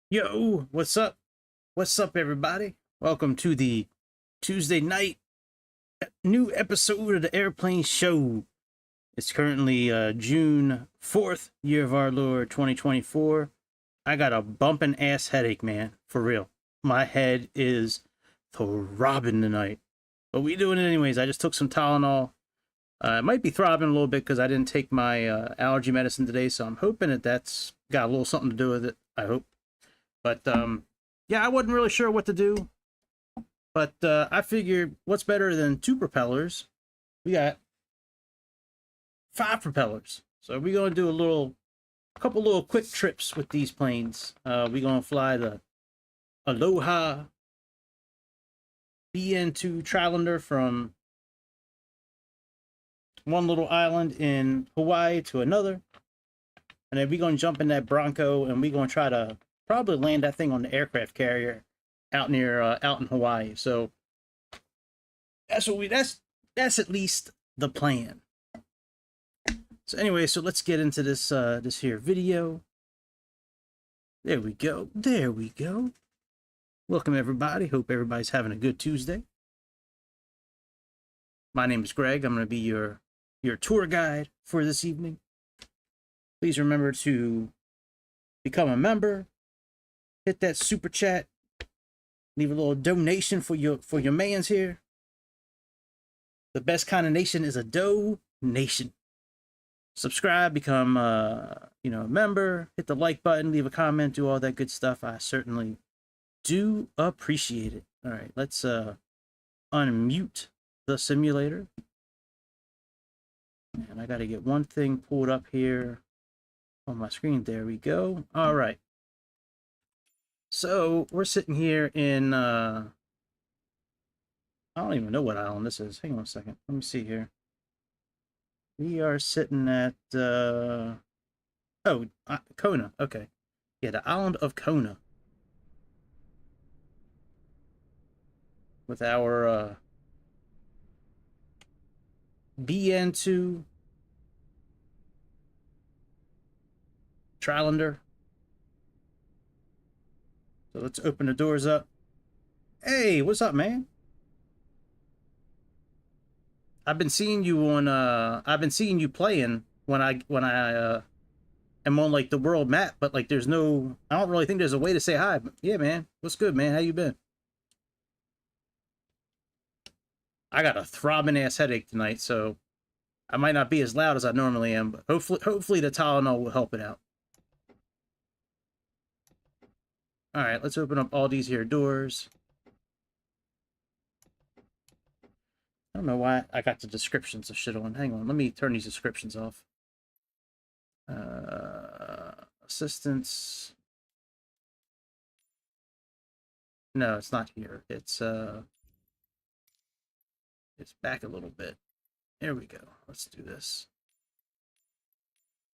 Yo, what's up? What's up, everybody? Welcome to the Tuesday night new episode of the Airplane Show. It's currently June 4th, year of our Lord 2024. I got a bumping ass headache, man, for real. My head is throbbing tonight. But we doing it anyways. I just took some Tylenol. It might be throbbing a little bit because I didn't take my allergy medicine today, so I'm hoping that that's got a little something to do with it. I hope. But, yeah, I wasn't really sure what to do. But I figured what's better than 2 propellers? We got 5 propellers. So we're going to do a couple little quick trips with these planes. We're going to fly the Aloha BN2 Trislander from one little island in Hawaii to another. And then we're going to jump in that Bronco and we're going to try to probably land that thing on the aircraft carrier out near out in Hawaii. So that's what that's at least the plan. So anyway, so let's get into this this here video. There we go. There we go. Welcome everybody. Hope everybody's having a good Tuesday. My name is Greg. I'm going to be your tour guide for this evening. Please remember to become a member. Hit that super chat. Leave a little donation for your mans here. The best kind of nation is a donation. Subscribe, become a member, hit the like button, leave a comment, do all that good stuff. I certainly do appreciate it. All right, let's unmute the simulator. And I got to get one thing pulled up here on my screen. There we go. All right. So we're sitting here in, I don't even know what island this is. Hang on a second. Let me see here. We are sitting at, Oh, Kona. Okay. Yeah, the island of Kona. With our BN2 Trislander. So let's open the doors up. Hey, what's up, man? I've been seeing you playing when I am on like the world map, but like there's no I don't really think there's a way to say hi. But yeah, man. What's good, man? How you been? I got a throbbing ass headache tonight, so I might not be as loud as I normally am, but hopefully the Tylenol will help it out. All right, let's open up all these here doors. I don't know why I got the descriptions of shit on. Hang on, let me turn these descriptions off. Assistance. No, it's not here. It's back a little bit. There we go. Let's do this.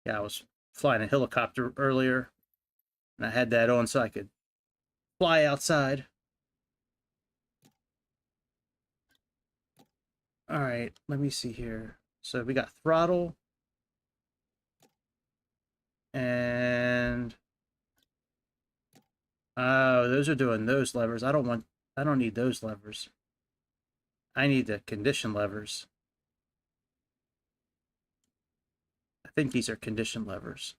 Yeah, I was flying a helicopter earlier, and I had that on so I could fly outside. All right, let me see here. So we got throttle and oh, those are doing those levers. I don't need those levers. I need the condition levers. I think these are condition levers.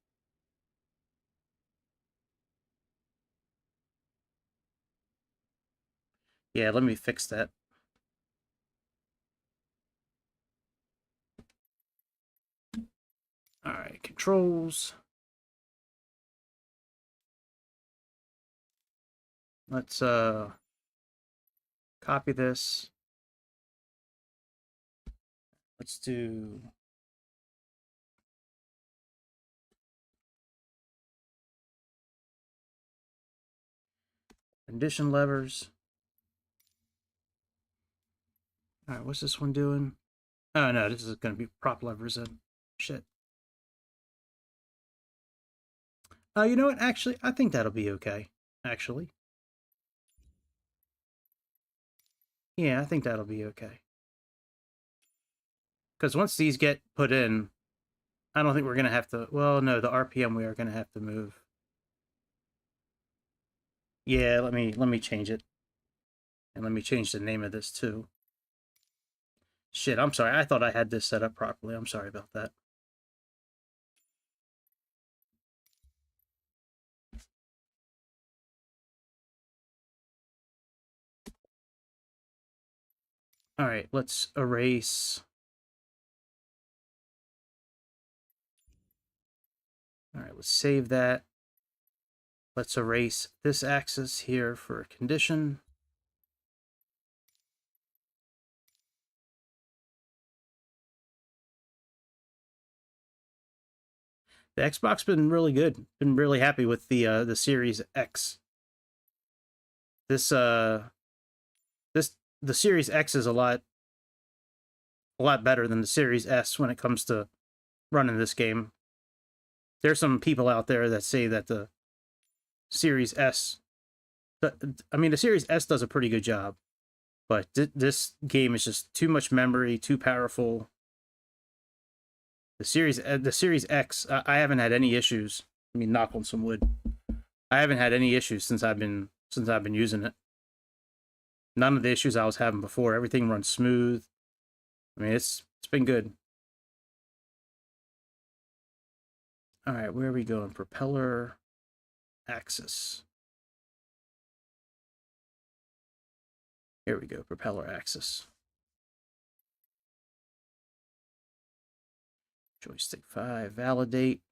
Yeah, let me fix that. All right, controls. Let's copy this. Let's do condition levers. All right, what's this one doing? Oh no, this is going to be prop levers in. Shit. You know what? Actually, I think that'll be okay. Actually. Yeah, I think that'll be okay. Because once these get put in, I don't think we're going to have to... Well, no, the RPM we are going to have to move. Yeah, let me change it. And let me change the name of this too. Shit, I'm sorry. I thought I had this set up properly. I'm sorry about that. All right, let's erase. All right, let's save that. Let's erase this axis here for a condition. The Xbox been really good. Been really happy with the Series X. The Series X is a lot better than the Series S when it comes to running this game. There's some people out there that say that the Series S, I mean, the Series S does a pretty good job, but this game is just too much memory, too powerful. The Series X, I haven't had any issues. I mean, knock on some wood. I haven't had any issues since I've been using it. None of the issues I was having before. Everything runs smooth. I mean, it's been good. All right, where are we going? Propeller axis. Here we go, propeller axis. Joystick 5, validate.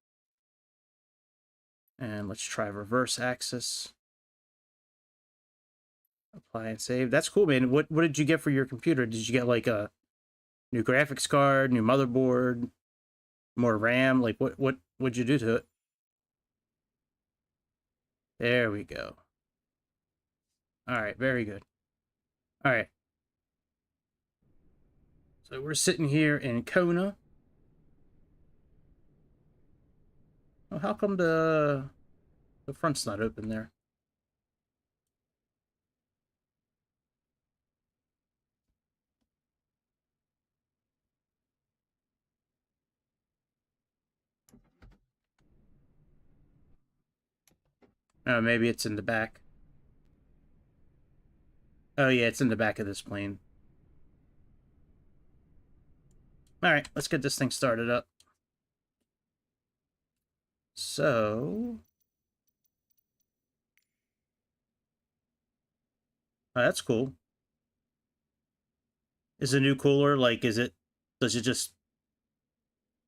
And let's try reverse axis. Apply and save. That's cool, man. What did you get for your computer? Did you get like a new graphics card, new motherboard, more RAM? Like what'd you do to it? There we go. All right, very good. All right. So we're sitting here in Kona. Well, how come the front's not open there? Oh, maybe it's in the back. Oh yeah, it's in the back of this plane. Alright, let's get this thing started up. So... Oh, that's cool. Is the new cooler, like, is it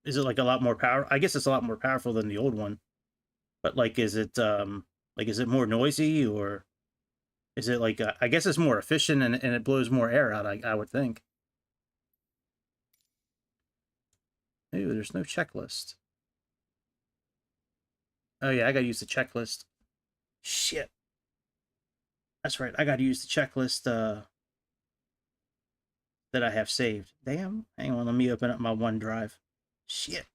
like a lot more power? I guess it's a lot more powerful than the old one. But like, is it more noisy, or is it like, I guess it's more efficient and it blows more air out, I would think. Ooh, there's no checklist. Oh yeah, I gotta use the checklist. Shit. That's right, I gotta use the checklist that I have saved. Damn. Hang on, let me open up my OneDrive. Shit.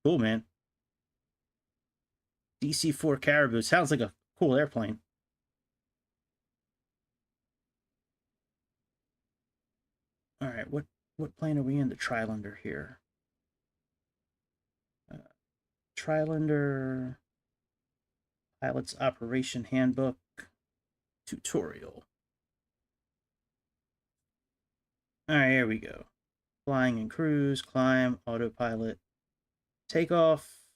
Cool, man. DC-4 Caribou. Sounds like a cool airplane. All right, what plane are we in? The Trilander here. Trilander Pilot's Operation Handbook Tutorial. All right, here we go. Flying and cruise, climb, autopilot, takeoff,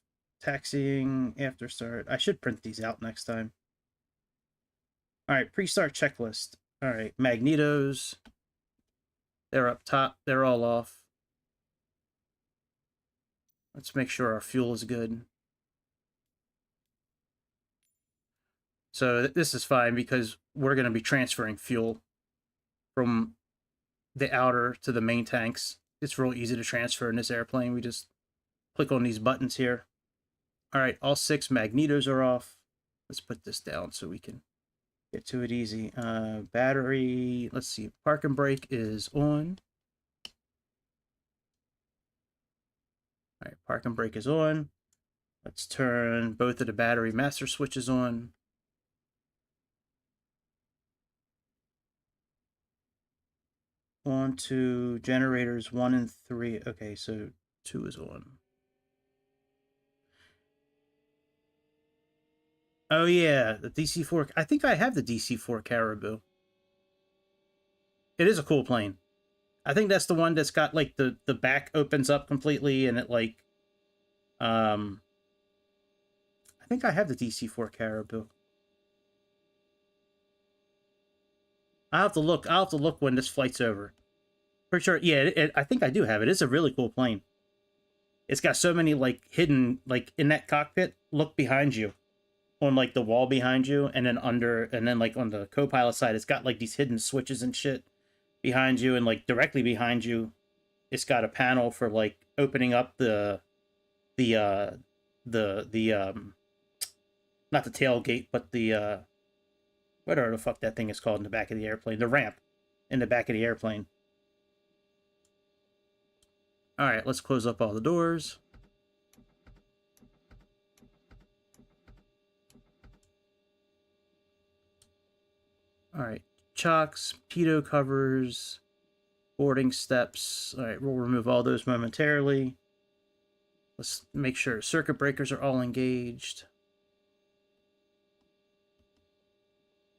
taxiing, after start. I should print these out next time. All right, pre-start checklist. All right, magnetos. They're up top. They're all off. Let's make sure our fuel is good. So this is fine because we're going to be transferring fuel from the outer to the main tanks. It's real easy to transfer in this airplane. We just click on these buttons here. All right, all 6 magnetos are off. Let's put this down so we can get to it easy. Battery, let's see, park and brake is on. All right, park and brake is on. Let's turn both of the battery master switches on. On to generators 1 and 3. Okay, so 2 is on. Oh yeah, the DC-4. I think I have the DC-4 Caribou. It is a cool plane. I think that's the one that's got like the back opens up completely and it like I think I have the DC-4 Caribou. I'll have to look. I'll have to look when this flight's over. Pretty sure. Yeah, I think I do have it. It's a really cool plane. It's got so many like hidden like in that cockpit. Look behind you, on like the wall behind you, and then under, and then like on the co-pilot side, it's got like these hidden switches and shit behind you, and like directly behind you, it's got a panel for like opening up the not the tailgate, but the whatever the fuck that thing is called in the back of the airplane, the ramp in the back of the airplane. All right, let's close up all the doors. All right, chocks, pitot covers, boarding steps. All right, we'll remove all those momentarily. Let's make sure circuit breakers are all engaged.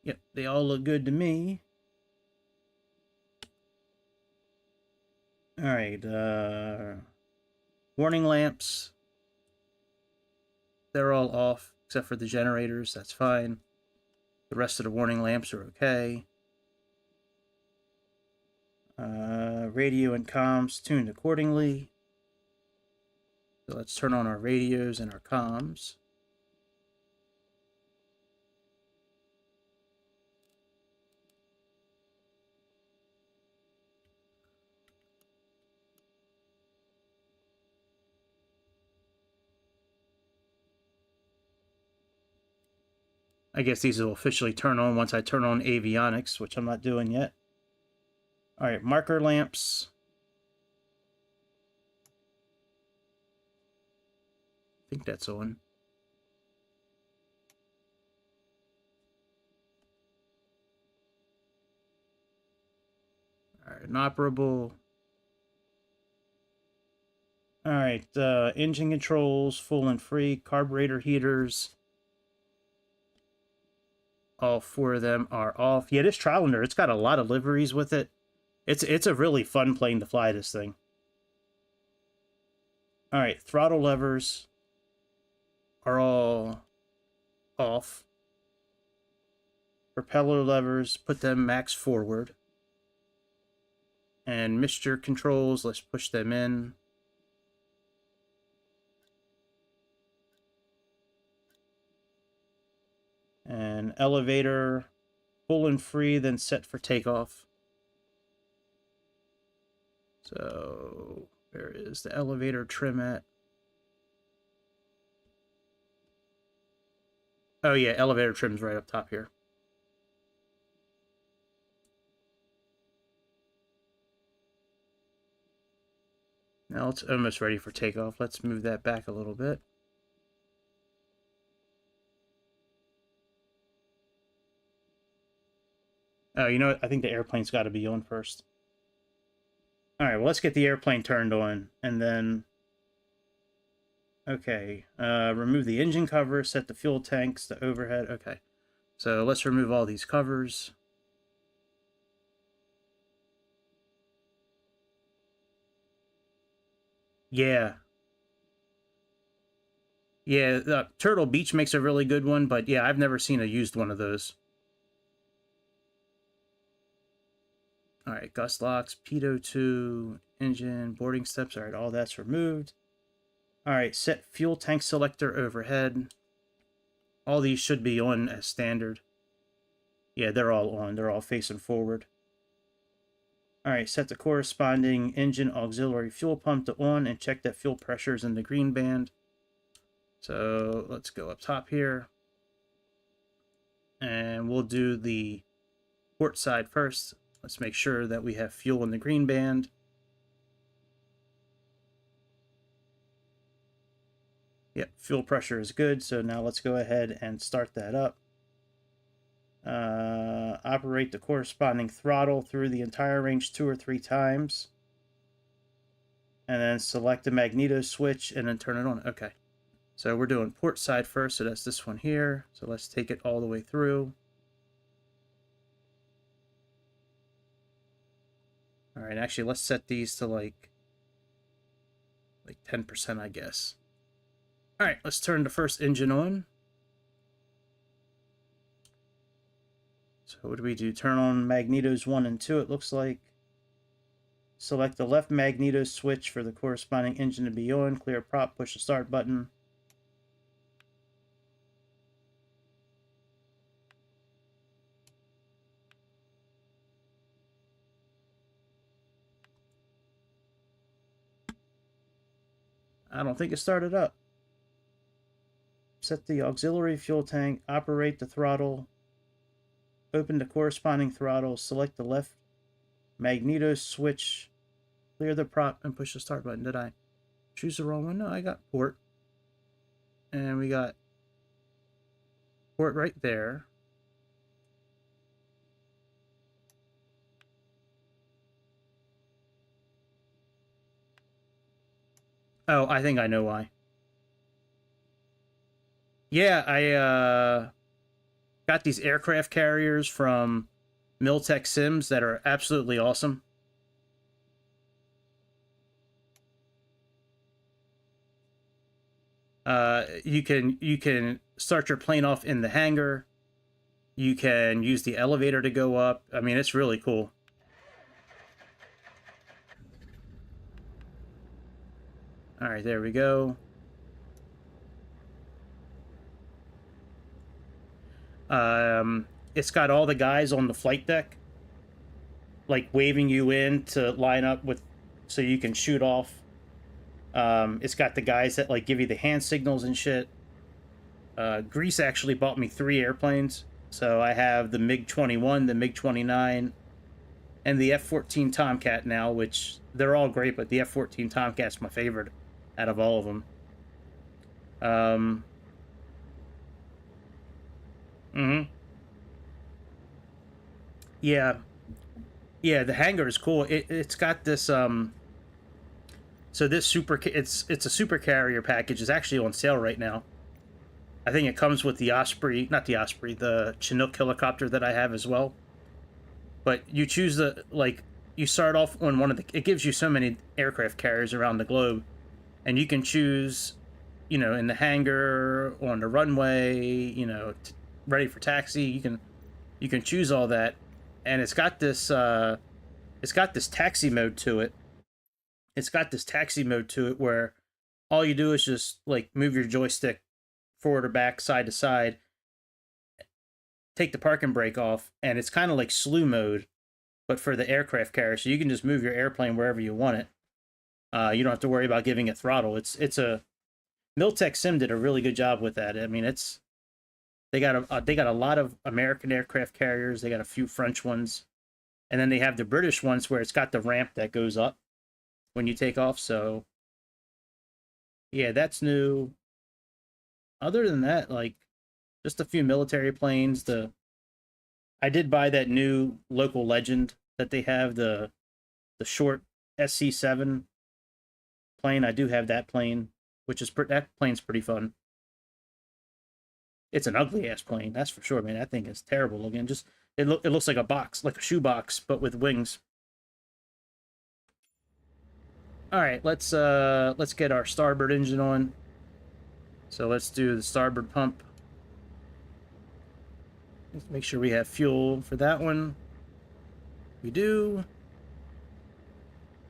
Yep, they all look good to me. All right, warning lamps. They're all off except for the generators. That's fine. The rest of the warning lamps are okay. Radio and comms tuned accordingly. So let's turn on our radios and our comms. I guess these will officially turn on once I turn on avionics, which I'm not doing yet. All right, marker lamps. think that's on. All right, inoperable. All right, engine controls, full and free, carburetor heaters. All 4 of them are off. Yeah, this Trislander, it's got a lot of liveries with it. It's a really fun plane to fly, this thing. All right, throttle levers are all off. Propeller levers, put them max forward. And mixture controls, let's push them in. And elevator, full and free, then set for takeoff. So, where is the elevator trim at? Oh yeah, elevator trim's right up top here. Now it's almost ready for takeoff. Let's move that back a little bit. Oh, you know what? I think the airplane's got to be on first. All right, well, let's get the airplane turned on, and then... Okay, remove the engine cover, set the fuel tanks, the overhead. Okay, so let's remove all these covers. Yeah. Yeah, Turtle Beach makes a really good one, but yeah, I've never seen a used one of those. All right, gust locks, pitot 2, engine, boarding steps. All right, all that's removed. All right, set fuel tank selector overhead. All these should be on as standard. Yeah, they're all on. They're all facing forward. All right, set the corresponding engine auxiliary fuel pump to on and check that fuel pressure is in the green band. So let's go up top here. And we'll do the port side first. Let's make sure that we have fuel in the green band. Yep, fuel pressure is good. So now let's go ahead and start that up. Operate the corresponding throttle through the entire range 2 or 3 times. And then select the magneto switch and then turn it on. Okay. So we're doing port side first. So that's this one here. So let's take it all the way through. All right, actually, let's set these to like 10%, I guess. All right, let's turn the first engine on. So what do we do? Turn on magnetos 1 and 2, it looks like. Select the left magneto switch for the corresponding engine to be on. Clear prop, push the start button. I don't think it started up. Set the auxiliary fuel tank, operate the throttle, open the corresponding throttle, select the left magneto switch, clear the prop, and push the start button. Did I choose the wrong one? No, I got port. And we got port right there. Oh, I think I know why. Yeah, I got these aircraft carriers from Miltech Sims that are absolutely awesome. You can start your plane off in the hangar. You can use the elevator to go up. I mean, it's really cool. All right, there we go. It's got all the guys on the flight deck, like waving you in to line up with, so you can shoot off. It's got the guys that like give you the hand signals and shit. Greece actually bought me 3 airplanes, so I have the MiG-21, the MiG-29, and the F-14 Tomcat now, which they're all great, but the F-14 Tomcat's my favorite out of all of them. Um, mm-hmm. Yeah, yeah. The hangar is cool. It's got this So this it's a super carrier package. Is actually on sale right now. I think it comes with the Osprey, not the Osprey, the Chinook helicopter that I have as well. But you choose you start off on one of the. It gives you so many aircraft carriers around the globe, and you can choose, in the hangar, on the runway, ready for taxi. You can choose all that, and it's got this taxi mode to it. It's got this taxi mode to it where all you do is just like move your joystick forward or back, side to side, take the parking brake off, and it's kind of like slew mode, but for the aircraft carrier. So you can just move your airplane wherever you want it. You don't have to worry about giving it throttle. It's a Miltech Sim did a really good job with that. I mean, they got a lot of American aircraft carriers. They got a few French ones, and then they have the British ones where it's got the ramp that goes up when you take off. So yeah, that's new. Other than that, like just a few military planes. I did buy that new local legend that they have, the short SC7 plane. I do have that plane, that plane's pretty fun. It's an ugly ass plane, that's for sure, man. That thing is terrible looking. Just it looks like a box, like a shoe box, but with wings. All right, let's get our starboard engine on. So let's do the starboard pump. Let's make sure we have fuel for that one. We do.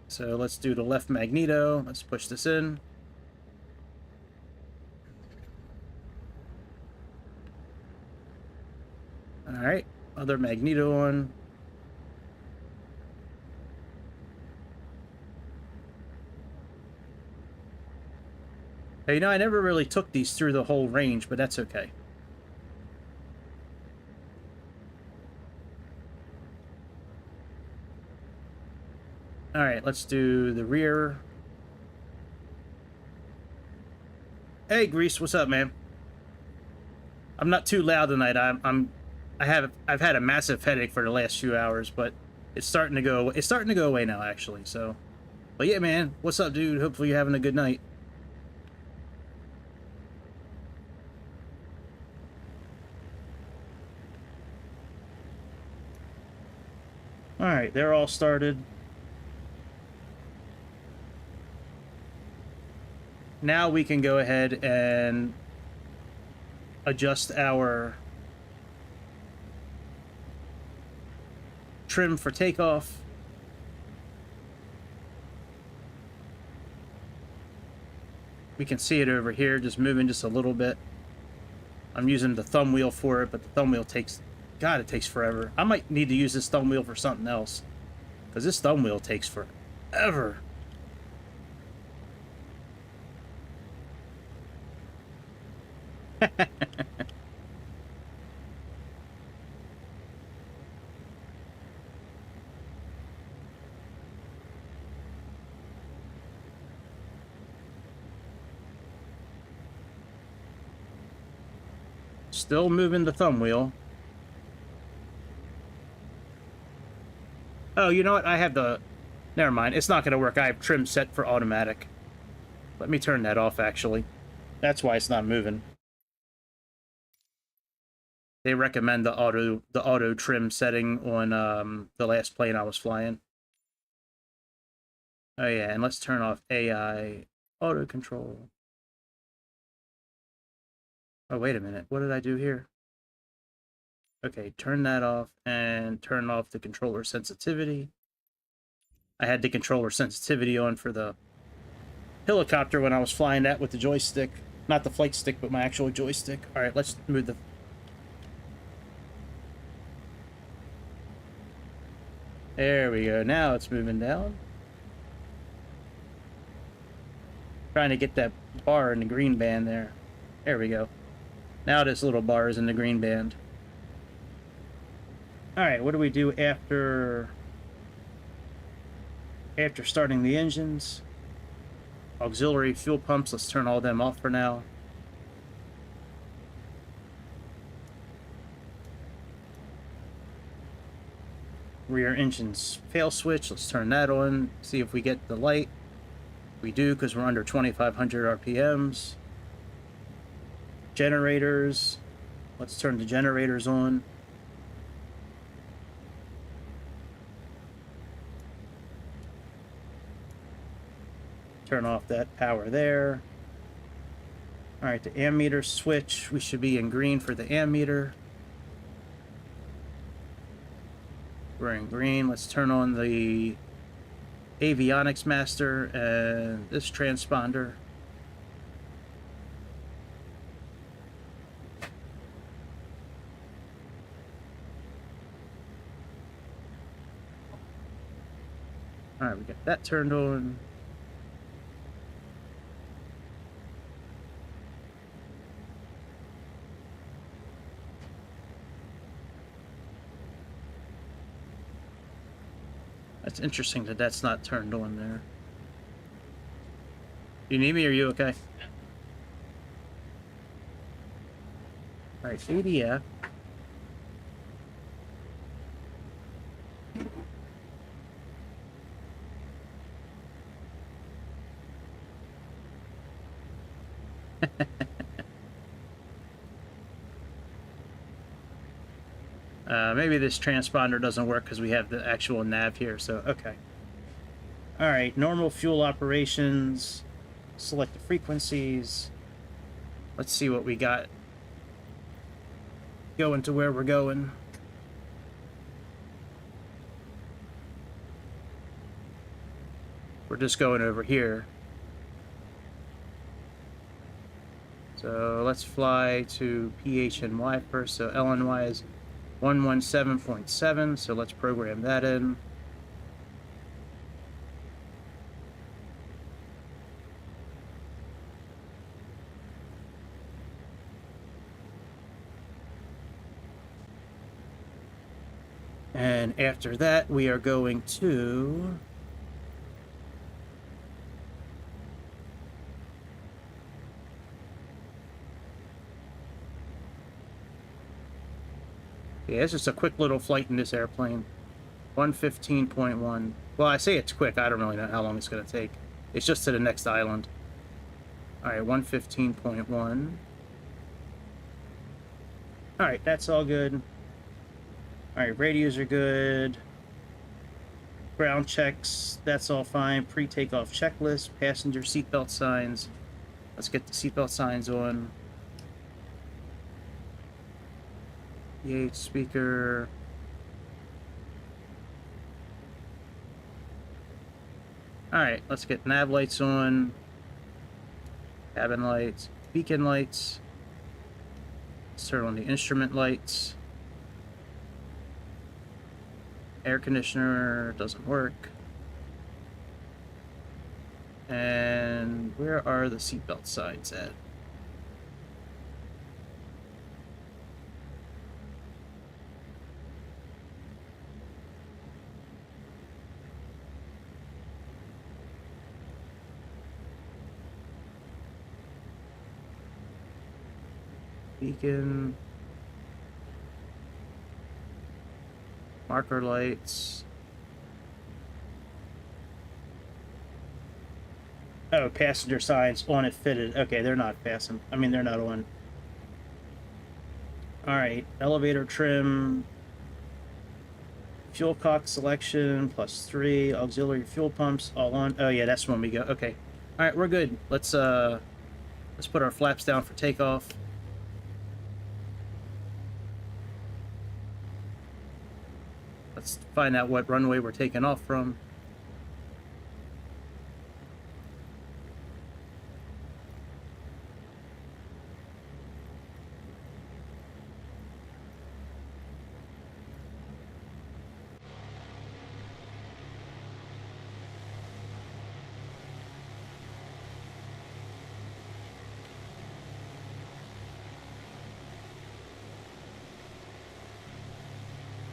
So let's do the left magneto. Let's push this in. All right, other magneto on. Hey, I never really took these through the whole range, but that's okay. All right, let's do the rear. Hey, Grease, what's up, man? I'm not too loud tonight. I've had a massive headache for the last few hours, but it's starting to go. It's starting to go away now, actually. So, but yeah, man, what's up, dude? Hopefully you're having a good night. All right, they're all started. Now we can go ahead and adjust our trim for takeoff. We can see it over here, just moving just a little bit. I'm using the thumb wheel for it, but the thumb wheel takes, God, it takes forever. I might need to use this thumb wheel for something else, because this thumb wheel takes forever. Still moving the thumb wheel. Oh, you know what? I have the... Never mind. It's not going to work. I have trim set for automatic. Let me turn that off, actually. That's why it's not moving. They recommend the auto trim setting on the last plane I was flying. Oh yeah, and let's turn off AI auto control. Oh, wait a minute. What did I do here? Okay, turn that off and turn off the controller sensitivity. I had the controller sensitivity on for the helicopter when I was flying that with the joystick. Not the flight stick, but my actual joystick. All right, let's move the... There we go. Now it's moving down. Trying to get that bar in the green band there. There we go. Now this little bar is in the green band. All right, what do we do after starting the engines? Auxiliary fuel pumps, let's turn all them off for now. rear engine's fail switch. Let's turn that on, see if we get the light. We do, because we're under 2,500 RPMs. Generators. Let's turn the generators on. Turn off that power there. All right, the ammeter switch. We should be in green for the ammeter. We're in green. Let's turn on the avionics master and this transponder. All right, we got that turned on. That's interesting that that's not turned on there. You need me, or are you okay? All right, ADF. Maybe this transponder doesn't work because we have the actual nav here, so okay. All right, normal fuel operations. Select the frequencies. Let's see what we got. Going to where we're going. We're just going over here. So let's fly to PHNY first. So LNY is 117.7, so let's program that in. And after that, we are going to... Yeah, it's just a quick little flight in this airplane. 115.1. Well, I say it's quick. I don't really know how long it's going to take. It's just to the next island. All right, 115.1. All right, that's all good. All right, radios are good. Ground checks, that's all fine. Pre-takeoff checklist, passenger seatbelt signs. Let's get the seatbelt signs on. PH speaker. Alright, let's get nav lights on. Cabin lights, beacon lights. Let's turn on the instrument lights. Air conditioner doesn't work. And where are the seatbelt signs at? Beacon. Marker lights. Oh, passenger signs on it fitted. Okay, they're not fastened. I mean, they're not on. Alright, elevator trim. Fuel cock selection, +3. Auxiliary fuel pumps, all on. Oh yeah, that's when we go. Okay. Alright, we're good. Let's put our flaps down for takeoff. Let's find out what runway we're taking off from.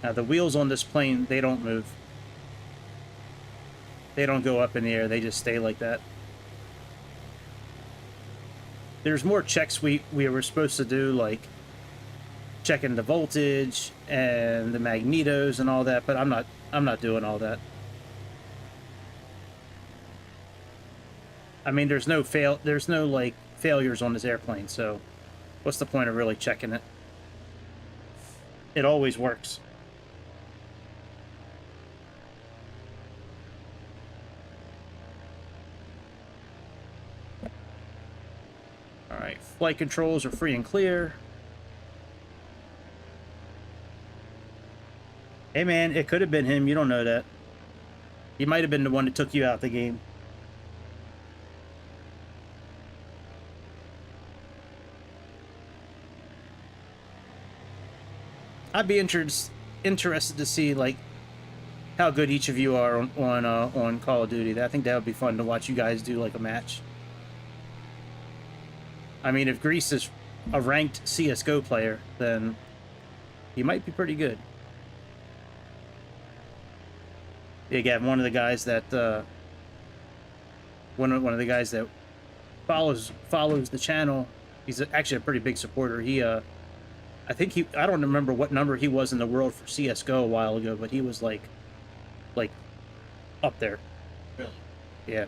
Now the wheels on this plane, they don't move. They don't go up in the air, they just stay like that. There's more checks we were supposed to do, like checking the voltage and the magnetos and all that, but I'm not I'm not doing all that. I mean, there's no like failures on this airplane, so what's the point of really checking it? It always works. All right, flight controls are free and clear. Hey man, it could have been him. You don't know that. He might have been the one that took you out the game. I'd be interested to see like how good each of you are on Call of Duty. I think that would be fun to watch you guys do like a match. I mean, if Grease is a ranked CS:GO player, then he might be pretty good. Again, one of the guys that one of the guys that follows the channel. He's actually a pretty big supporter. He I don't remember what number he was in the world for CS:GO a while ago, but he was like up there. Really? Yeah.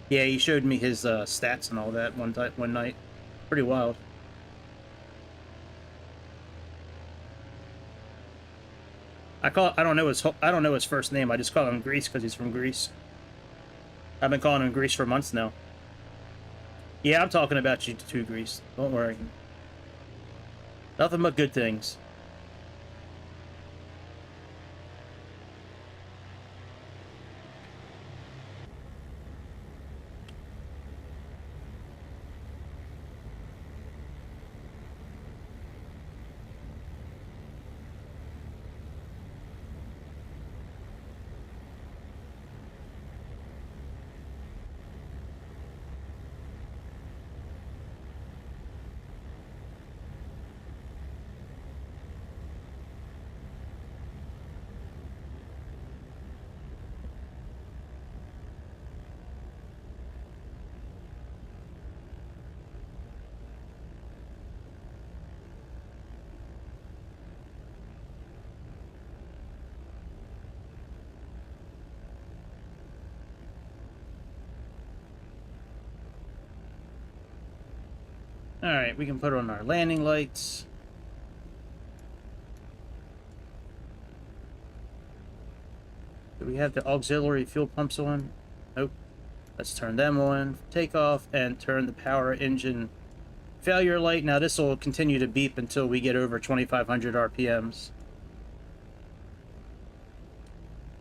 Yeah, he showed me his stats and all that one night. Pretty wild. I don't know his first name. I just call him Grease because he's from Greece. I've been calling him Grease for months now. Yeah, I'm talking about you too, Grease. Don't worry. Nothing but good things. Alright, we can put on our landing lights. Do we have the auxiliary fuel pumps on? Nope. Let's turn them on. Takeoff and turn the power engine failure light. Now this will continue to beep until we get over 2,500 RPMs.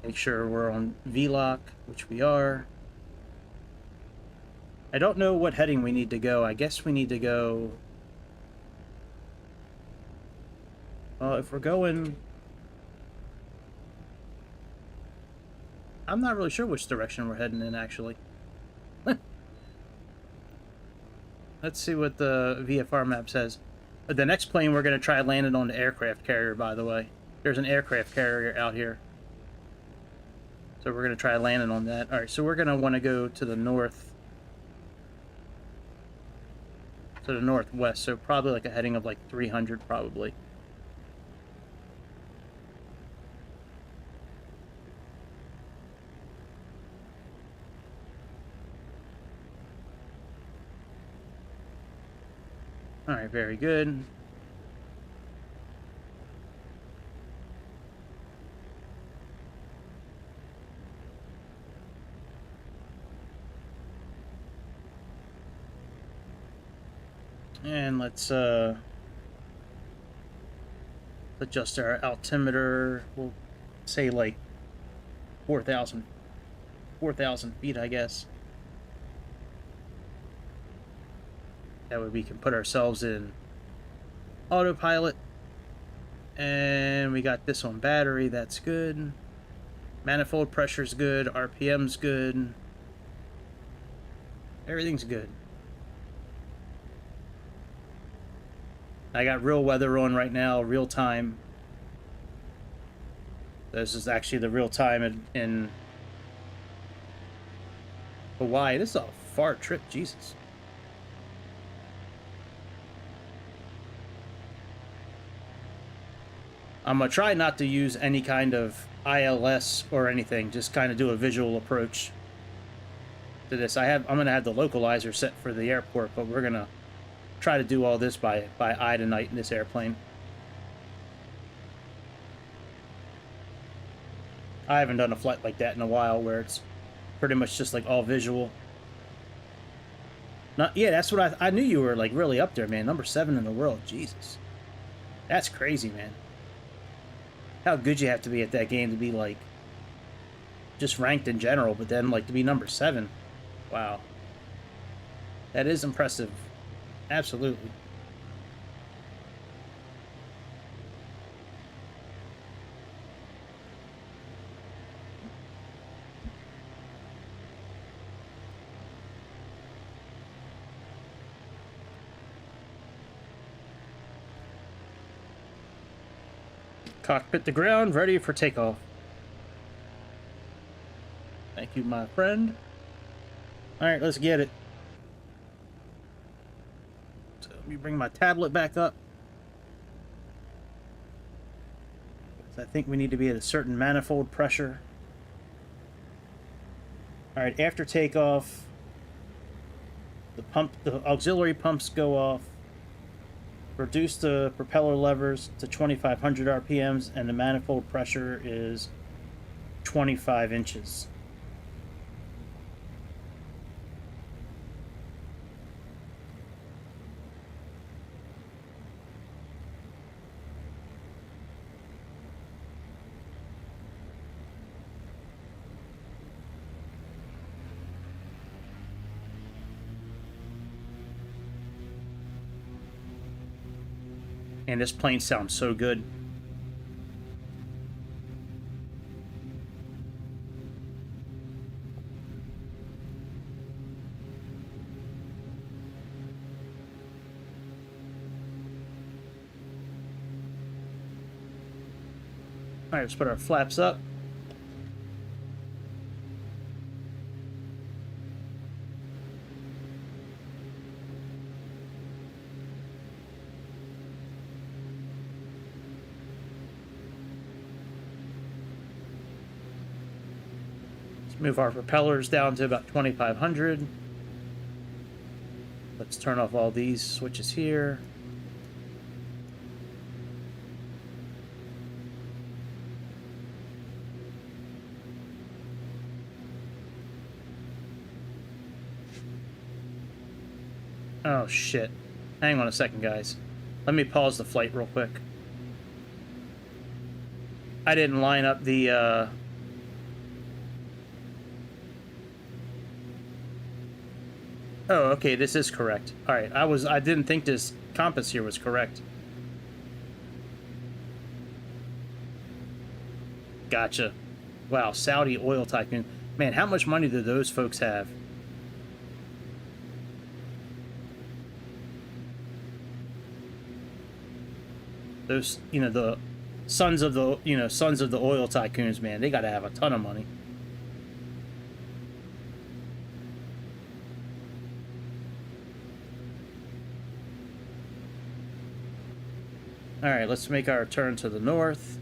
Make sure we're on V-lock, which we are. I don't know what heading we need to go. I guess we need to go... Well, if we're going... I'm not really sure which direction we're heading in, actually. Let's see what the VFR map says. The next plane we're going to try landing on the aircraft carrier, by the way. There's an aircraft carrier out here. So we're going to try landing on that. Alright, so we're going to want to go to the north. To the northwest, so probably like a heading of like 300 probably. All right, very good. And let's adjust our altimeter. We'll say like 4,000 feet, I guess. That way we can put ourselves in autopilot. And we got this on battery, that's good. Manifold pressure's good, RPM's good. Everything's good. I got real weather on right now, real time. This is actually the real time in Hawaii. This is a far trip, Jesus. I'm gonna try not to use any kind of ILS or anything. Just kind of do a visual approach to this. I'm gonna have the localizer set for the airport, but we're gonna try to do all this by eye tonight in this airplane. I haven't done a flight like that in a while, where it's pretty much just like all visual. Not, yeah, that's what I knew you were like really up there, man. Number 7 in the world, Jesus, that's crazy, man. How good you have to be at that game to be like just ranked in general, but then like to be number 7. Wow, that is impressive. Absolutely. Cockpit to ground, ready for takeoff. Thank you, my friend. All right, let's get it. So let me bring my tablet back up. I think we need to be at a certain manifold pressure. All right, after takeoff, the auxiliary pumps go off. Reduce the propeller levers to 2,500 RPMs, and the manifold pressure is 25 inches. And this plane sounds so good. All right, let's put our flaps up. Move our propellers down to about 2,500. Let's turn off all these switches here. Oh shit. Hang on a second, guys. Let me pause the flight real quick. I didn't line up the Oh, okay, this is correct. All right, I didn't think this compass here was correct. Gotcha. Wow, Saudi oil tycoon. Man, how much money do those folks have? Those, the sons of the oil tycoons, man, they got to have a ton of money. All right, let's make our turn to the north.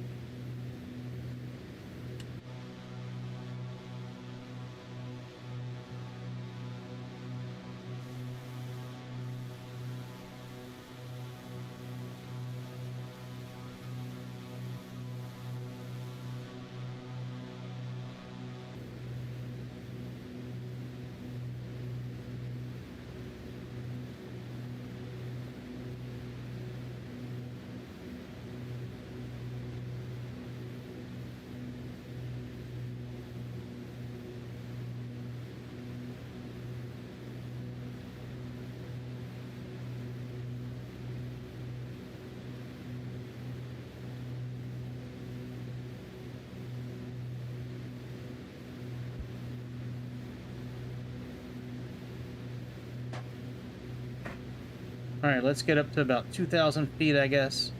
All right, let's get up to about 2,000 feet, I guess.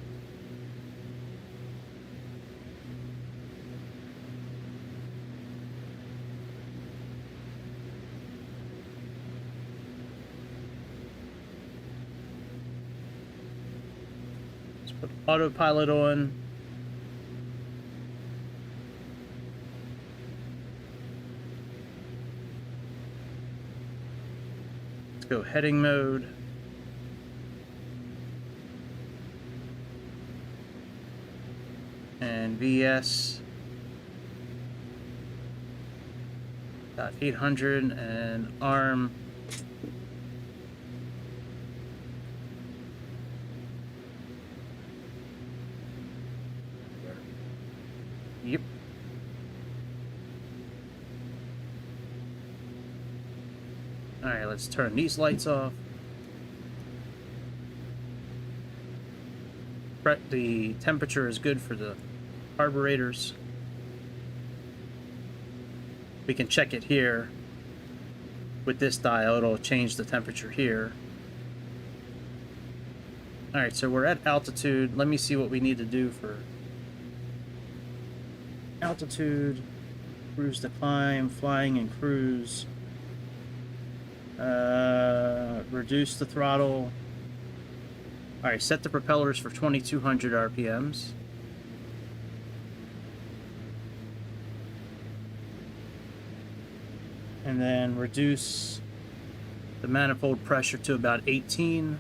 Let's put autopilot on. go heading mode. And VS. 800 and ARM. Yep. All right, let's turn these lights off. The temperature is good for the carburetors. We can check it here. With this dial, it'll change the temperature here. All right, so we're at altitude. Let me see what we need to do for altitude, cruise to climb, flying and cruise. Reduce the throttle. All right, set the propellers for 2200 RPMs. And then reduce the manifold pressure to about 18.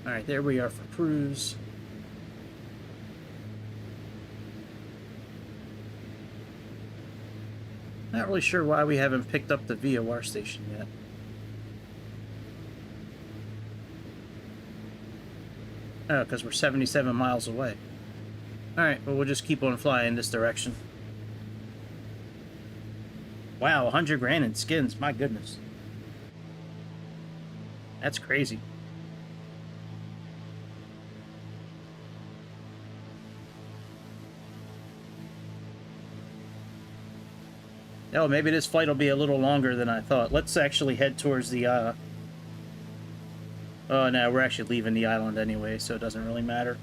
All right, there we are for cruise. Not really sure why we haven't picked up the VOR station yet. Oh, because we're 77 miles away. Alright, well, we'll just keep on flying this direction. Wow, 100 grand in skins, my goodness. That's crazy. Oh, maybe this flight will be a little longer than I thought. Let's actually head towards the, oh, no, we're actually leaving the island anyway, so it doesn't really matter.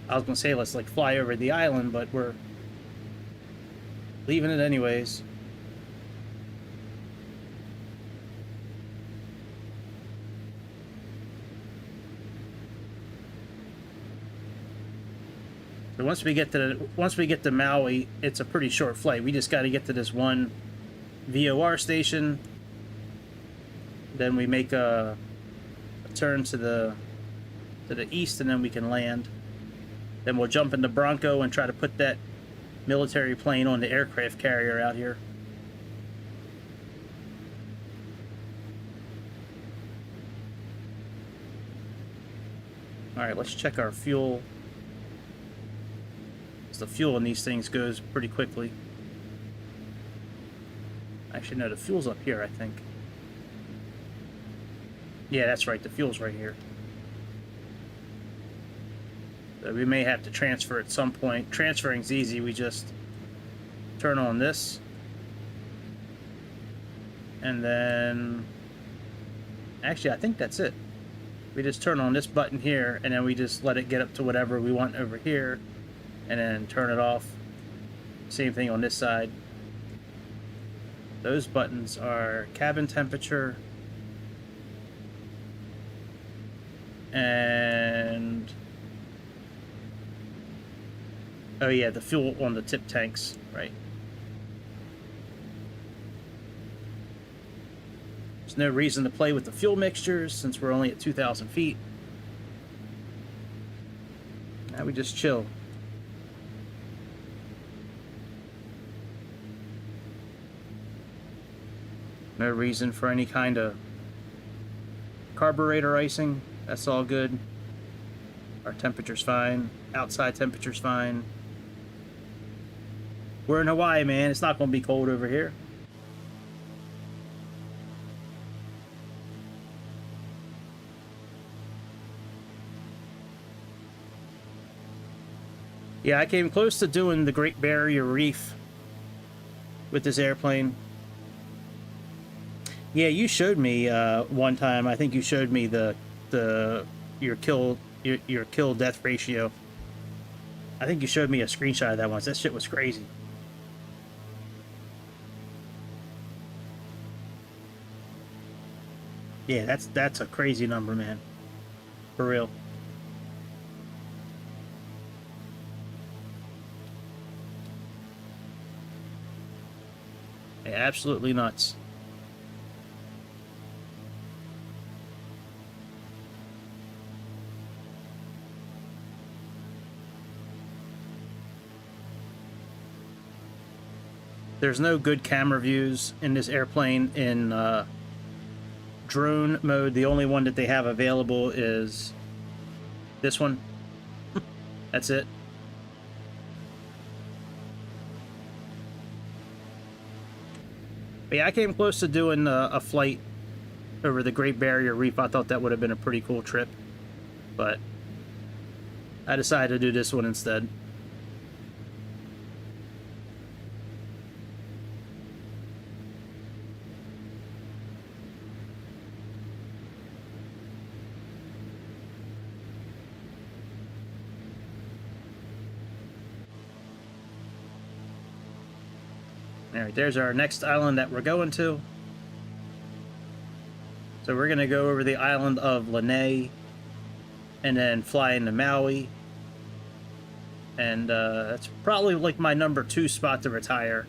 I was gonna say let's, like, fly over the island, but we're leaving it anyways. So once we get to Maui, it's a pretty short flight. We just got to get to this one VOR station. Then we make a turn to the east, and then we can land. Then we'll jump into Bronco and try to put that military plane on the aircraft carrier out here. All right, let's check our fuel. The fuel in these things goes pretty quickly. Actually, no, the fuel's up here, I think. Yeah, that's right, the fuel's right here. So we may have to transfer at some point. Transferring's easy, we just turn on this. And then... Actually, I think that's it. We just turn on this button here, and then we just let it get up to whatever we want over here. And then turn it off. Same thing on this side. Those buttons are cabin temperature and oh yeah, the fuel on the tip tanks, right? There's no reason to play with the fuel mixtures since we're only at 2,000 feet. Now we just chill. No reason for any kind of carburetor icing. That's all good. Our temperature's fine. Outside temperature's fine. We're in Hawaii, man. It's not going to be cold over here. Yeah, I came close to doing the Great Barrier Reef with this airplane. Yeah, you showed me one time. I think you showed me your kill death ratio. I think you showed me a screenshot of that once. That shit was crazy. Yeah, that's a crazy number, man. For real. Yeah, absolutely nuts. There's no good camera views in this airplane in drone mode. The only one that they have available is this one. That's it. But yeah, I came close to doing a flight over the Great Barrier Reef. I thought that would have been a pretty cool trip, but I decided to do this one instead. All right, there's our next island that we're going to. So we're going to go over the island of Lanai and then fly into Maui. And that's probably like my number 2 spot to retire.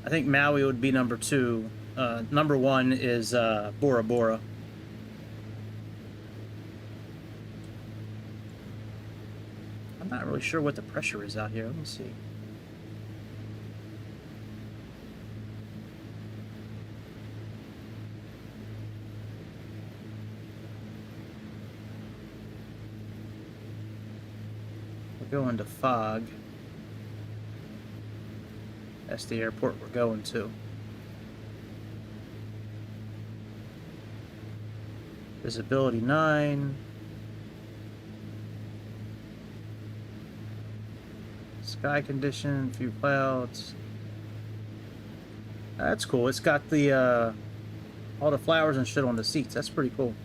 I think Maui would be number 2. Number 1 is Bora Bora. I'm not really sure what the pressure is out here. Let me see. Go into fog. That's the airport we're going to. Visibility 9. Sky condition, few clouds. That's cool. It's got the all the flowers and shit on the seats. That's pretty cool.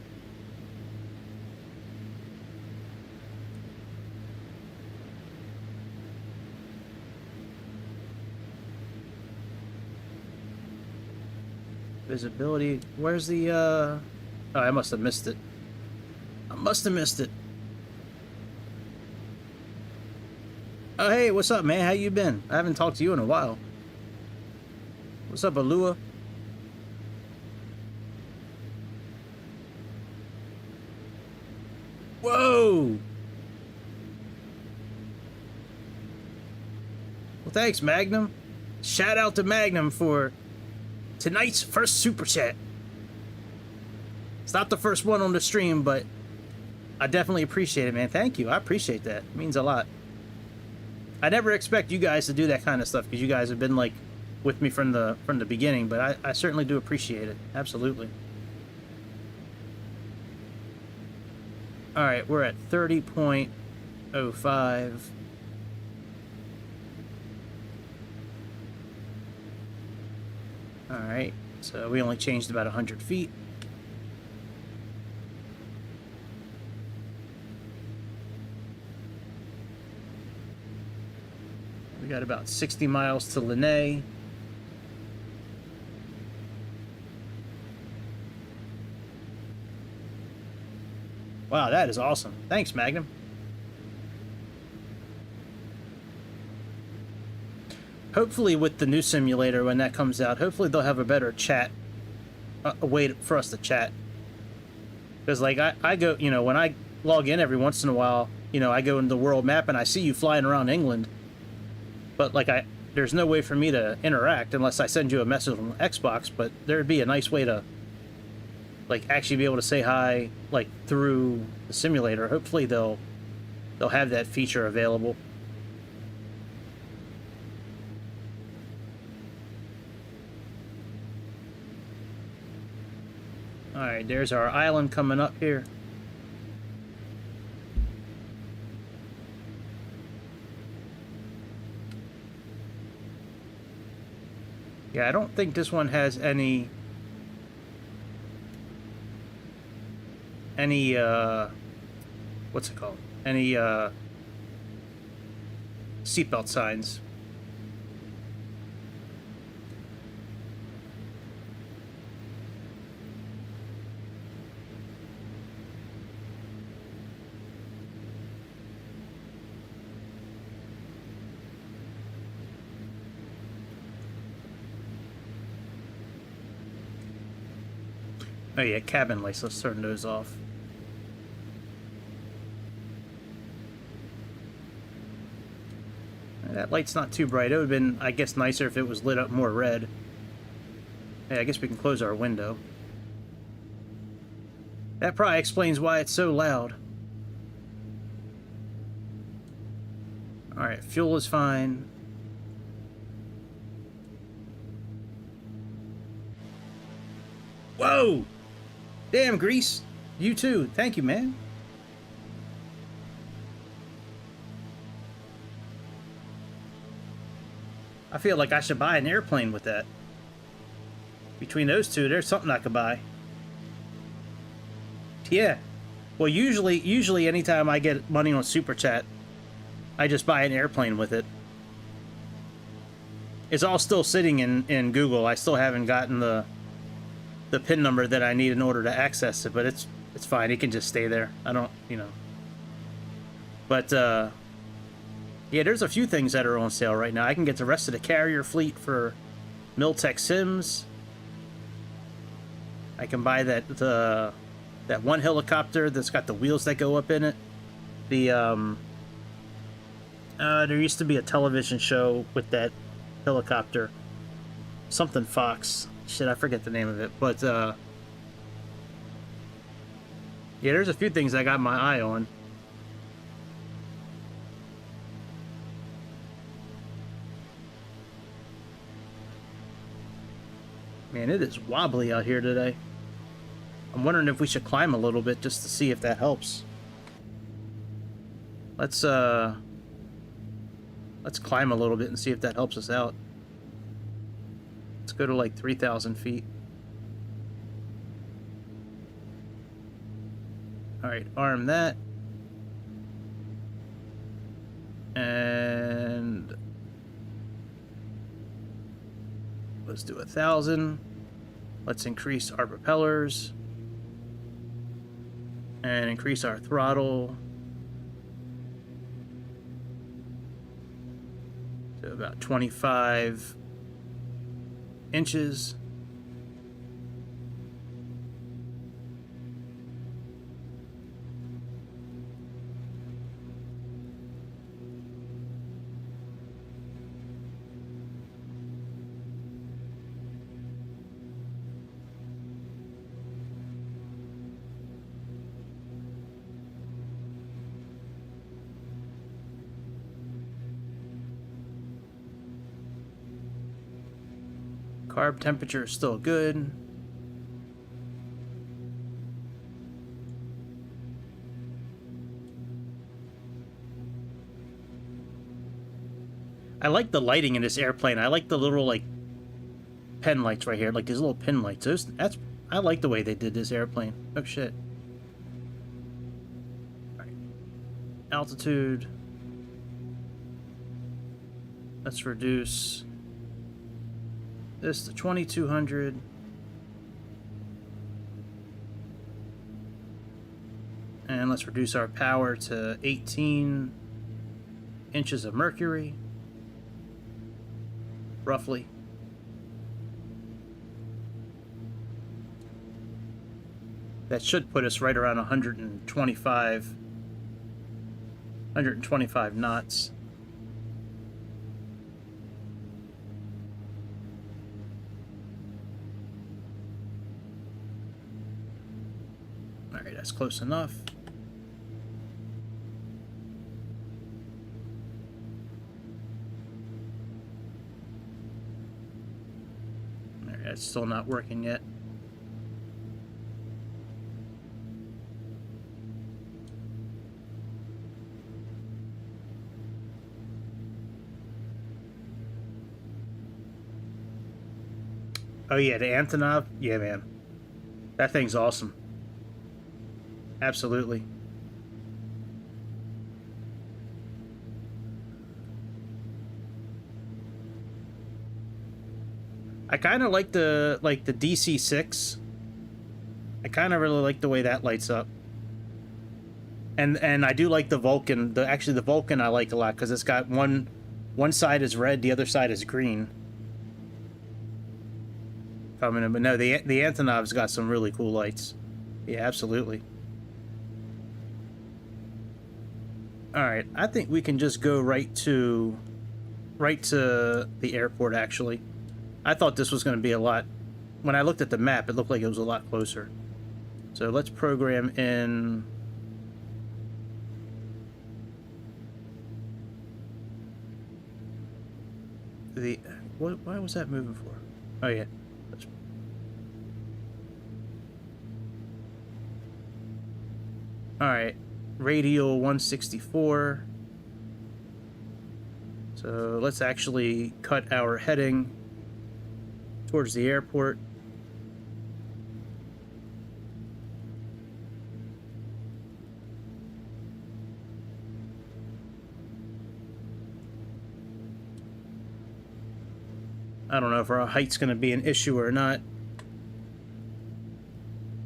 Visibility. Where's the oh, I must have missed it. I must have missed it. Oh, hey, what's up, man? How you been? I haven't talked to you in a while. What's up, Alua? Whoa! Well, thanks, Magnum. Shout out to Magnum for tonight's first super chat. It's not the first one on the stream, but I definitely appreciate it, man. Thank you. I appreciate that. It means a lot. I never expect you guys to do that kind of stuff because you guys have been like with me from the beginning, but I certainly do appreciate it. Absolutely. All right, we're at 30.05. All right, so we only changed about 100 feet. We got about 60 miles to Lanai. Wow, that is awesome. Thanks, Magnum. Hopefully with the new simulator, when that comes out, hopefully they'll have a better chat, a way for us to chat. Because, like, I go, you know, when I log in every once in a while, you know, I go into the world map and I see you flying around England. But, like, there's no way for me to interact unless I send you a message on Xbox, but there'd be a nice way to, like, actually be able to say hi, like, through the simulator. Hopefully they'll have that feature available. Alright, there's our island coming up here. Yeah, I don't think this one has any what's it called? Any seatbelt signs. Oh yeah, cabin lights. Let's turn those off. That light's not too bright. It would have been, I guess, nicer if it was lit up more red. Hey, I guess we can close our window. That probably explains why it's so loud. Alright, fuel is fine. Whoa! Damn, Grease. You too. Thank you, man. I feel like I should buy an airplane with that. Between those two, there's something I could buy. Yeah. Well, usually anytime I get money on Super Chat, I just buy an airplane with it. It's all still sitting in Google. I still haven't gotten the PIN number that I need in order to access it, but it's fine. It can just stay there. I don't, you know. But, yeah, there's a few things that are on sale right now. I can get the rest of the carrier fleet for Miltech Sims. I can buy that one helicopter that's got the wheels that go up in it. There used to be a television show with that helicopter. Something Fox. Shit, I forget the name of it. But, yeah, there's a few things I got my eye on. Man, it is wobbly out here today. I'm wondering if we should climb a little bit just to see if that helps. Let's climb a little bit and see if that helps us out. Let's go to like 3,000 feet. Alright, arm that. And let's do 1,000. Let's increase our propellers. And increase our throttle to about 25 inches. Carb temperature is still good. I like the lighting in this airplane. I like the little like pen lights right here, like these little pin lights. I like the way they did this airplane. Oh shit. All right. Altitude. Let's reduce this to 2,200. And let's reduce our power to 18 inches of mercury, roughly. That should put us right around 125 knots. Alright, that's close enough. Alright, that's still not working yet. Oh yeah, the Antonov? Yeah, man. That thing's awesome. Absolutely. I kind of like the DC-6. I kind of really like the way that lights up. And I do like the Vulcan. Actually the Vulcan I like a lot because it's got one side is red, the other side is green. If coming in. But no, the Antonov's got some really cool lights. Yeah, absolutely. All right, I think we can just go right to the airport, actually. I thought this was going to be a lot... When I looked at the map, it looked like it was a lot closer. So let's program in... Why was that moving for? Oh, yeah. Alright. Radial 164. So let's actually cut our heading towards the airport. I don't know if our height's going to be an issue or not.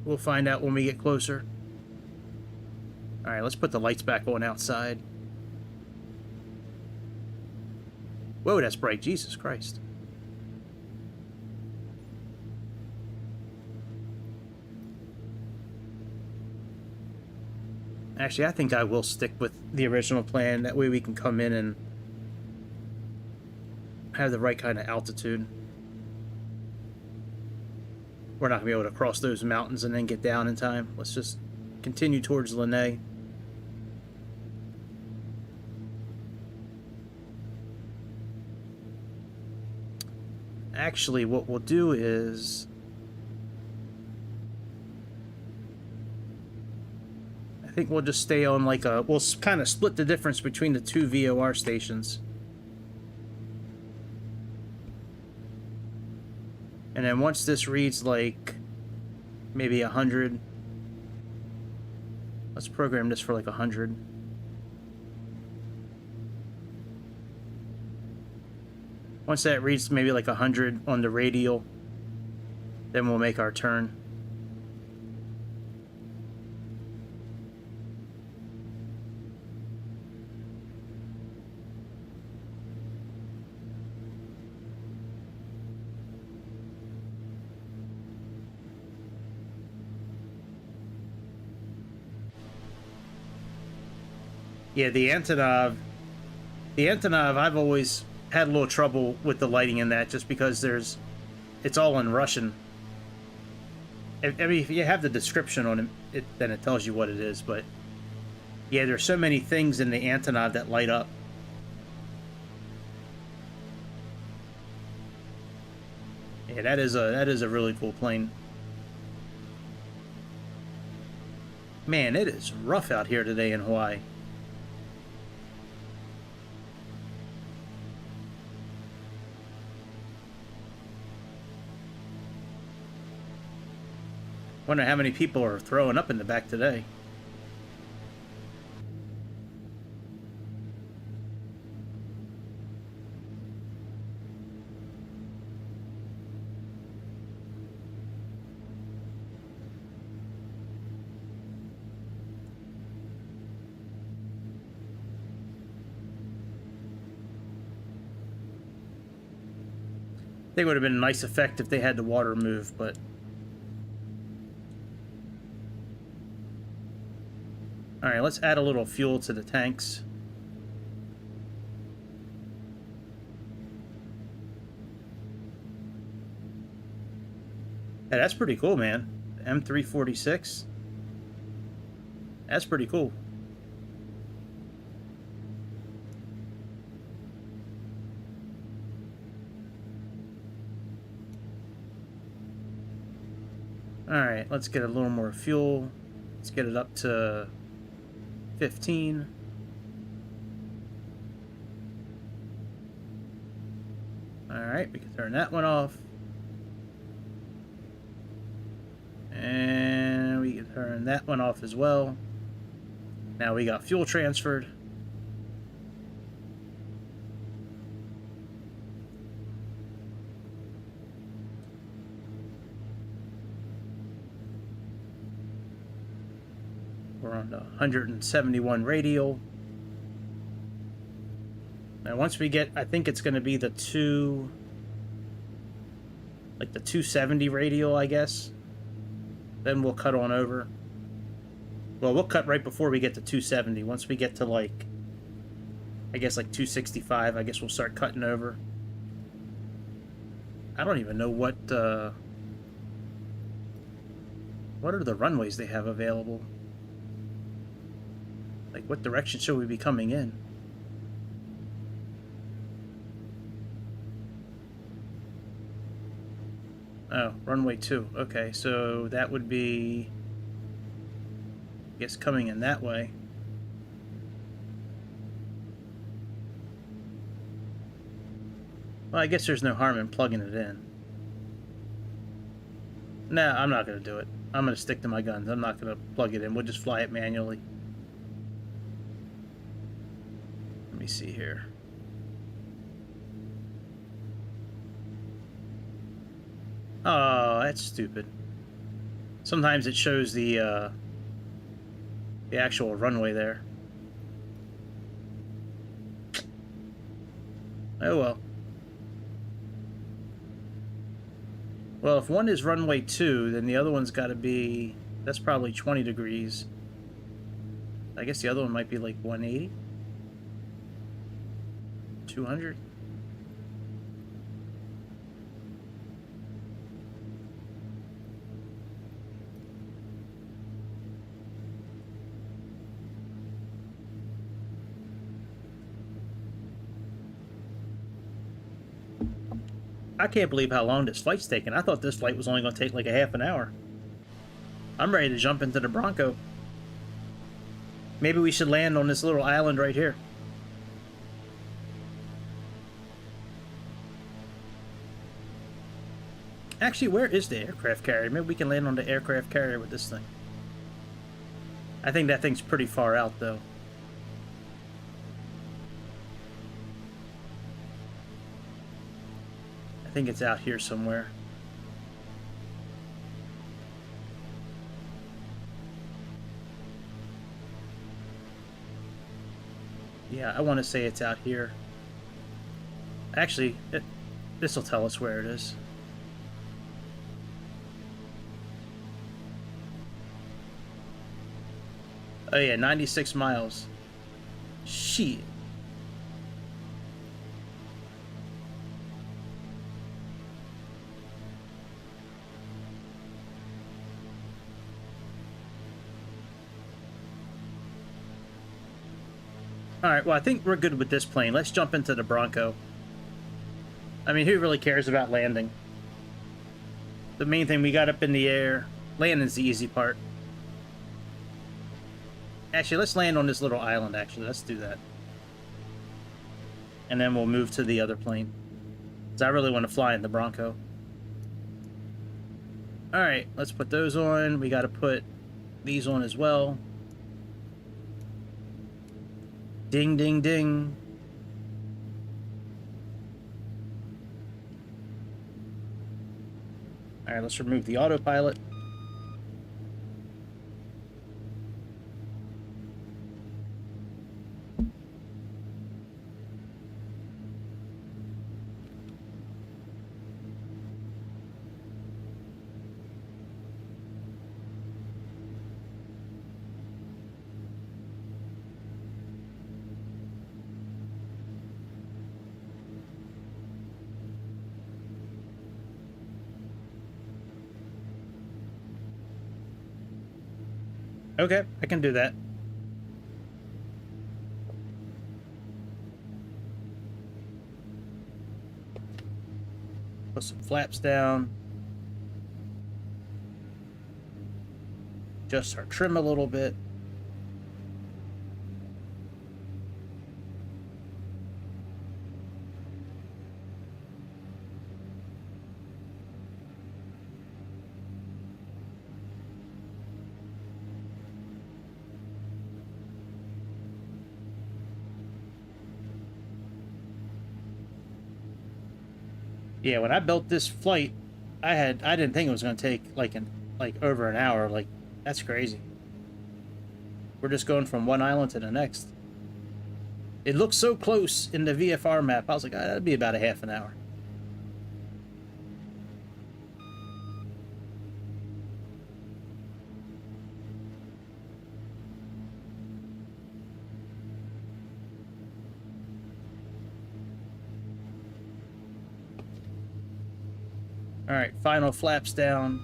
We'll find out when we get closer. Alright, let's put the lights back on outside. Whoa, that's bright. Jesus Christ. Actually, I think I will stick with the original plan. That way we can come in and have the right kind of altitude. We're not going to be able to cross those mountains and then get down in time. Let's just continue towards Lanai. Actually, what we'll do is... I think we'll just stay on like a... We'll kind of split the difference between the two VOR stations. And then once this reads like maybe 100, let's program this for like 100. Once that reads maybe like 100 on the radial, then we'll make our turn. Yeah, the Antonov, I've always had a little trouble with the lighting in that, just because it's all in Russian. I mean, if you have the description on it, then it tells you what it is, but yeah, there's so many things in the Antonov that light up. Yeah, that is a really cool plane. Man, it is rough out here today in Hawaii. Wonder how many people are throwing up in the back today. I think it would have been a nice effect if they had the water move, but... Alright, let's add a little fuel to the tanks. Yeah, that's pretty cool, man. The M346. That's pretty cool. Alright, let's get a little more fuel. Let's get it up to 15. Alright, we can turn that one off. And we can turn that one off as well. Now we got fuel transferred. We're on the 171 radial. Now once we get, I think it's going to be the two... like the 270 radial, I guess. Then we'll cut on over. Well, we'll cut right before we get to 270. Once we get to, like, I guess, like 265, I guess we'll start cutting over. I don't even know what are the runways they have available? Like, what direction should we be coming in? Oh, runway 2. Okay, so that would be, I guess, coming in that way. Well, I guess there's no harm in plugging it in. Nah, I'm not going to do it. I'm going to stick to my guns. I'm not going to plug it in. We'll just fly it manually. Let me see here. Oh, that's stupid. Sometimes it shows the actual runway there. Oh well. Well, if one is runway 2, then the other one's got to be... That's probably 20 degrees. I guess the other one might be like 180? 200? I can't believe how long this flight's taken. I thought this flight was only going to take like a half an hour. I'm ready to jump into the Bronco. Maybe we should land on this little island right here. Actually, where is the aircraft carrier? Maybe we can land on the aircraft carrier with this thing. I think that thing's pretty far out, though. I think it's out here somewhere. Yeah, I want to say it's out here. Actually, this will tell us where it is. Oh yeah, 96 miles. Shit. Alright, well, I think we're good with this plane. Let's jump into the Bronco. I mean, who really cares about landing? The main thing, we got up in the air. Landing's the easy part. Actually, let's land on this little island, actually. Let's do that. And then we'll move to the other plane. Because I really want to fly in the Bronco. Alright, let's put those on. We got to put these on as well. Ding, ding, ding. Alright, let's remove the autopilot. Okay, I can do that. Put some flaps down. Adjust our trim a little bit. Yeah, when I built this flight, I didn't think it was going to take like over an hour. Like, that's crazy. We're just going from one island to the next. It looks so close in the VFR map. I was like, oh, that'd be about a half an hour. All right, final flaps down.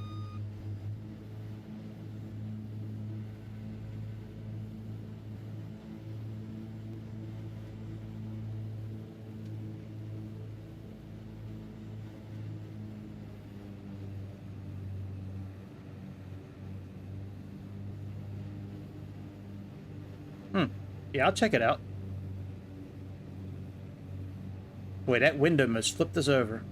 Yeah, I'll check it out. Boy, that window must flip this over.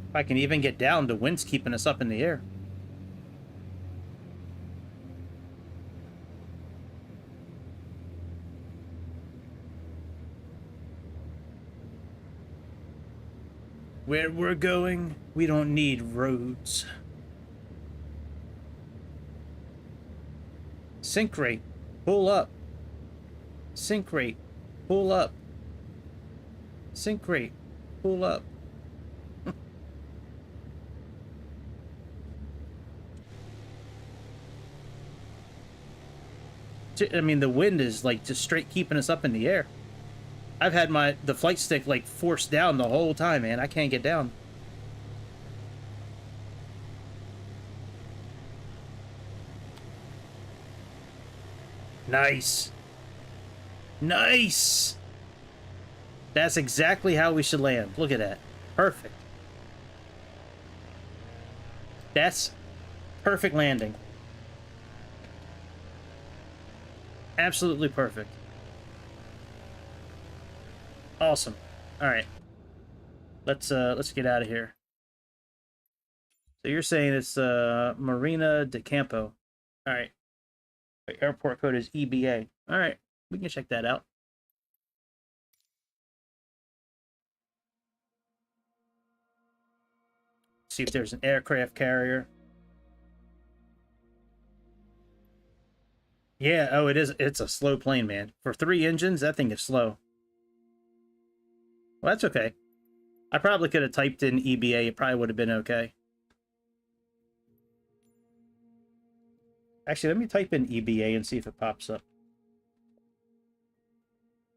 If I can even get down, the wind's keeping us up in the air. Where we're going, we don't need roads. Sink rate, pull up. Sink rate, pull up. Sink rate, pull up. I mean, the wind is like just straight keeping us up in the air. I've had the flight stick like forced down the whole time, man. I can't get down. Nice. Nice. That's exactly how we should land. Look at that. Perfect. That's perfect landing. Absolutely perfect. Awesome. All right. Let's get out of here. So you're saying it's Marina de Campo. All right. The airport code is EBA. All right. We can check that out. See if there's an aircraft carrier. Yeah, oh, it is. It's a slow plane, man. For 3 engines, that thing is slow. Well, that's okay. I probably could have typed in EBA. It probably would have been okay. Actually, let me type in EBA and see if it pops up.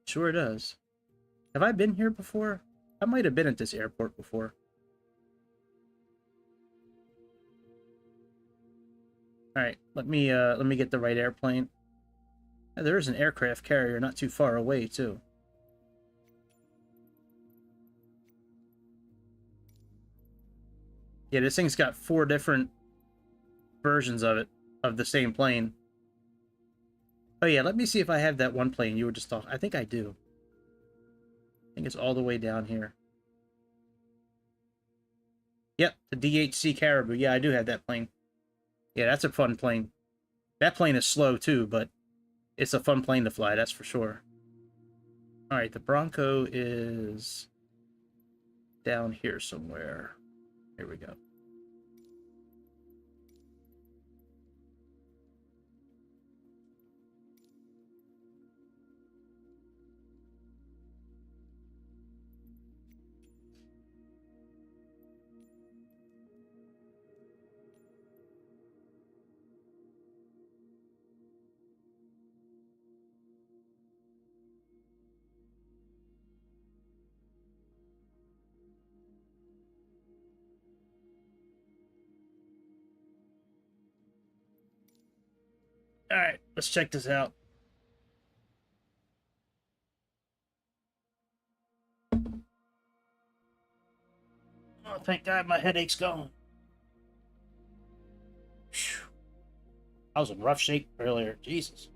Sure does. Have I been here before? I might have been at this airport before. All right, let me get the right airplane. There is an aircraft carrier not too far away too. Yeah, this thing's got 4 different versions of it, of the same plane. Oh yeah, let me see if I have that one plane you were just talking. I think I do. I think it's all the way down here. Yep, the DHC Caribou. Yeah, I do have that plane. Yeah, that's a fun plane. That plane is slow too, but it's a fun plane to fly, that's for sure. All right, the Bronco is down here somewhere. Here we go. All right, let's check this out. Oh, thank God my headache's gone. Whew. I was in rough shape earlier. Jesus.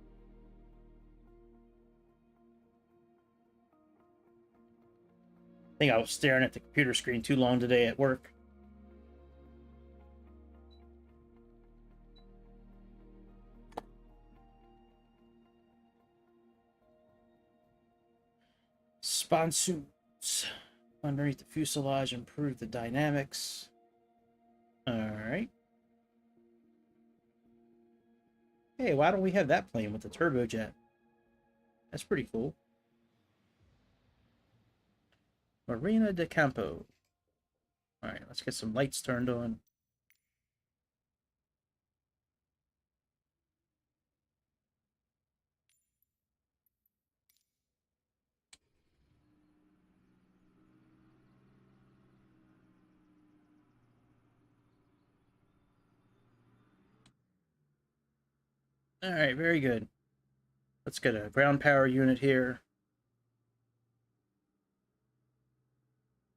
I think I was staring at the computer screen too long today at work. Sponsoons underneath the fuselage improve the dynamics. All right. Hey, why don't we have that plane with the turbojet? That's pretty cool. Marina de Campo. All right, let's get some lights turned on. All right, very good. Let's get a ground power unit here.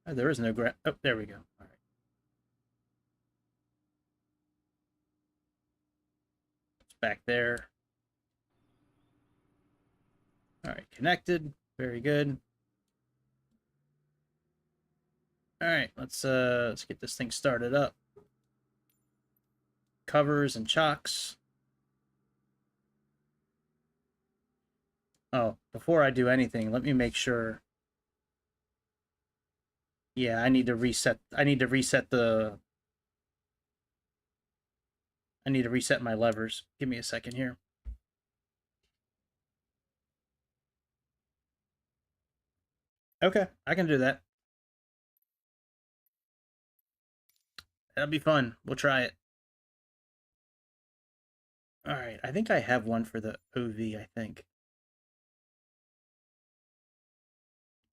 Oh, there is no ground. Oh, there we go. All right. It's back there. All right, connected. Very good. All right, let's get this thing started up. Covers and chocks. Oh, before I do anything, let me make sure. Yeah, I need to reset. I need to reset my levers. Give me a second here. Okay, I can do that. That'll be fun. We'll try it. All right, I think I have one for the OV, I think.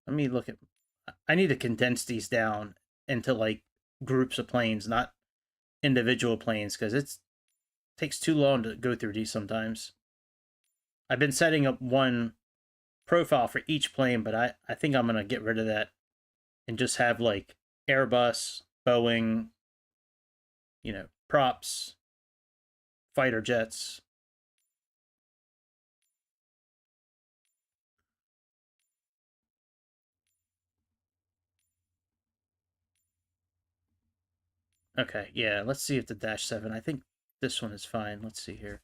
Let me look at. I need to condense these down into like groups of planes, not individual planes, because it takes too long to go through these sometimes. I've been setting up one profile for each plane, but I think I'm gonna get rid of that and just have like Airbus, Boeing, props, fighter jets. Okay, yeah, let's see if the Dash 7, I think this one is fine. Let's see here.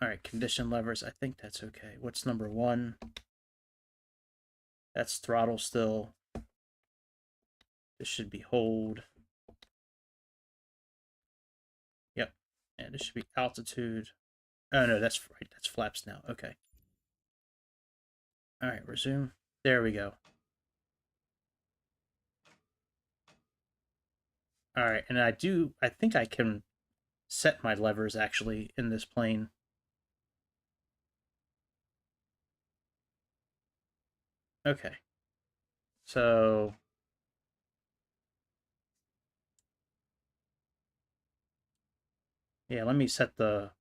All right, condition levers, I think that's okay. What's number 1? That's throttle still. This should be hold. Yep, and this should be altitude. Oh no, that's right, that's flaps now. Okay. All right, resume. There we go. All right, and I think I can set my levers actually in this plane. Okay. So yeah, let me set the.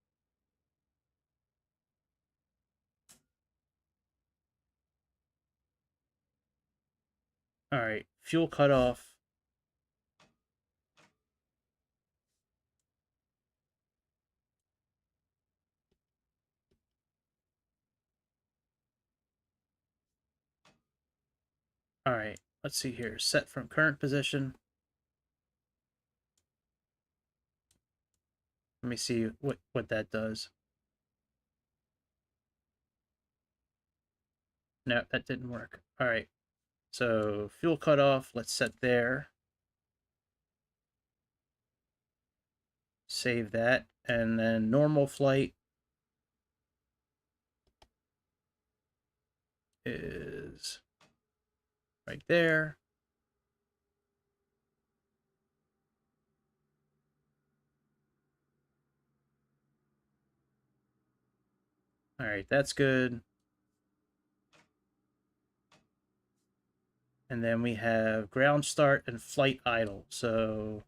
All right, fuel cutoff. All right, let's see here. Set from current position. Let me see what that does. No, that didn't work. All right, so fuel cutoff. Let's set there. Save that, and then normal flight is right there. All right, that's good. And then we have ground start and flight idle. So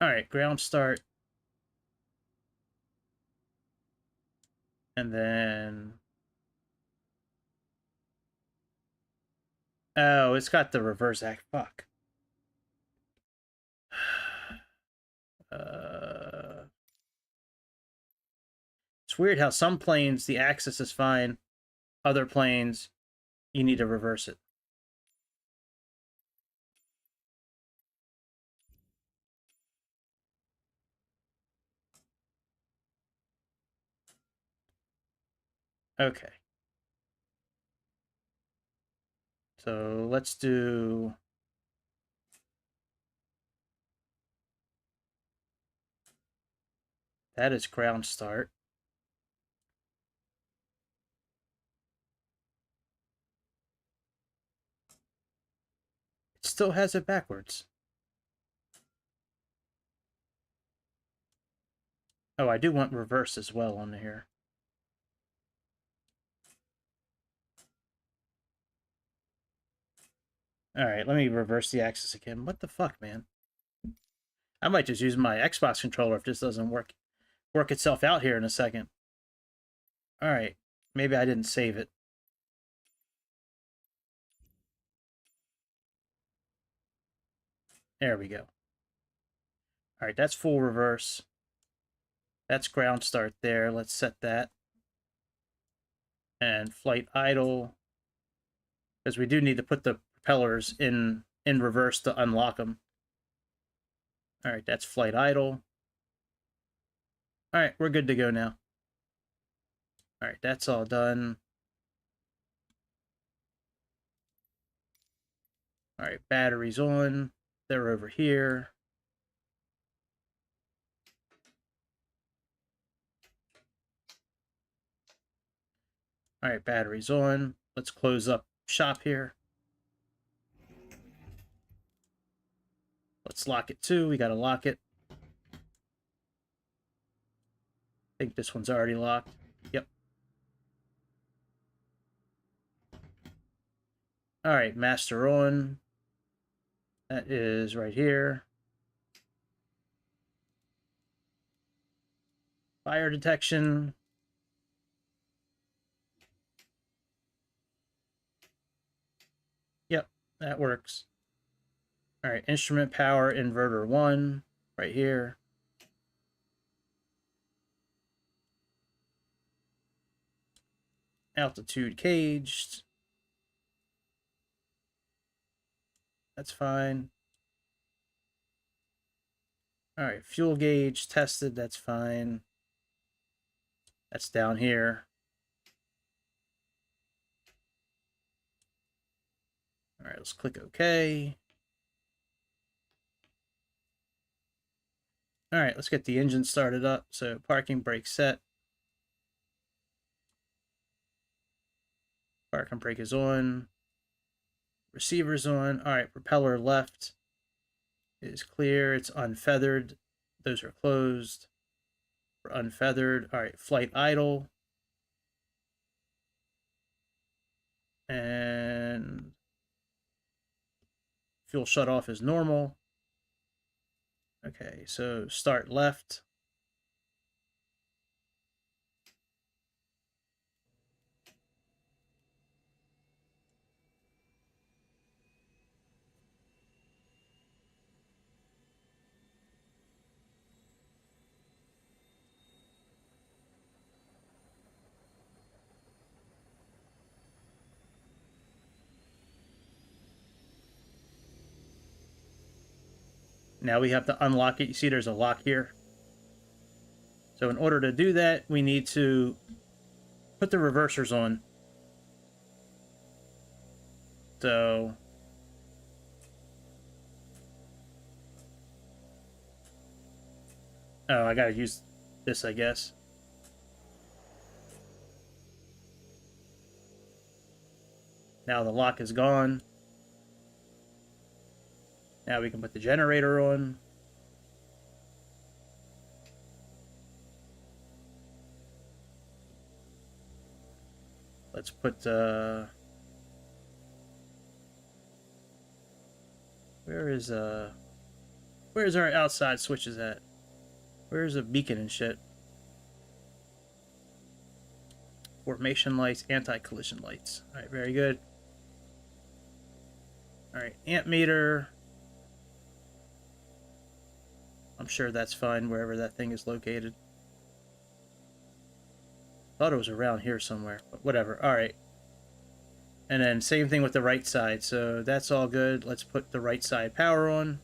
all right, ground start. And then oh, it's got the reverse act. Fuck. Uh, it's weird how some planes the axis is fine, other planes you need to reverse it. Okay. So let's do that is ground start. It still has it backwards. Oh, I do want reverse as well on here. Alright, let me reverse the axis again. What the fuck, man? I might just use my Xbox controller if this doesn't work itself out here in a second. Alright, maybe I didn't save it. There we go. Alright, that's full reverse. That's ground start there. Let's set that. And flight idle. Because we do need to put the propellers in reverse to unlock them. Alright, that's flight idle. Alright, we're good to go now. Alright, that's all done. Alright, batteries on. They're over here. Alright, batteries on. Let's close up shop here. Let's lock it too. We gotta lock it. I think this one's already locked. Yep. Alright, master on. That is right here. Fire detection. Yep, that works. Alright, instrument power inverter 1 right here. Altitude caged. That's fine. Alright, fuel gauge tested, that's fine. That's down here. Alright, let's click OK. Alright, let's get the engine started up. So parking brake set. Parking brake is on. Receiver's on. Alright, propeller left is clear. It's unfeathered. Those are closed. We're unfeathered. Alright, flight idle. And fuel shut off is normal. Okay, so start left. Now we have to unlock it. You see there's a lock here. So in order to do that, we need to put the reversers on. So oh, I gotta use this, I guess. Now the lock is gone. Now we can put the generator on. Let's put where's our outside switches at? Where's a beacon and shit? Formation lights, anti-collision lights. Alright, very good. Alright, amp meter. I'm sure that's fine wherever that thing is located. Thought it was around here somewhere, but whatever. Alright. And then same thing with the right side. So that's all good. Let's put the right side power on.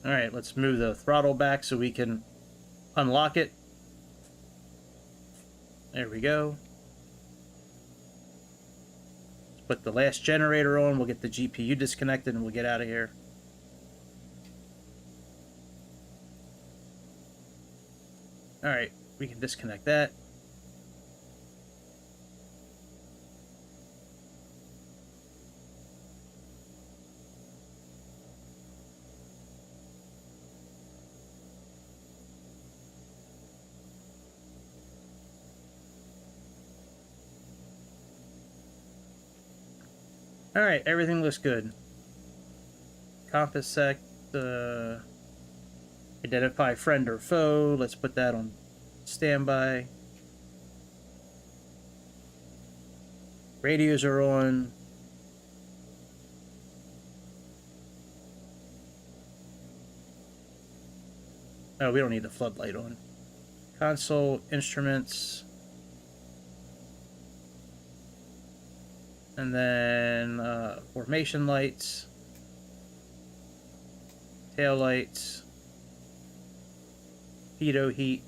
Alright, let's move the throttle back so we can unlock it. There we go. Let's put the last generator on. We'll get the GPU disconnected and we'll get out of here. All right, we can disconnect that. All right, everything looks good. Compass sec, identify friend or foe. Let's put that on standby. Radios are on. Oh, we don't need the floodlight on. Console, instruments. And then formation lights. Tail lights. Pitot heat.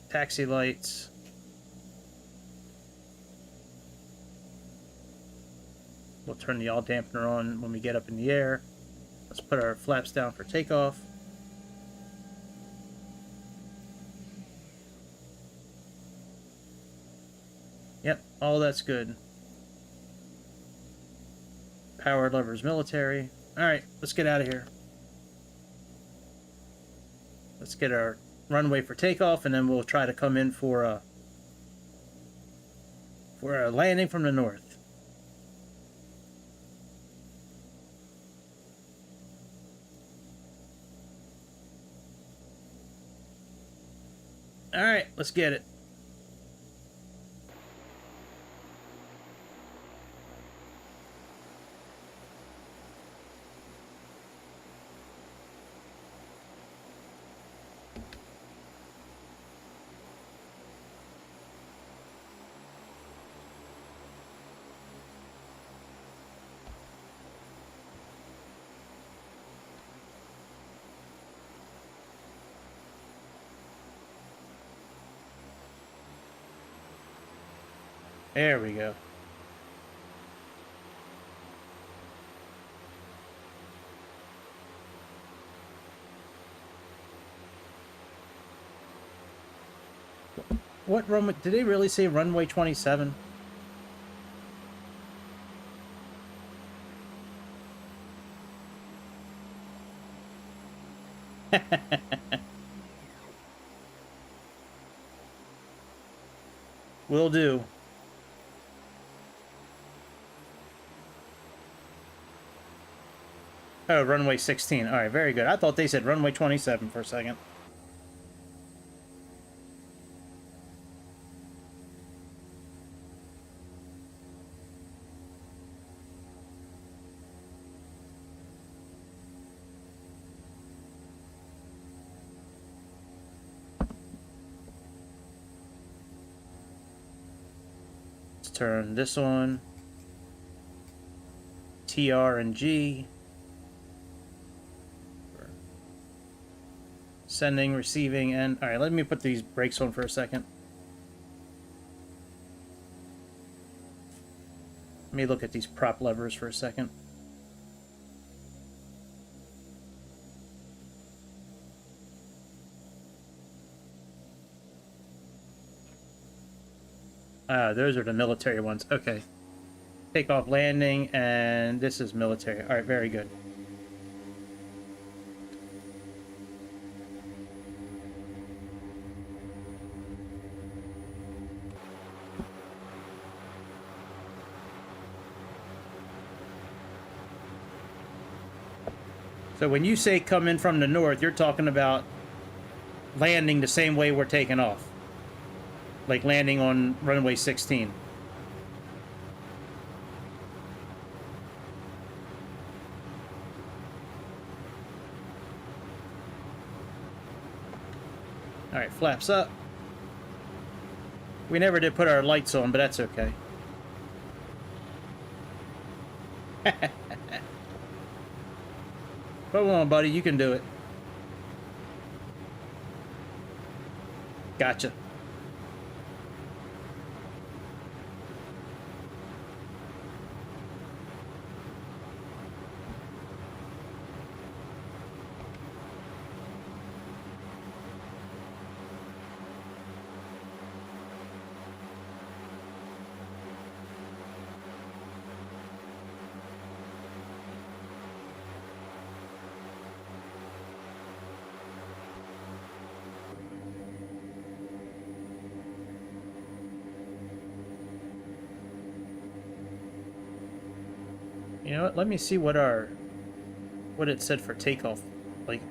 Taxi lights. We'll turn the yaw dampener on when we get up in the air. Let's put our flaps down for takeoff. Yep, all that's good. Power levers military. Alright, let's get out of here. Let's get our runway for takeoff, and then we'll try to come in for a landing from the north. Alright, let's get it. There we go. What runway? Did they really say runway 27? Will do. Oh, runway 16. All right, very good. I thought they said runway 27 for a second. Let's turn this on. TR and G. Sending, receiving, and... Alright, let me put these brakes on for a second. Let me look at these prop levers for a second. Those are the military ones. Okay. Takeoff, landing, and this is military. Alright, very good. So when you say come in from the north, you're talking about landing the same way we're taking off. Like landing on runway 16. Alright, flaps up. We never did put our lights on, but that's okay. Come on, buddy, you can do it. Gotcha. You know what? Let me see what it said for takeoff. Like,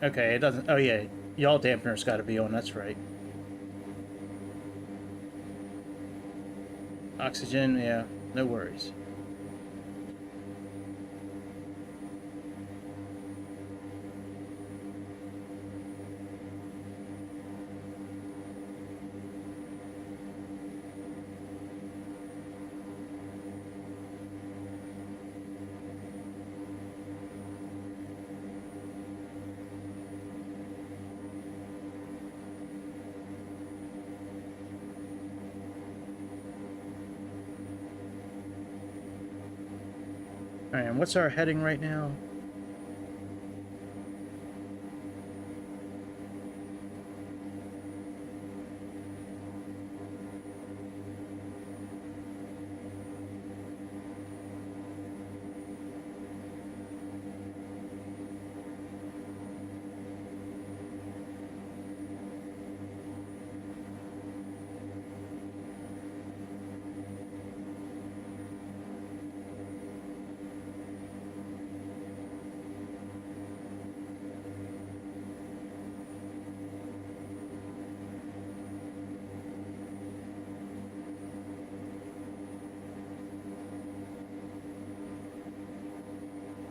okay, it doesn't. Oh yeah, yaw dampener's got to be on. That's right. Oxygen, yeah, no worries. All right, and what's our heading right now?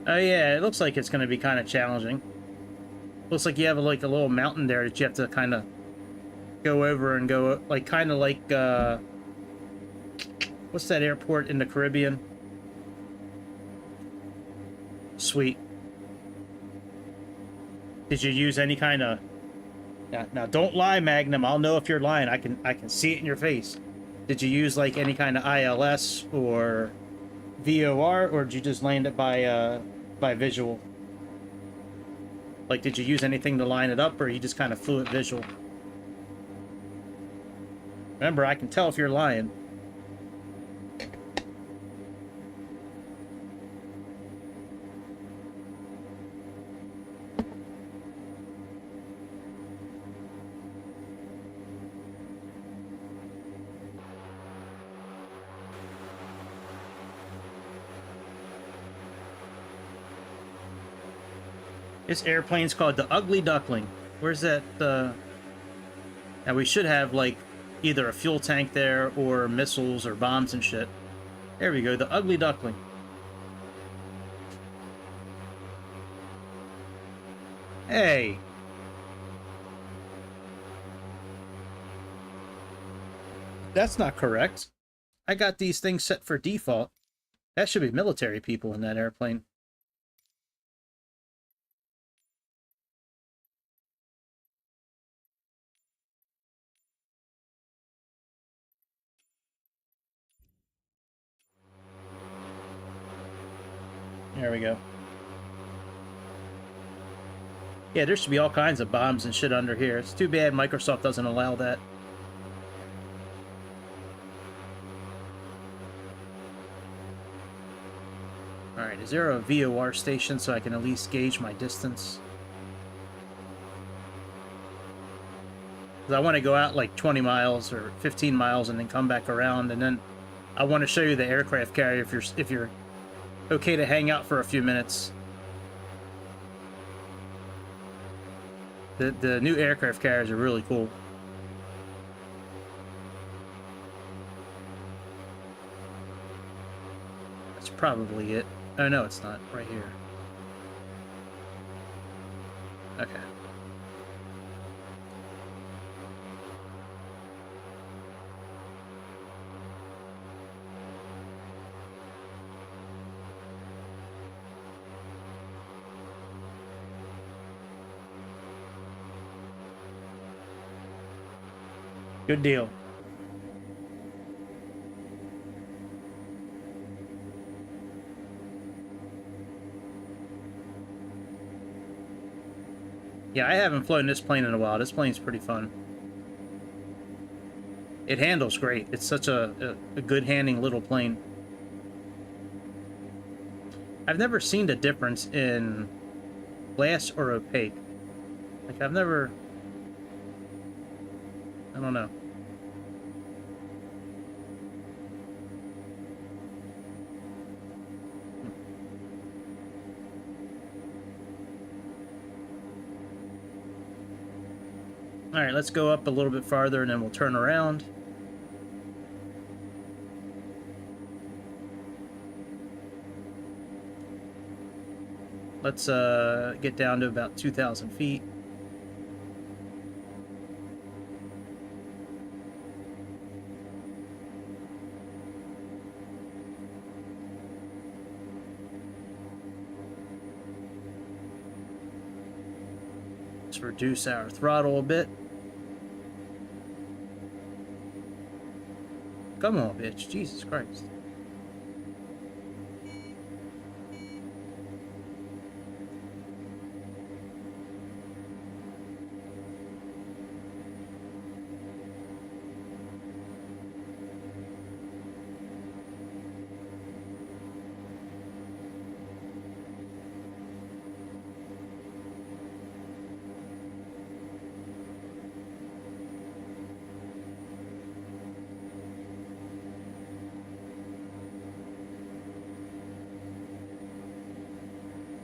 Oh yeah, it looks like it's going to be kind of challenging. Looks like you have like a little mountain there that you have to kind of go over and go, like, kind of like, what's that airport in the Caribbean? Sweet. Did you use any kind of... Now, don't lie, Magnum. I'll know if you're lying. I can see it in your face. Did you use, like, any kind of ILS or VOR, or did you just land it by visual? Like, did you use anything to line it up, or you just kind of flew it visual? Remember, I can tell if you're lying. This airplane's called the Ugly Duckling. Where's that, Now, we should have, like, either a fuel tank there or missiles or bombs and shit. There we go, the Ugly Duckling. Hey! That's not correct. I got these things set for default. That should be military people in that airplane. There we go. Yeah, there should be all kinds of bombs and shit under here. It's too bad Microsoft doesn't allow that. Alright, is there a VOR station so I can at least gauge my distance? Because I want to go out like 20 miles or 15 miles and then come back around, and then I want to show you the aircraft carrier if you're okay to hang out for a few minutes. The new aircraft carriers are really cool. That's probably it. Oh no, it's not. Right here. Okay. Good deal. Yeah, I haven't flown this plane in a while. This plane's pretty fun. It handles great. It's such a good handling little plane. I've never seen the difference in glass or opaque. Like, I've never... I don't know. All right, let's go up a little bit farther and then we'll turn around. Let's get down to about 2,000 feet. Let's reduce our throttle a bit. Come on, bitch. Jesus Christ.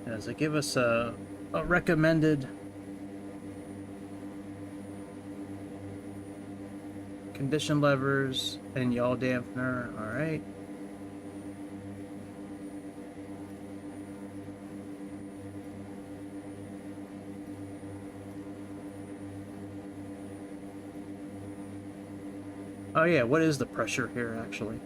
Does it give us a recommended condition levers and yaw dampener? All right. Oh yeah, what is the pressure here actually?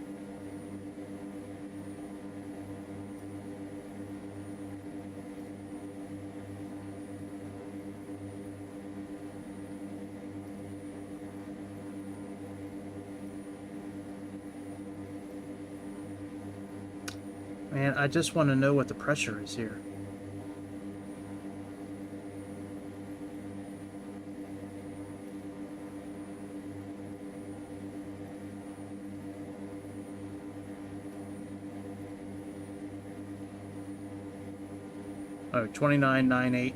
Man, I just want to know what the pressure is here. Oh, 29.98.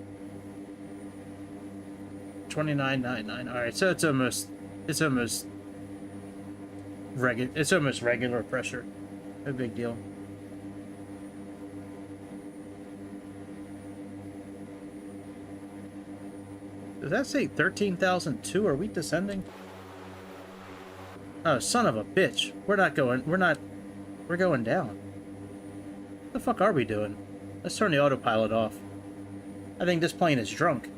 29.99. All right, so it's almost regular pressure. No big deal. Does that say 13,002? Are we descending? Oh, son of a bitch. We're going down. What the fuck are we doing? Let's turn the autopilot off. I think this plane is drunk.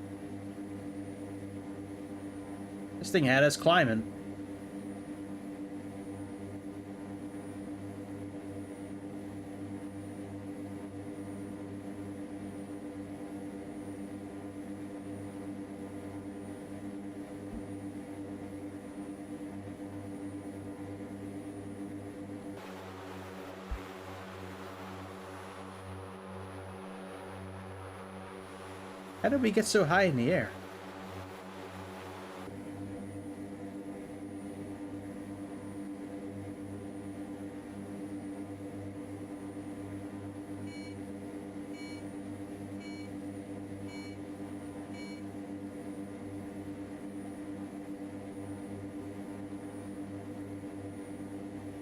This thing had us climbing. How did we get so high in the air?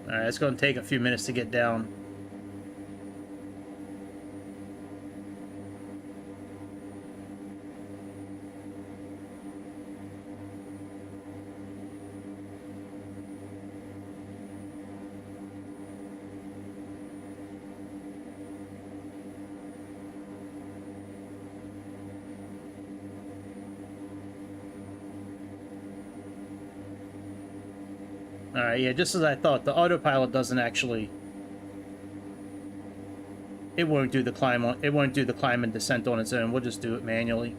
Alright, it's going to take a few minutes to get down. Alright, yeah, just as I thought, the autopilot doesn't actually... It won't do the climb and descent on its own. We'll just do it manually.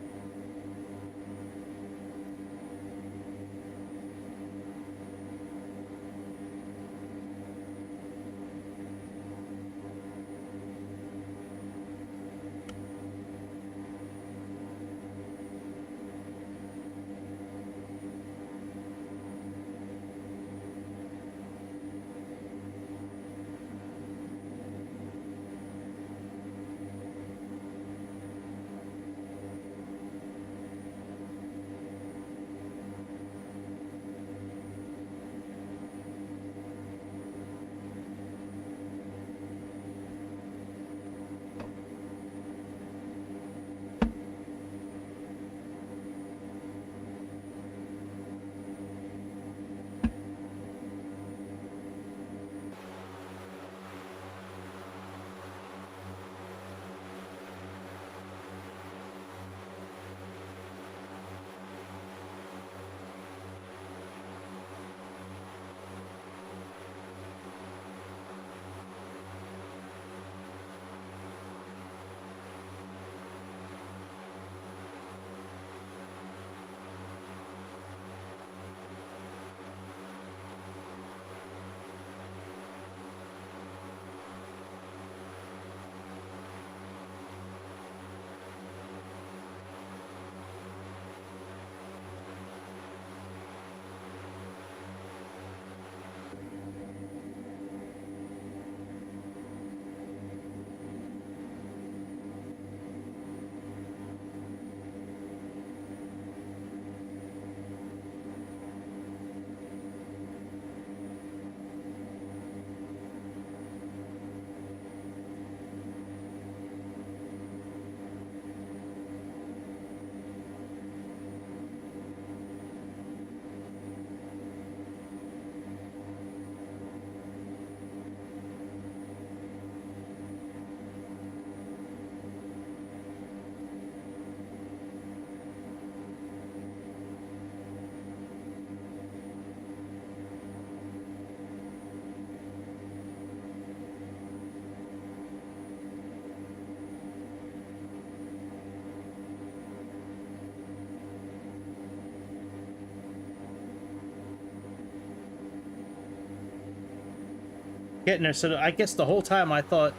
getting there. So I guess the whole time I thought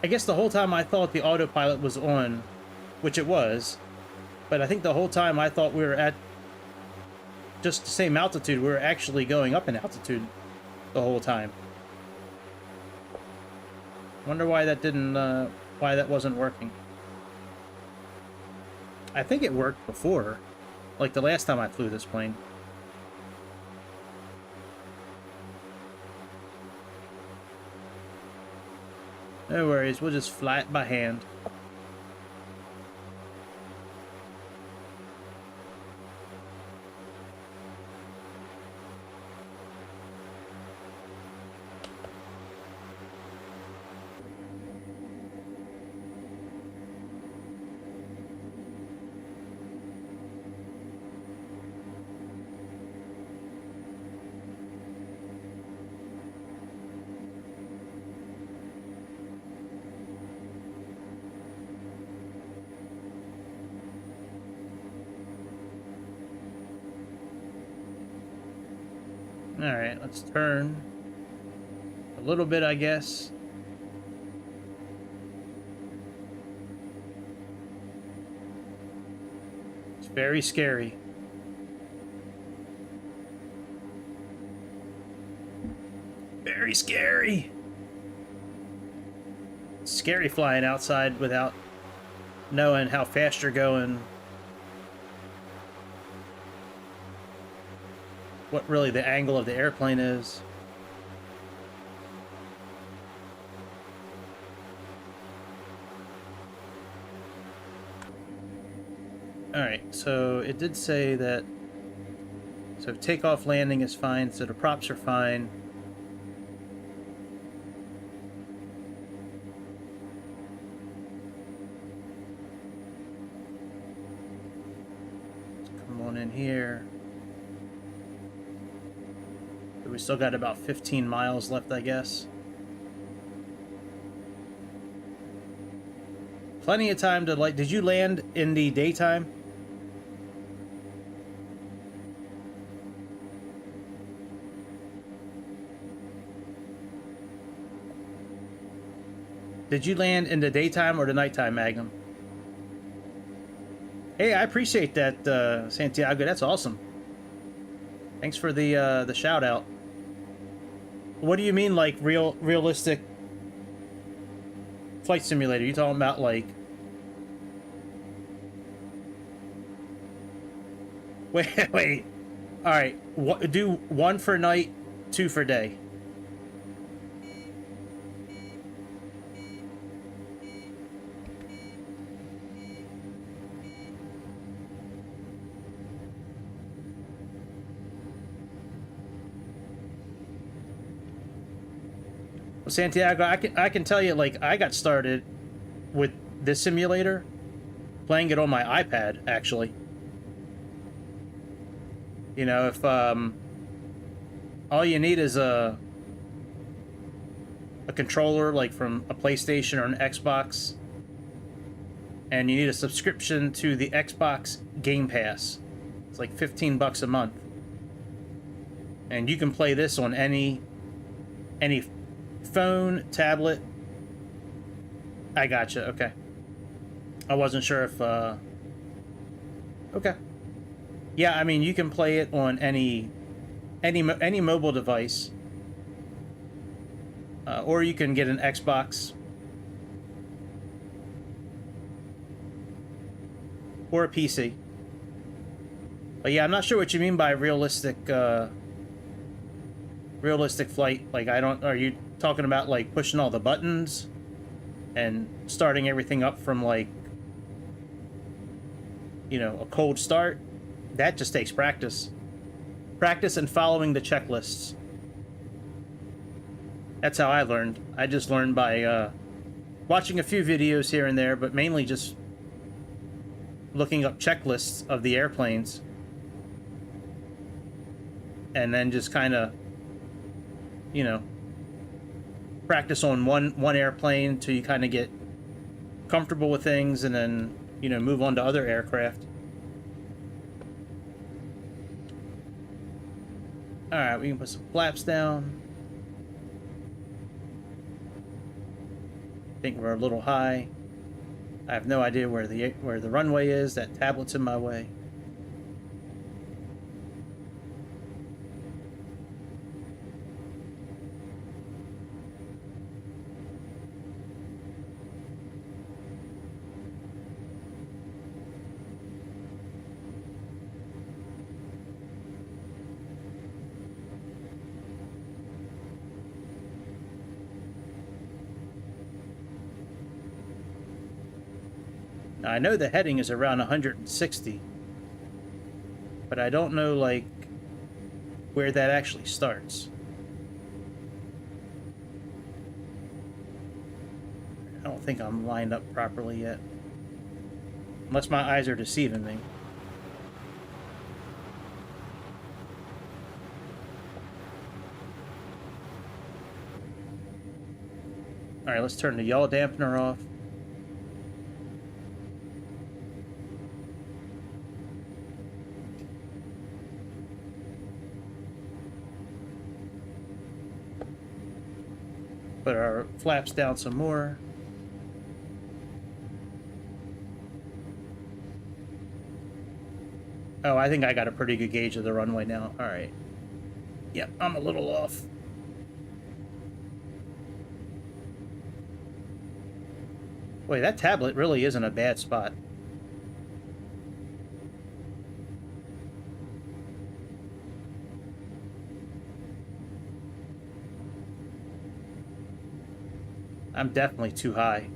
the autopilot was on, which it was, but I think the whole time I thought we were at just the same altitude. We were actually going up in altitude the whole time. Wonder why that didn't, why that wasn't working. I think it worked before, like the last time I flew this plane. No worries, we'll just fly it by hand. Alright, let's turn a little bit, I guess. It's very scary. Very scary! It's scary flying outside without knowing how fast you're going. What really the angle of the airplane is. Alright, so it did say that, so takeoff landing is fine, so the props are fine. Let's come on in here. We still got about 15 miles left, I guess. Plenty of time to, like, did you land in the daytime? Did you land in the daytime or the nighttime, Magnum? Hey, I appreciate that, Santiago. That's awesome. Thanks for the shout out. What do you mean, like, realistic flight simulator? You talking about, like... Wait. Alright, do 1 for night, 2 for day. Santiago, I can tell you, like, I got started with this simulator playing it on my iPad, actually. You know, if all you need is a controller, like from a PlayStation or an Xbox, and you need a subscription to the Xbox Game Pass. It's like $15 a month, and you can play this on any phone, tablet. I gotcha. Okay. I wasn't sure if okay. Yeah, I mean, you can play it on any mobile device, or you can get an Xbox or a PC. But yeah, I'm not sure what you mean by realistic flight. Like, I don't. Are you talking about, like, pushing all the buttons and starting everything up from, like, you know, a cold start? That just takes practice. Practice and following the checklists. That's how I learned. I just learned by watching a few videos here and there, but mainly just looking up checklists of the airplanes. And then just kind of, you know, practice on one airplane till you kind of get comfortable with things, and then, you know, move on to other aircraft. Alright, we can put some flaps down. think we're a little high. I have no idea where the runway is. That tablet's in my way. Now, I know the heading is around 160, but I don't know, like, where that actually starts. I don't think I'm lined up properly yet. Unless my eyes are deceiving me. Alright, let's turn the yaw dampener off. Put our flaps down some more. Oh, I think I got a pretty good gauge of the runway now. Alright. Yep, I'm a little off. Boy, that tablet really isn't a bad spot. I'm definitely too high.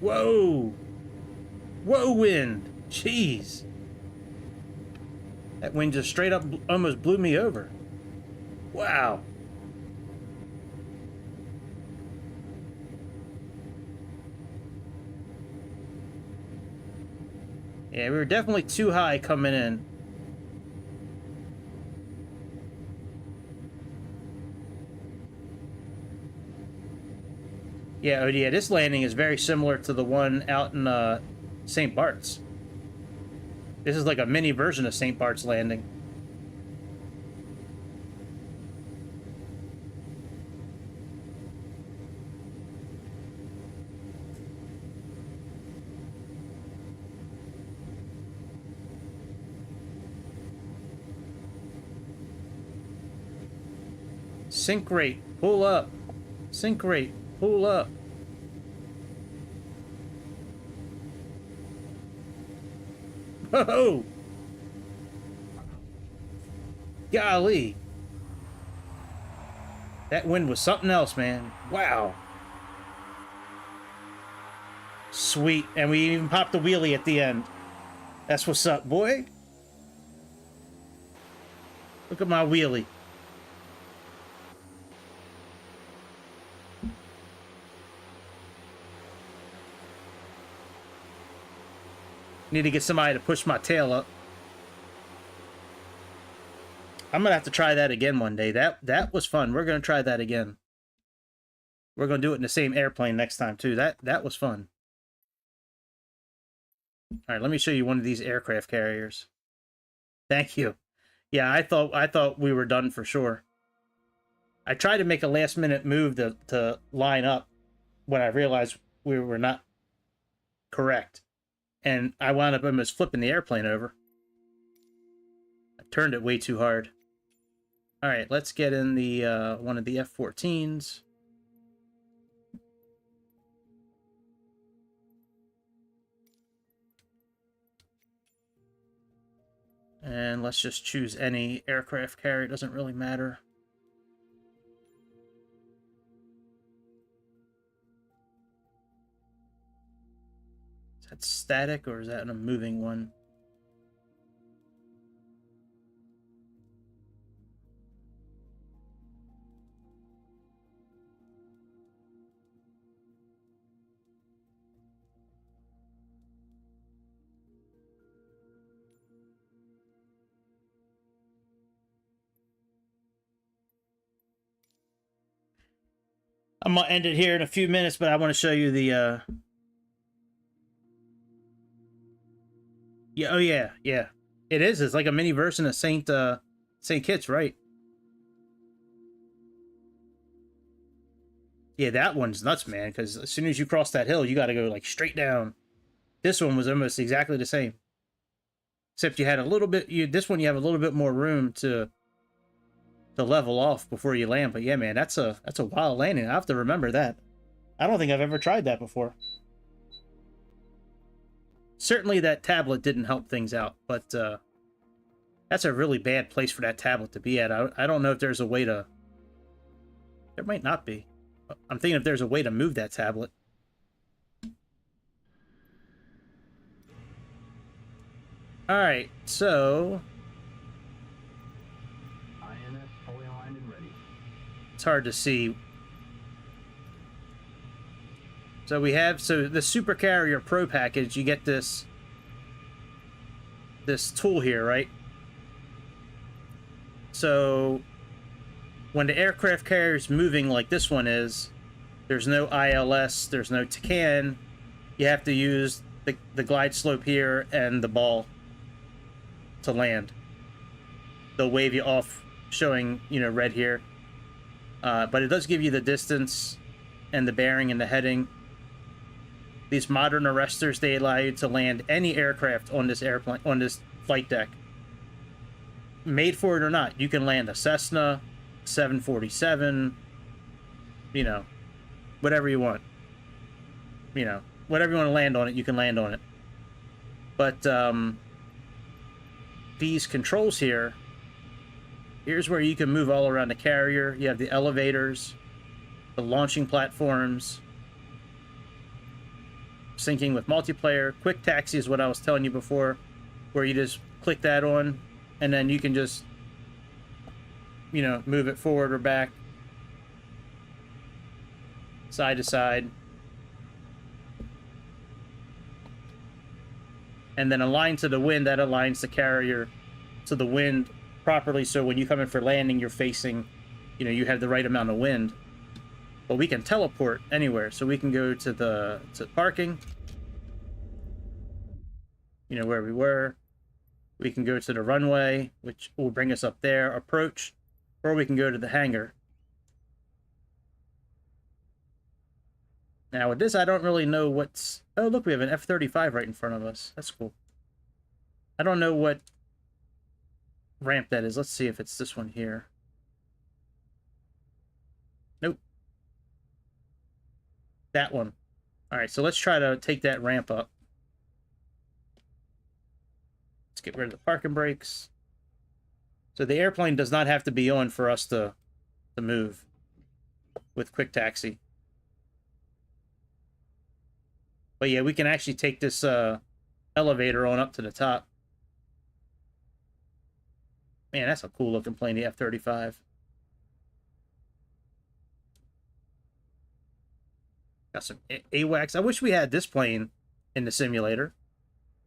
Whoa! Whoa, wind! Jeez! That wind just straight up almost blew me over. Wow! Yeah, we were definitely too high coming in. Yeah, oh yeah, this landing is very similar to the one out in St. Bart's. This is like a mini version of St. Bart's landing. Sink rate, pull up. Sink rate, pull up. Whoa! Golly. That wind was something else, man. Wow. Sweet. And we even popped the wheelie at the end. That's what's up, boy. Look at my wheelie. Need to get somebody to push my tail up. I'm gonna have to try that again one day. That was fun. We're gonna try that again. We're gonna do it in the same airplane next time too. That was fun. All right, let me show you one of these aircraft carriers. Thank you. Yeah, I thought we were done for sure. I tried to make a last minute move to line up when I realized we were not correct. And I wound up almost flipping the airplane over. I turned it way too hard. All right, let's get in the one of the F-14s. And let's just choose any aircraft carrier. It doesn't really matter. Is that static or is that a moving one? I'm gonna end it here in a few minutes, but I want to show you the yeah, oh yeah, yeah. It is. It's like a mini version of Saint Kitts, right? Yeah, that one's nuts, man, because as soon as you cross that hill, you got to go, like, straight down. This one was almost exactly the same. Except you had a little bit... This one, you have a little bit more room to level off before you land. But yeah, man, that's a wild landing. I have to remember that. I don't think I've ever tried that before. Certainly that tablet didn't help things out, but that's a really bad place for that tablet to be at. I don't know if there's a way to... There might not be. I'm thinking if there's a way to move that tablet. Alright, so... INS fully aligned and ready. It's hard to see. So we have... So the Super Carrier Pro package, you get this tool here, right? So when the aircraft carrier is moving like this one is, there's no ILS, there's no TCAN. You have to use the glide slope here and the ball to land. They'll wave you off showing, you know, red here. But it does give you the distance and the bearing and the heading. These modern arresters, they allow you to land any aircraft on this airplane, on this flight deck. Made for it or not, you can land a Cessna, 747, you know, whatever you want. You know, whatever you want to land on it, you can land on it. But these controls here, here's where you can move all around the carrier. You have the elevators, the launching platforms, syncing with multiplayer. Quick taxi is what I was telling you before, where you just click that on, and then you can just, you know, move it forward or back, side to side. And then align to the wind, that aligns the carrier to the wind properly, so when you come in for landing, you're facing, you know, you have the right amount of wind. But we can teleport anywhere, so we can go to parking, you know, where we were. We can go to the runway, which will bring us up there, approach, or we can go to the hangar. Now with this, I don't really know what's... Oh, look, we have an F-35 right in front of us. That's cool. I don't know what ramp that is. Let's see if it's this one here. Nope. That one. All right, so let's try to take that ramp up. Let's get rid of the parking brakes. So the airplane does not have to be on for us to move with quick taxi. But yeah, we can actually take this elevator on up to the top. Man, that's a cool looking plane, the F-35. Got some AWACS. I wish we had this plane in the simulator.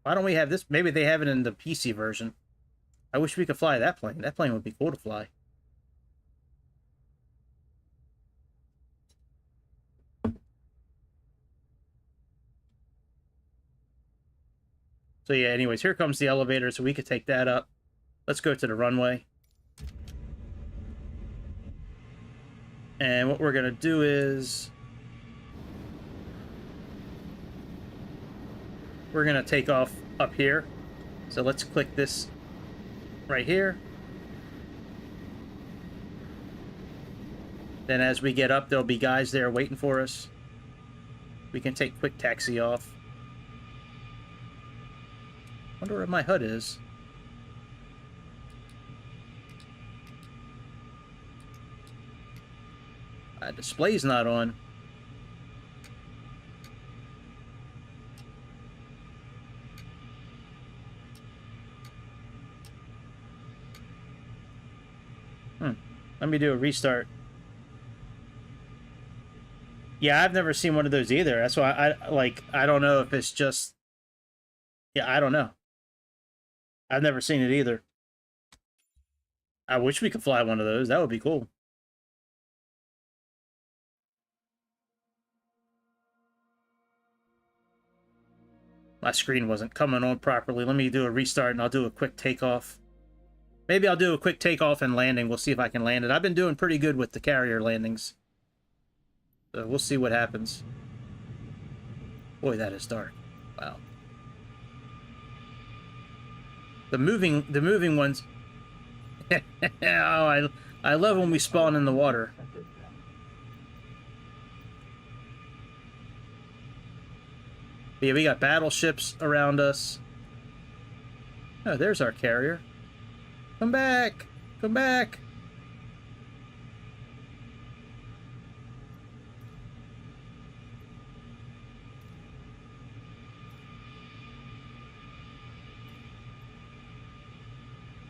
Why don't we have this? Maybe they have it in the PC version. I wish we could fly that plane. That plane would be cool to fly. So yeah, anyways, here comes the elevator, so we could take that up. Let's go to the runway. And what we're going to do is... we're going to take off up here. So let's click this right here. Then as we get up, there'll be guys there waiting for us. We can take quick taxi off. Wonder where my HUD is. Display's not on. Let me do a restart. Yeah, I've never seen one of those either. That's why I don't know if it's just... Yeah, I don't know. I've never seen it either. I wish we could fly one of those. That would be cool. My screen wasn't coming on properly. Let me do a restart and I'll do a quick takeoff. Maybe I'll do a quick takeoff and landing. We'll see if I can land it. I've been doing pretty good with the carrier landings. So we'll see what happens. Boy, that is dark. Wow. The moving ones. Oh, I love when we spawn in the water. But yeah, we got battleships around us. Oh, there's our carrier. Come back! Come back!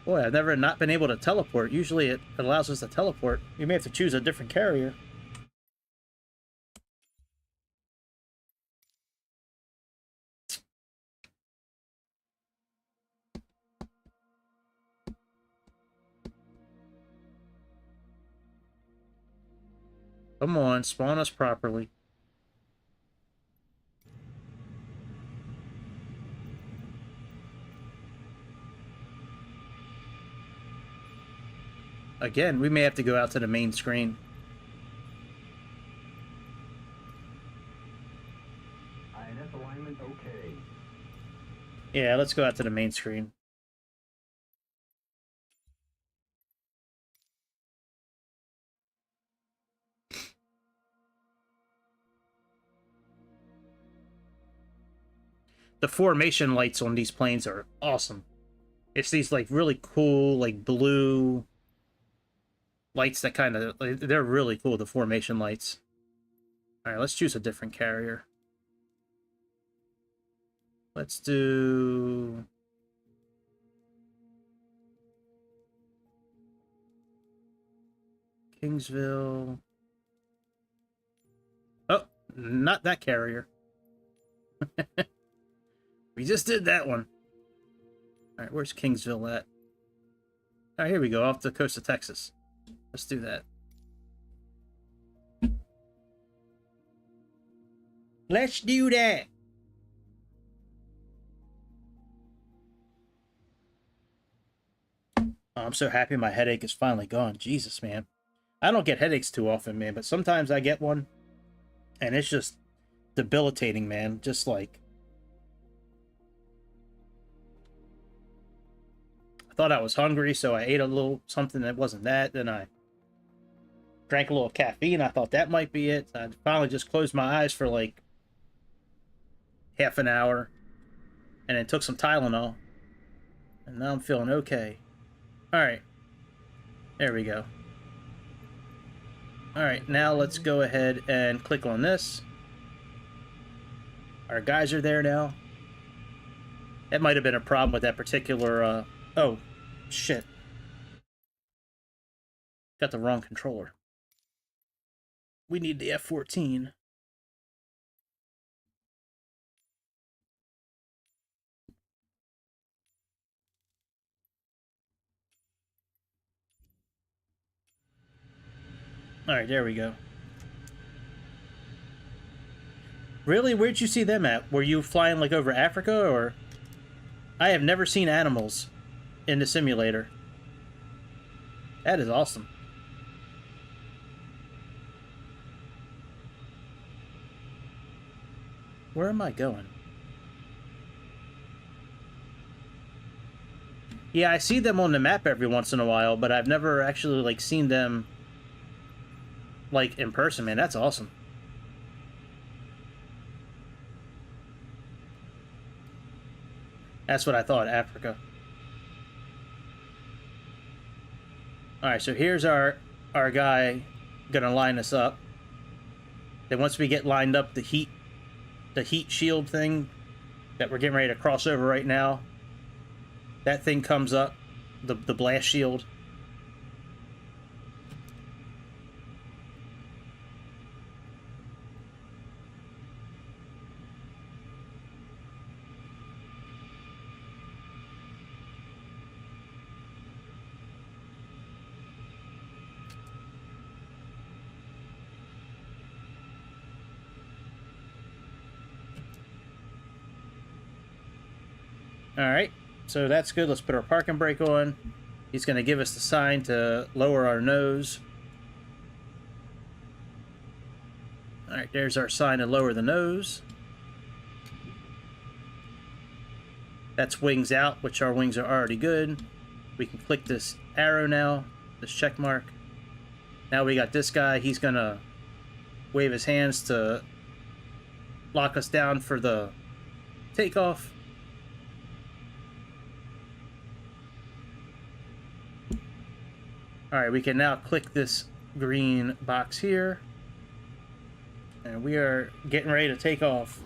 Boy, I've never not been able to teleport. Usually it allows us to teleport. You may have to choose a different carrier. Come on, spawn us properly. Again, we may have to go out to the main screen. INS alignment okay. Yeah, let's go out to the main screen. The formation lights on these planes are awesome. It's these like really cool, like blue lights that kind of, they're really cool, the formation lights. All right, let's choose a different carrier. Let's do... Kingsville. Oh, not that carrier. We just did that one. All right, where's Kingsville at? All right, here we go, off the coast of Texas. Let's do that. Let's do that. Oh, I'm so happy my headache is finally gone. Jesus, man. I don't get headaches too often, man, but sometimes I get one. And it's just debilitating, man. Just like... I thought I was hungry, so I ate a little something that wasn't that. Then I drank a little caffeine. I thought that might be it. I finally just closed my eyes for like half an hour. And then took some Tylenol. And now I'm feeling okay. Alright. There we go. Alright, now let's go ahead and click on this. Our guys are there now. That might have been a problem with that particular, oh, shit. Got the wrong controller. We need the F-14. Alright, there we go. Really? Where'd you see them at? Were you flying, like, over Africa, or...? I have never seen animals in the simulator. That is awesome. Where am I going? Yeah, I see them on the map every once in a while, but I've never actually, like, seen them, like, in person, man. That's awesome. That's what I thought, Africa. Alright, so here's our guy gonna line us up. Then once we get lined up, the heat shield thing that we're getting ready to cross over right now, that thing comes up, the blast shield. Alright, so that's good. Let's put our parking brake on. He's going to give us the sign to lower our nose. Alright, there's our sign to lower the nose. That's wings out, which our wings are already good. We can click this arrow now, this check mark. Now we got this guy. He's going to wave his hands to lock us down for the takeoff. Alright, we can now click this green box here. And we are getting ready to take off.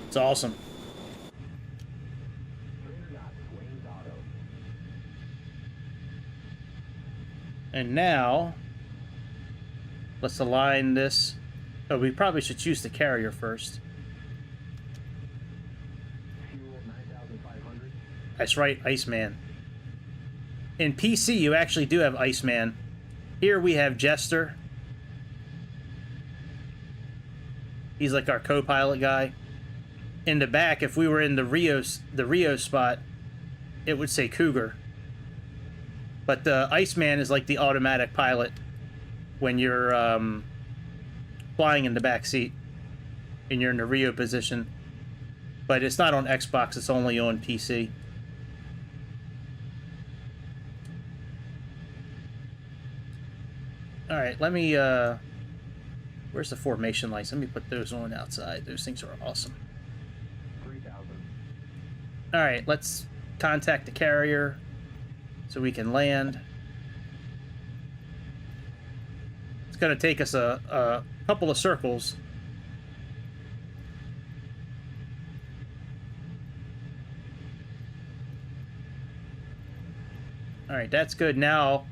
It's awesome. And now, let's align this. Oh, we probably should choose the carrier first. That's right, Iceman. In PC, you actually do have Iceman. Here we have Jester. He's like our co-pilot guy. In the back, if we were in the Rio spot, it would say Cougar. But the Iceman is like the automatic pilot when you're flying in the back seat and you're in the Rio position. But it's not on Xbox, it's only on PC. Alright, let me... where's the formation lights? Let me put those on outside. Those things are awesome. Alright, let's contact the carrier so we can land. It's going to take us a couple of circles. Alright, that's good. Now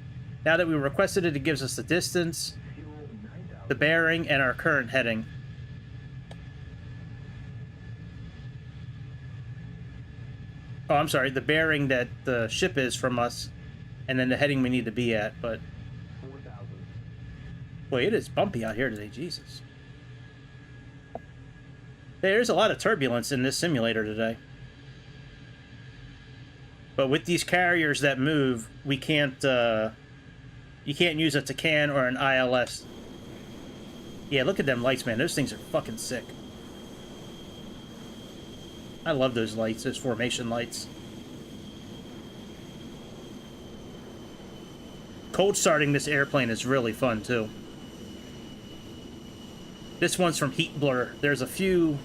that we requested it, it gives us the distance, the bearing, and our current heading. Oh, I'm sorry, the bearing that the ship is from us, and then the heading we need to be at, but... 4,000. Boy, it is bumpy out here today, Jesus. There's a lot of turbulence in this simulator today. But with these carriers that move, we can't, you can't use a Tacan or an ILS. Yeah, look at them lights, man. Those things are fucking sick. I love those lights, those formation lights. Cold starting this airplane is really fun, too. This one's from Heat Blur. There's a few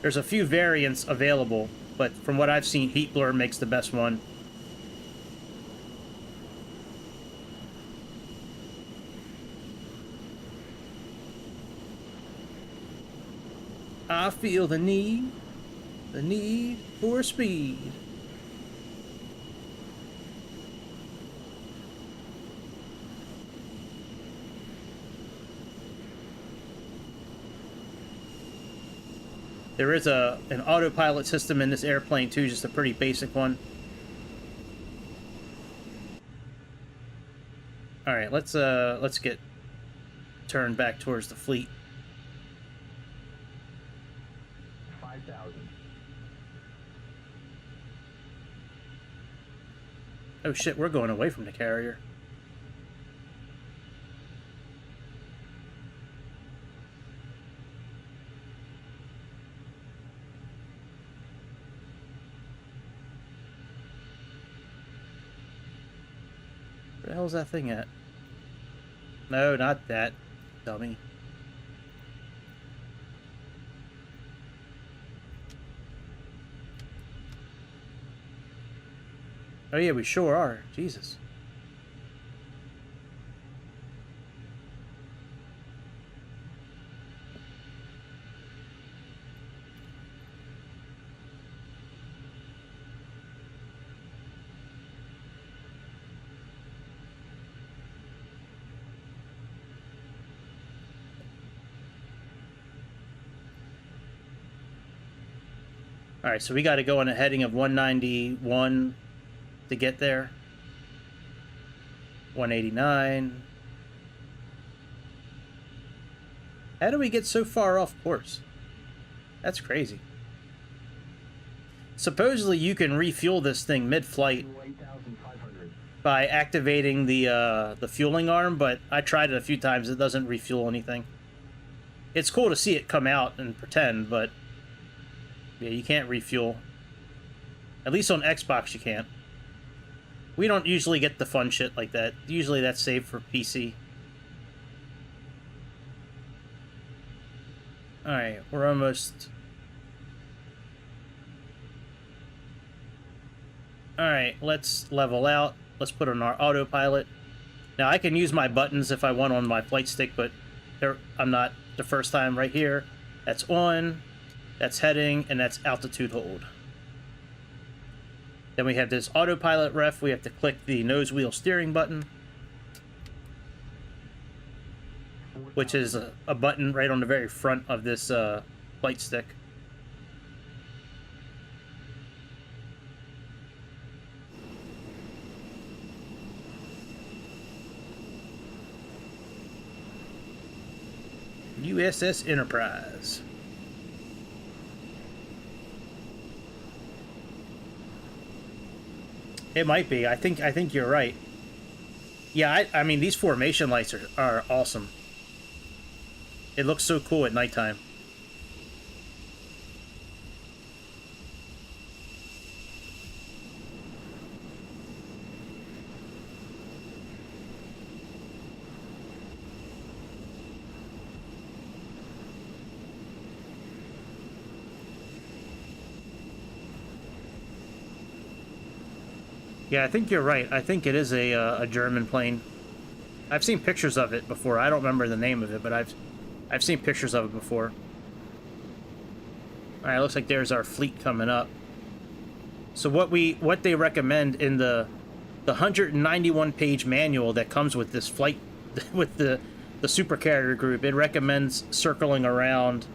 variants available, but from what I've seen, Heat Blur makes the best one. I feel the need for speed. There is an autopilot system in this airplane too, just a pretty basic one. All right, let's get turned back towards the fleet. 5,000. Oh shit, we're going away from the carrier. Where the hell's that thing at? No, not that, dummy. Oh yeah, we sure are. Jesus. All right, so we got to go on a heading of 191 to get there. 189. How do we get so far off course? That's crazy. Supposedly you can refuel this thing mid-flight by activating the fueling arm, but I tried it a few times. It doesn't refuel anything. It's cool to see it come out and pretend, but yeah, you can't refuel. At least on Xbox you can't. We don't usually get the fun shit like that. Usually that's saved for PC. Alright, we're almost... Alright, let's level out. Let's put on our autopilot. Now, I can use my buttons if I want on my flight stick, but I'm not the first time. Right here. That's on, that's heading, and that's altitude hold. Then we have this autopilot ref. We have to click the nose wheel steering button, which is a button right on the very front of this flight stick. USS Enterprise. It might be. I think you're right. Yeah, I mean, these formation lights are awesome. It looks so cool at nighttime. Yeah, I think you're right. I think it is a German plane. I've seen pictures of it before. I don't remember the name of it, but I've seen pictures of it before. All right, looks like there's our fleet coming up. So what they recommend in the 191-page manual that comes with this flight with the supercarrier group, it recommends circling around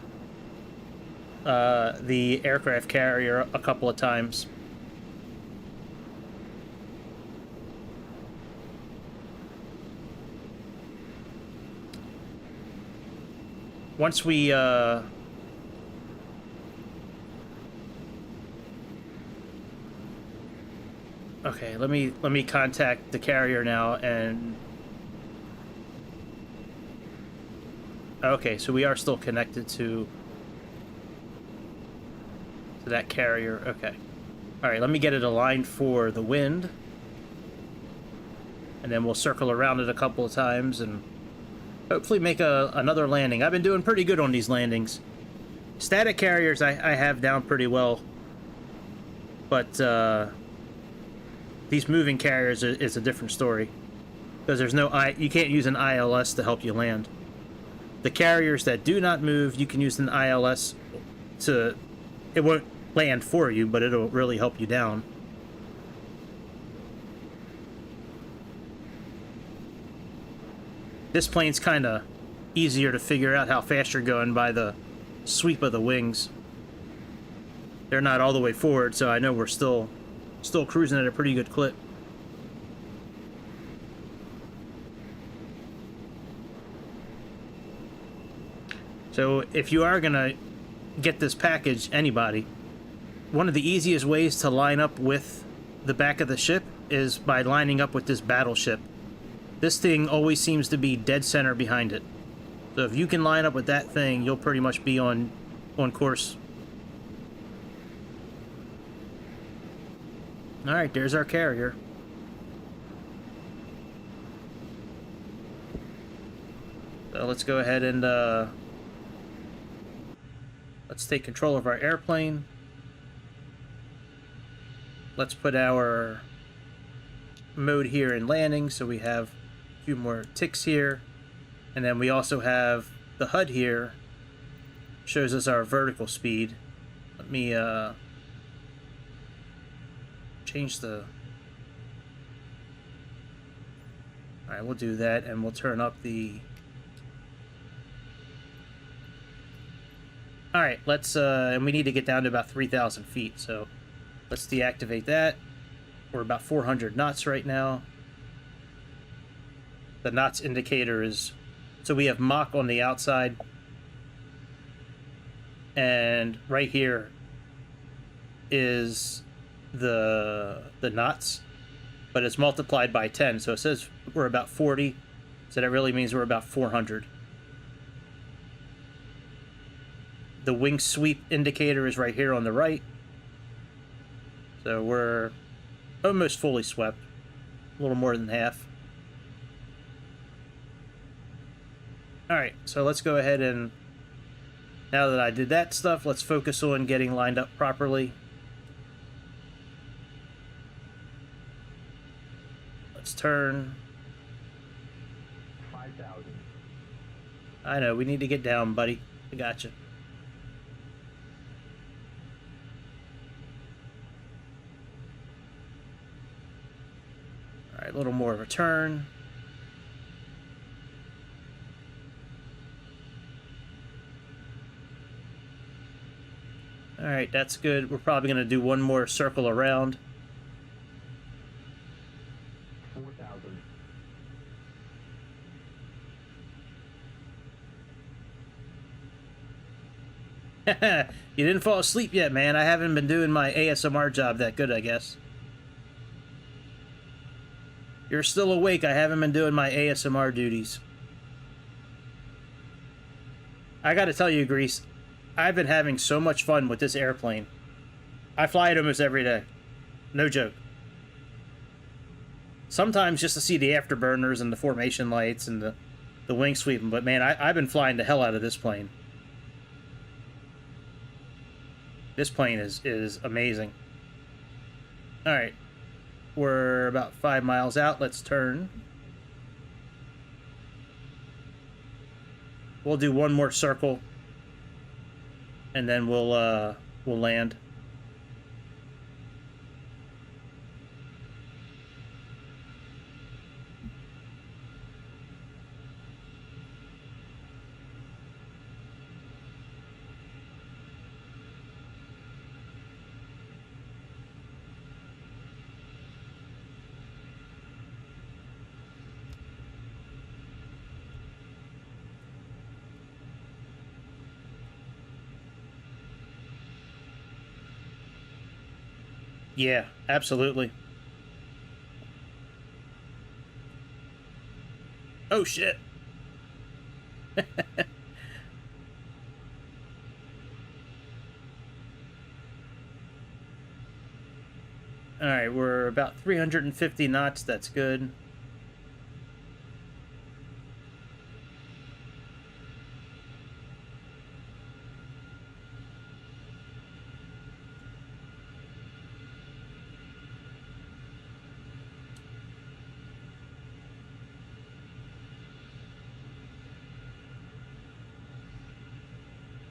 the aircraft carrier a couple of times. Once we okay, let me contact the carrier now. And okay, so we are still connected to that carrier. Okay. All right, let me get it aligned for the wind, and then we'll circle around it a couple of times and hopefully make another landing. I've been doing pretty good on these landings. Static carriers I have down pretty well, but these moving carriers is a different story, because there's no you can't use an ILS to help you land. The carriers that do not move, you can use an ILS to... It won't land for you, but it'll really help you down. This plane's kind of easier to figure out how fast you're going by the sweep of the wings. They're not all the way forward, so I know we're still cruising at a pretty good clip. So if you are gonna get this package, anybody, one of the easiest ways to line up with the back of the ship is by lining up with this battleship. This thing always seems to be dead center behind it. So if you can line up with that thing, you'll pretty much be on course. Alright, there's our carrier. So let's go ahead and let's take control of our airplane. Let's put our mode here in landing, so we have a few more ticks here. And then we also have the HUD here, shows us our vertical speed. Let me change the... Alright, we'll do that, and we'll turn up the... All right, let's and we need to get down to about 3,000 feet. So let's deactivate that. We're about 400 knots right now. The knots indicator is, so we have Mach on the outside, and right here is the knots, but it's multiplied by 10. So it says we're about 40, so that really means we're about 400. The wing sweep indicator is right here on the right, so we're almost fully swept, a little more than half. All right, so let's go ahead and, now that I did that stuff, let's focus on getting lined up properly. Let's turn. 5,000. I know, we need to get down, buddy. I gotcha. All right, a little more of a turn. All right, that's good. We're probably going to do one more circle around. 4,000. You didn't fall asleep yet, man. I haven't been doing my ASMR job that good, I guess. You're still awake. I haven't been doing my ASMR duties. I gotta tell you, Grease, I've been having so much fun with this airplane. I fly it almost every day. No joke. Sometimes just to see the afterburners and the formation lights and the wing sweeping, but man, I've been flying the hell out of this plane. This plane is amazing. Alright. We're about 5 miles out. Let's turn. We'll do one more circle, and then we'll land. Yeah, absolutely. Oh, shit. Alright, we're about 350 knots. That's good.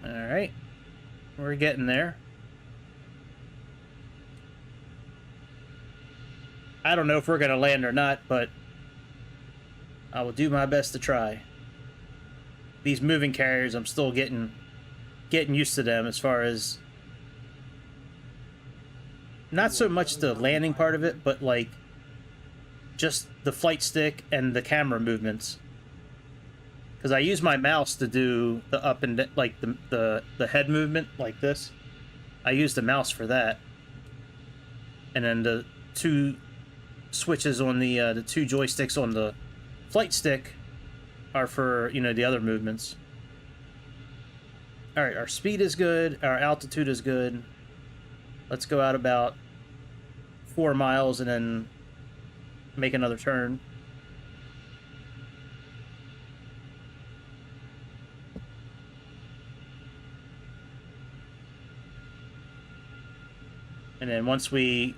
Alright, we're getting there. I don't know if we're gonna land or not, but I will do my best to try. These moving carriers, I'm still getting used to them as far as not so much the landing part of it, but like just the flight stick and the camera movements. Because I use my mouse to do the up and like the head movement like this. I use the mouse for that, and then the two switches on the two joysticks on the flight stick are for, you know, the other movements. All right, our speed is good, our altitude is good. Let's go out about 4 miles and then make another turn. And then once we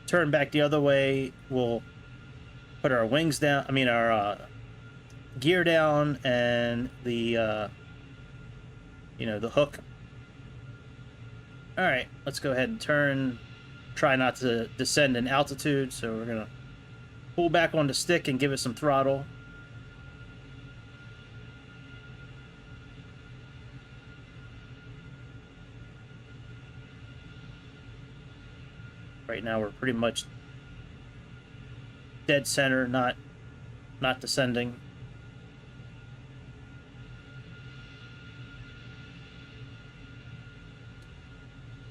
turn back the other way, we'll put our wings down, I mean our gear down and the you know, the hook. All right, let's go ahead and turn. Try not to descend in altitude, so we're gonna pull back on the stick and give it some throttle. right now we're pretty much dead center, not descending.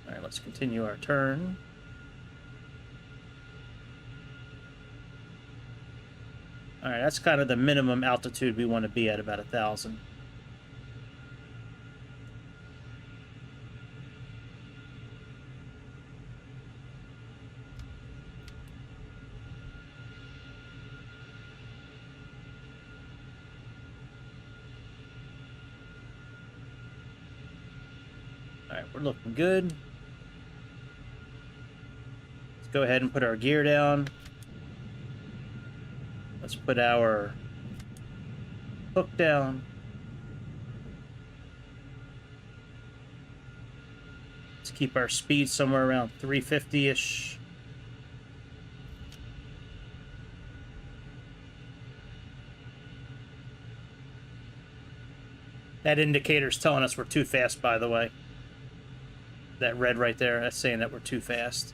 All right, let's continue our turn. All right, that's kind of the minimum altitude we want to be at, about 1,000. All right, we're looking good. Let's go ahead and put our gear down. Let's put our hook down. Let's keep our speed somewhere around 350-ish. That indicator's telling us we're too fast, by the way. That red right there, that's saying that we're too fast.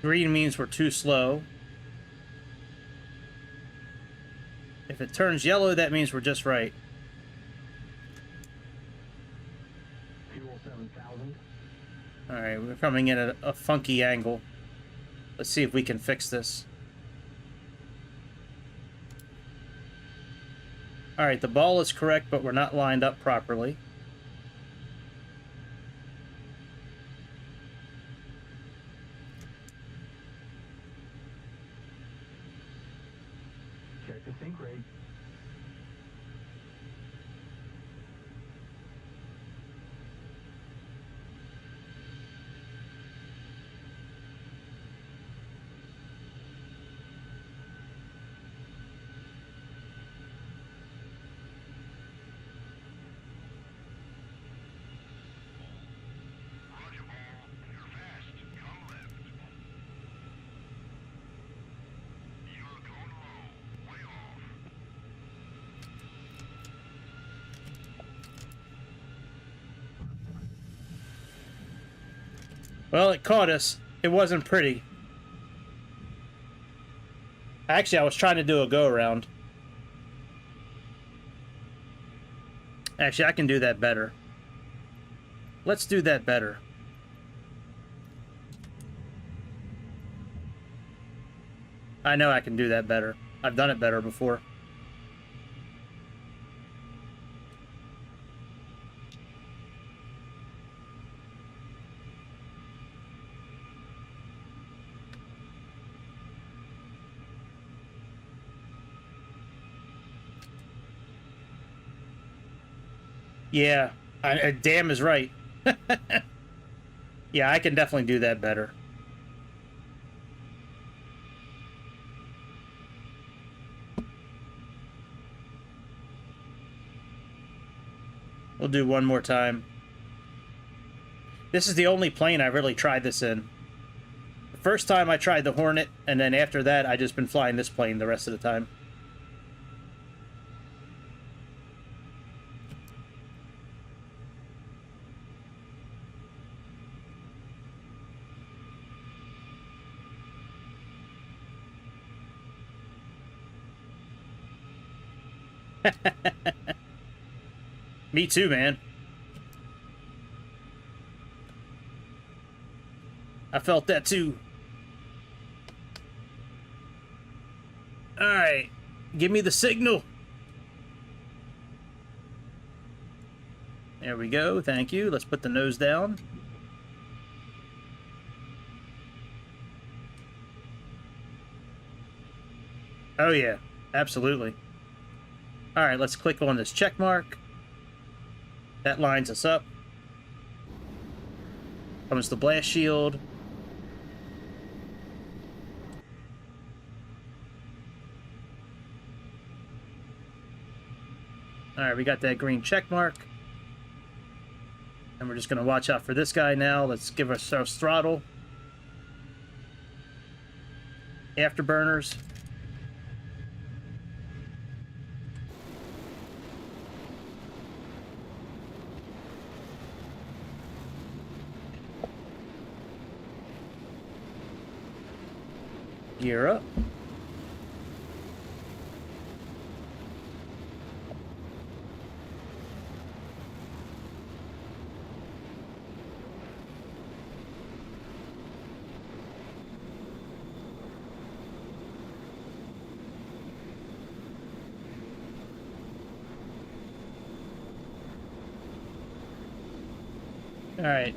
Green means we're too slow. If it turns yellow, that means we're just right. Fuel 7,000. Alright, we're coming in at a funky angle. Let's see if we can fix this. Alright, the ball is correct, but we're not lined up properly. Check the sink rate. Well, it caught us. It wasn't pretty. Actually, I was trying to do a go-around. Actually, I can do that better. Let's do that better. I know I can do that better. I've done it better before. Yeah, damn is right. Yeah, I can definitely do that better. We'll do one more time. This is the only plane I've really tried this in. The first time I tried the Hornet, and then after that, I just been flying this plane the rest of the time. Me too, man. I felt that too. Alright. Give me the signal. There we go. Thank you. Let's put the nose down. Oh, yeah. Absolutely. All right, let's click on this check mark. That lines us up. Comes the blast shield. All right, we got that green check mark. And we're just going to watch out for this guy now. Let's give ourselves throttle. Afterburners. Gear up. All right.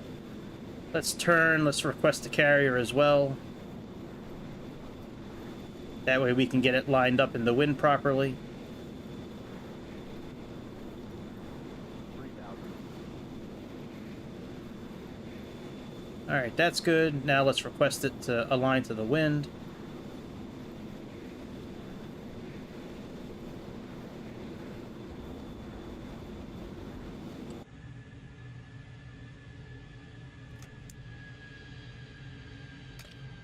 Let's turn. Let's request the carrier as well. That way we can get it lined up in the wind properly. 3,000. All right, that's good. Now let's request it to align to the wind.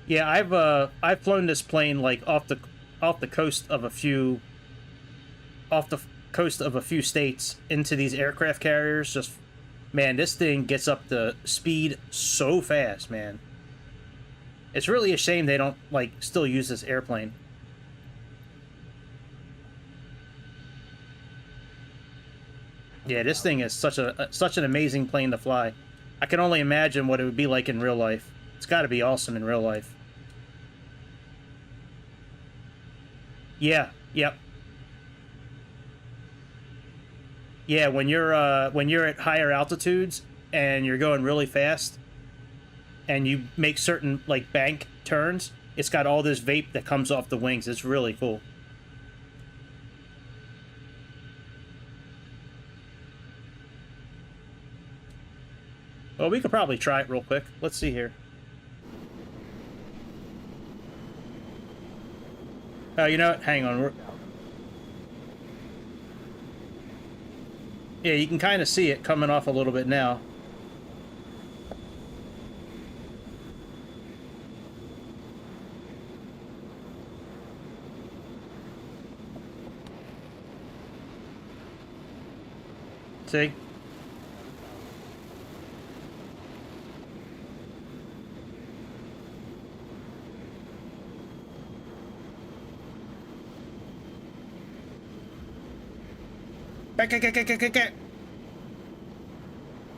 Yeah, I've flown this plane like off the coast of a few states into these aircraft carriers. Just, man, this thing gets up to speed so fast, man. It's really a shame they don't like still use this airplane. Yeah, this thing is such an amazing plane to fly. I can only imagine what it would be like in real life. It's got to be awesome in real life. Yeah, yep. Yeah, when you're at higher altitudes and you're going really fast and you make certain like bank turns, it's got all this vape that comes off the wings. It's really cool. Well, we could probably try it real quick. Let's see here. Oh, you know what? Hang on. Yeah, you can kind of see it coming off a little bit now. See? Back. Well,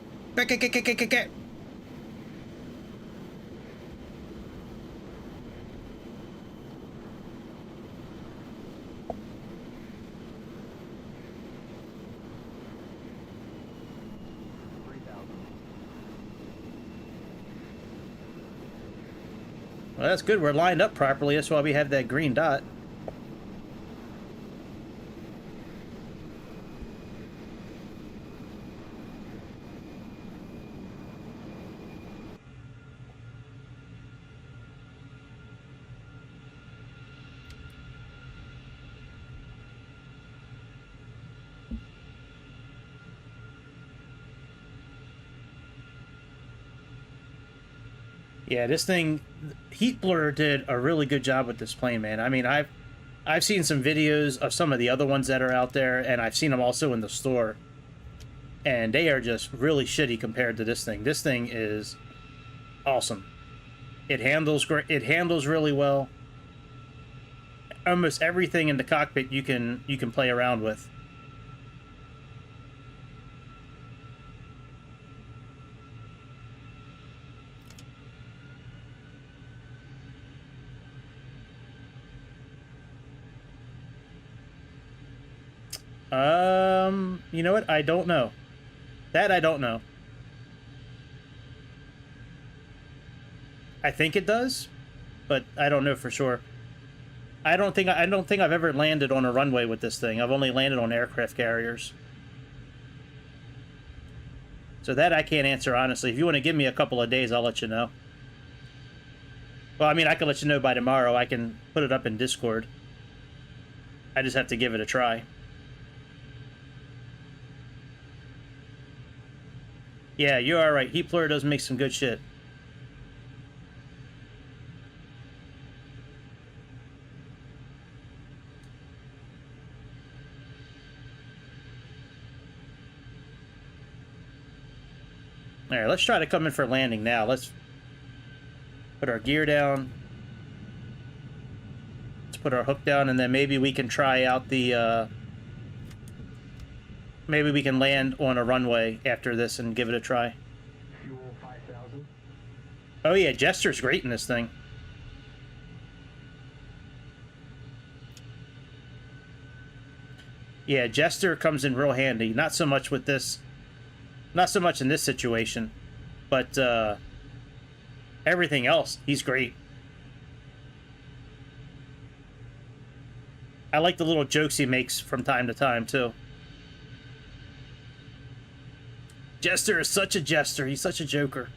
that's good. We're lined up properly. That's why we have that green dot. Yeah, this thing, Heat Blur did a really good job with this plane, man. I mean, I've seen some videos of some of the other ones that are out there, and I've seen them also in the store, and they are just really shitty compared to this thing. This thing is awesome. It handles great. It handles really well. Almost everything in the cockpit you can play around with. You know what? I don't know. That I don't know. I think it does, but I don't know for sure. I don't think I've ever landed on a runway with this thing. I've only landed on aircraft carriers. So that I can't answer honestly. If you want to give me a couple of days, I'll let you know. Well, I mean, I can let you know by tomorrow. I can put it up in Discord. I just have to give it a try. Yeah, you are right. Heat Plur does make some good shit. Alright, let's try to come in for landing now. Let's put our gear down. Let's put our hook down, and then maybe we can try out the, maybe we can land on a runway after this and give it a try. Fuel 5,000. Oh yeah, Jester's great in this thing. Yeah, Jester comes in real handy. Not so much with this... Not so much in this situation, but everything else, he's great. I like the little jokes he makes from time to time, too. Jester is such a jester. He's such a joker.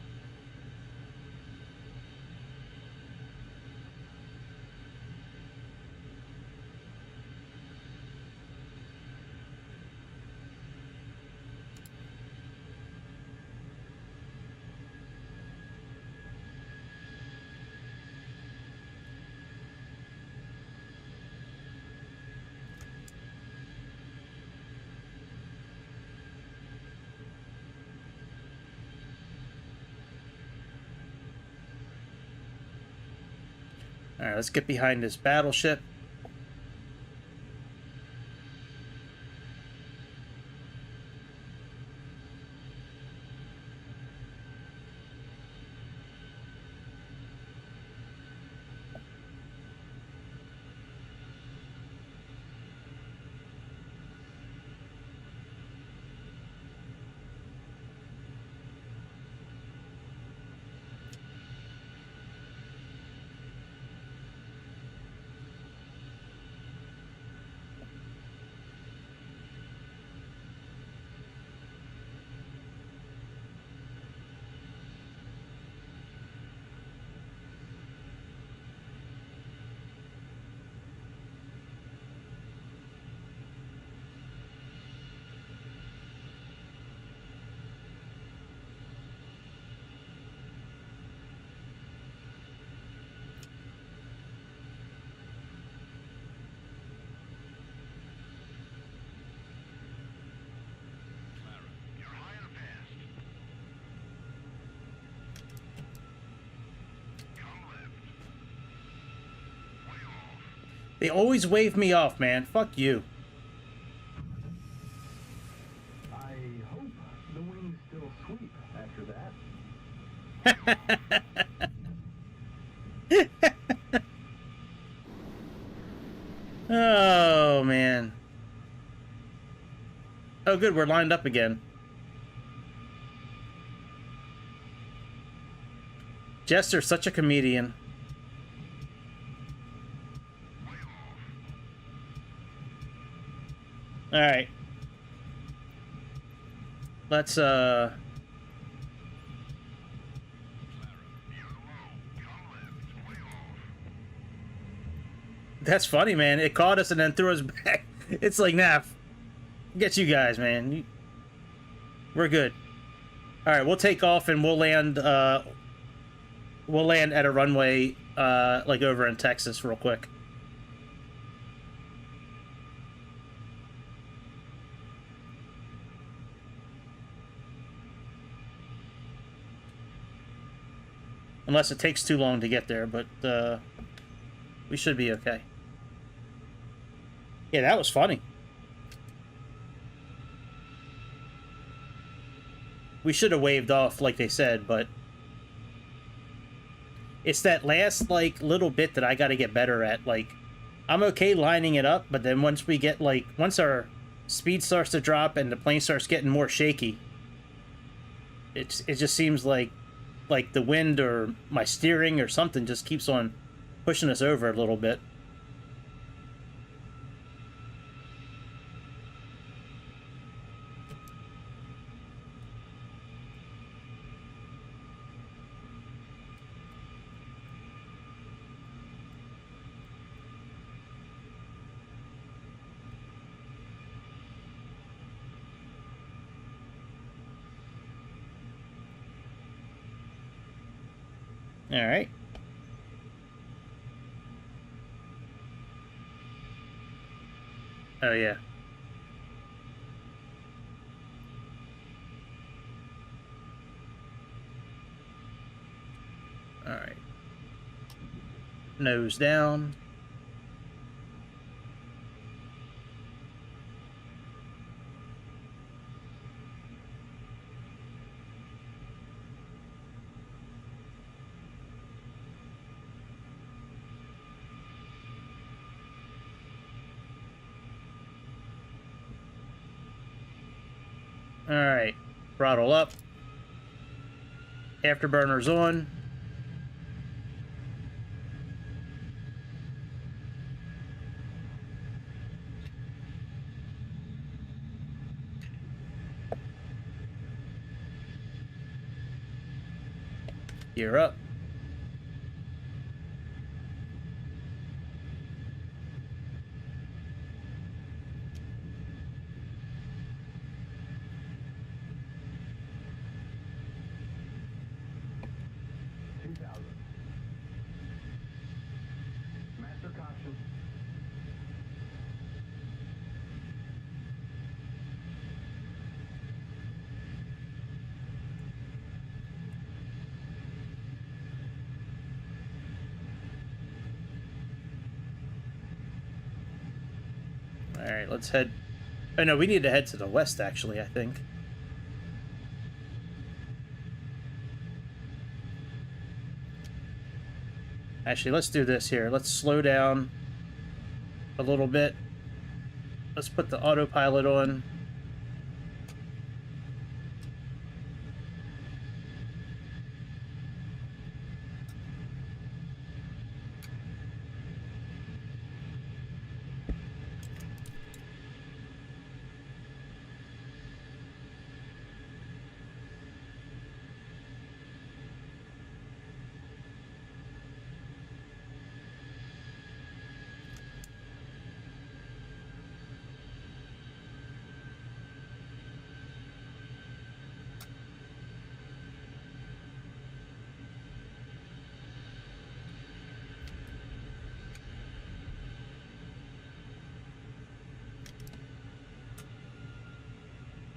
Alright, let's get behind this battleship. They always wave me off, man. Fuck you. I hope the wings still sweep after that. Oh, man. Oh, good. We're lined up again. Jester's such a comedian. Alright. Let's, That's funny, man. It caught us and then threw us back. It's like, nah, get you guys, man. We're good. Alright, we'll take off and we'll land at a runway, like over in Texas real quick. Unless it takes too long to get there, but we should be okay. Yeah, that was funny. We should have waved off like they said, but it's that last, like, little bit that I got to get better at. Like, I'm okay lining it up, but then once we get, like, once our speed starts to drop and the plane starts getting more shaky, It just seems like the wind or my steering or something just keeps on pushing us over a little bit. All right. Oh, yeah. All right. Nose down. All right. Throttle up. Afterburners on. Gear up. Master caution. All right, let's head. Oh, no, we need to head to the west, actually, I think. Actually, let's do this here. Let's slow down a little bit. Let's put the autopilot on.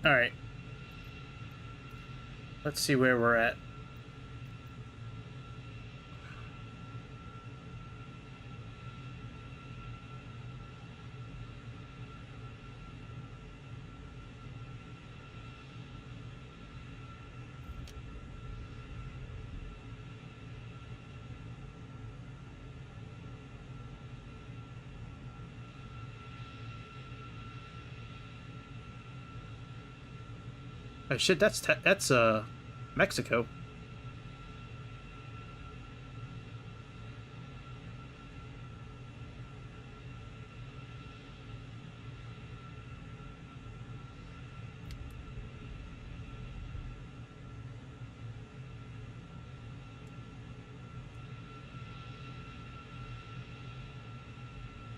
All right. Let's see where we're at. Oh shit, that's Mexico.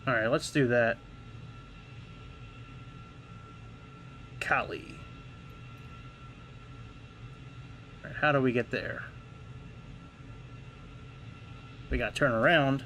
All right, let's do that. Cali. All right, how do we get there? We gotta turn around.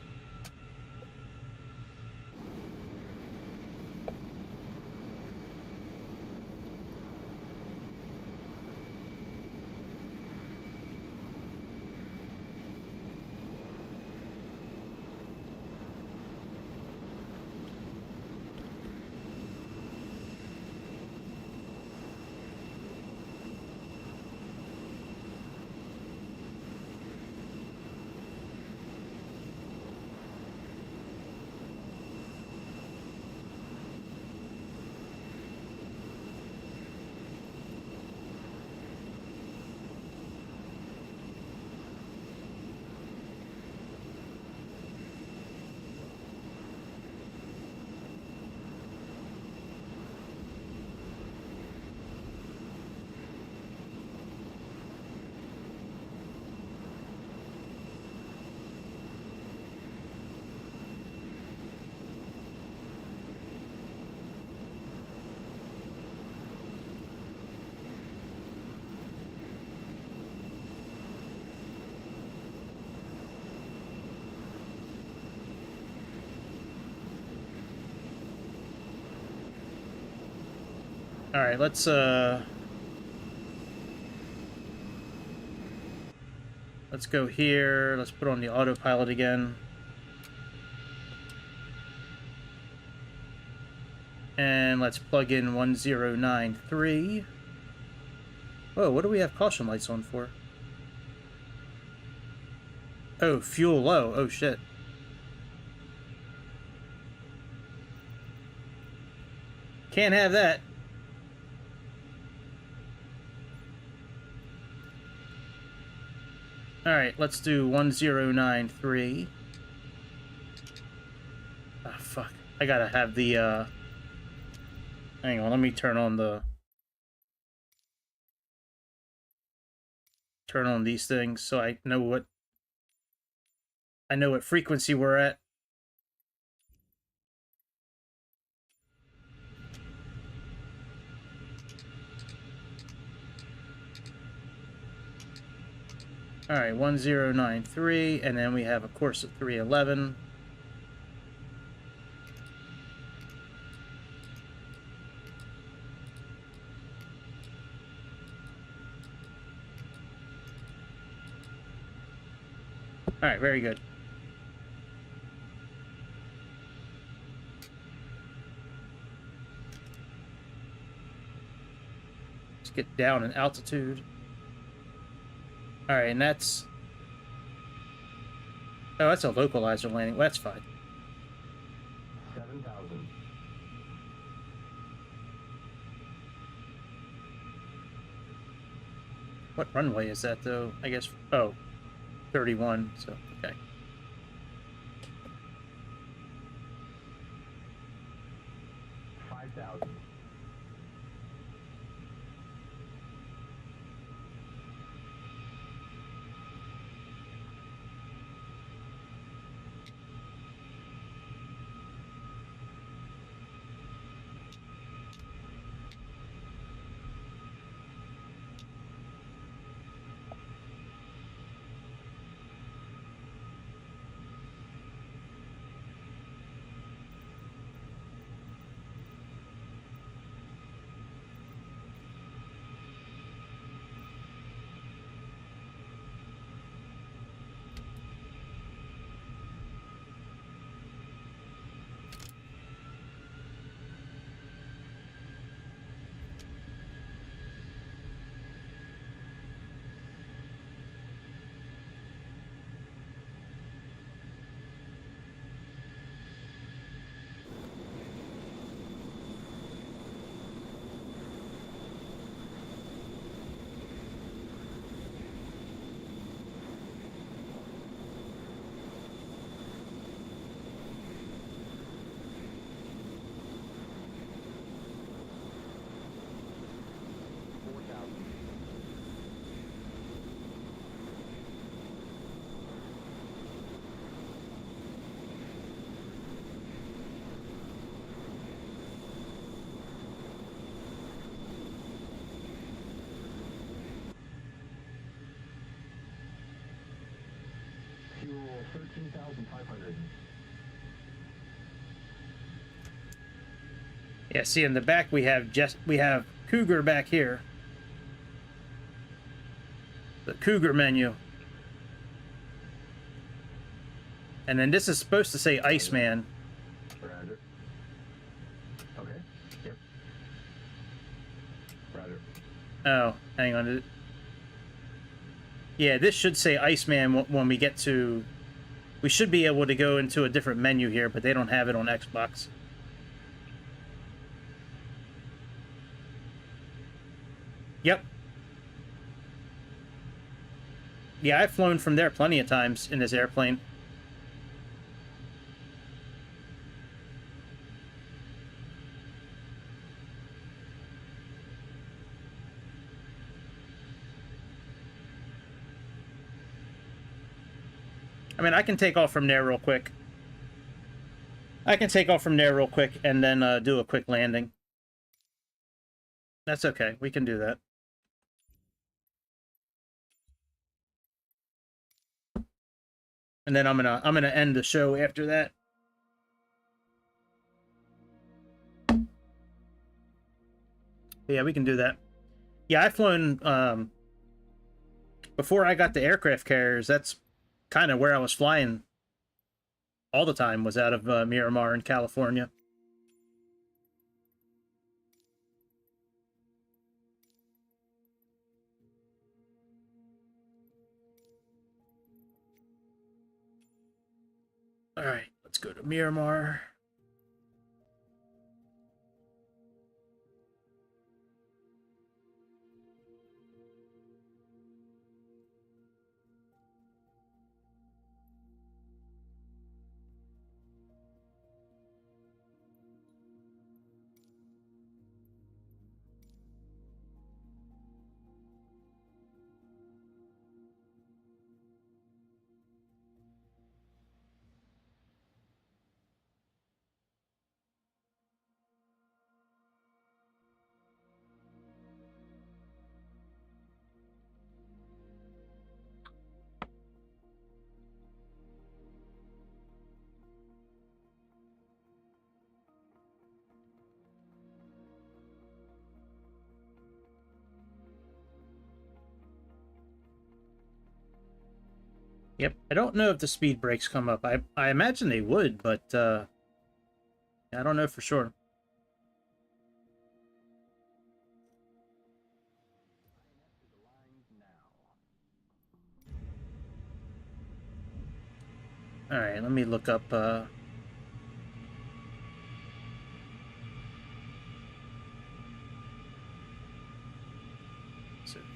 All right, let's go here. Let's put on the autopilot again. And let's plug in 1093. Whoa, what do we have caution lights on for? Oh, fuel low. Oh, shit. Can't have that. Alright, let's do 1093. Ah, fuck. I gotta have the, hang on, let me turn on these things so I know what frequency we're at. Alright, 1093, and then we have a course at 311. Alright, very good. Let's get down in altitude. Alright, and that's... Oh, that's a localizer landing. Well, that's fine. 7,000. What runway is that, though? I guess... Oh, 31, so, okay. Fuel 13,500. Yeah, see in the back we have Cougar back here. The Cougar menu. And then this is supposed to say Iceman. Roger. Okay. Yep. Roger. Oh, hang on. Yeah, this should say Iceman when we get to... We should be able to go into a different menu here, but they don't have it on Xbox. Yep. Yeah, I've flown from there plenty of times in this airplane. I mean, I can take off from there real quick. And then do a quick landing. That's okay. We can do that. And then I'm gonna end the show after that. Peace. Yeah, we can do that. Yeah, I've flown, before I got the aircraft carriers, that's kind of where I was flying all the time, was out of Miramar in California. All right, let's go to Miramar. Yep, I don't know if the speed brakes come up. I imagine they would, but I don't know for sure. All right, let me look up so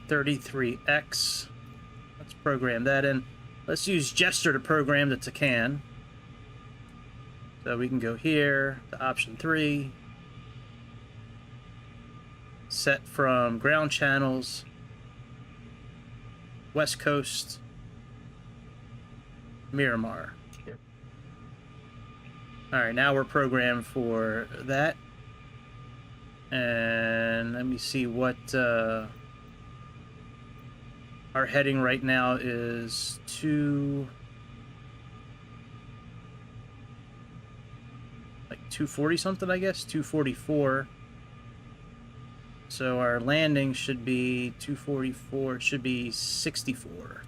33X. Let's program that in. Let's use Gesture to program the Tacan. So we can go here to option 3. Set from ground channels, West Coast, Miramar. All right, now we're programmed for that. And let me see what our heading right now is. 240 something, I guess. 244. So our landing should be 244. It should be 64.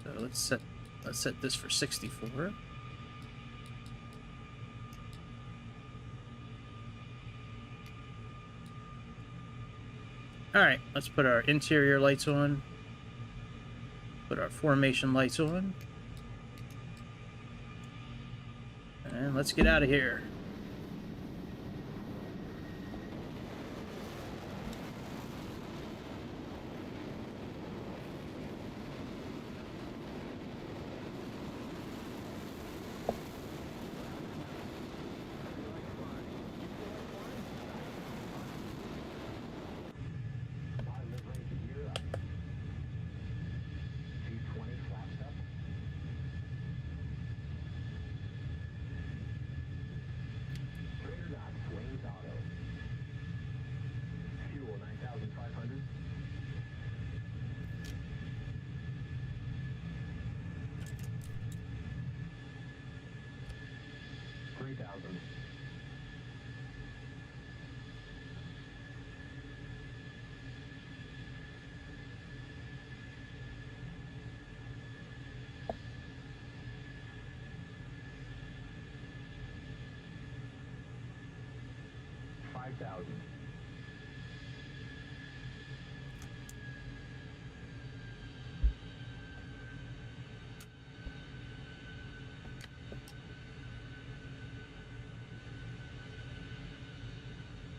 So let's set this for 64. All right, let's put our interior lights on. Put our formation lights on. And let's get out of here.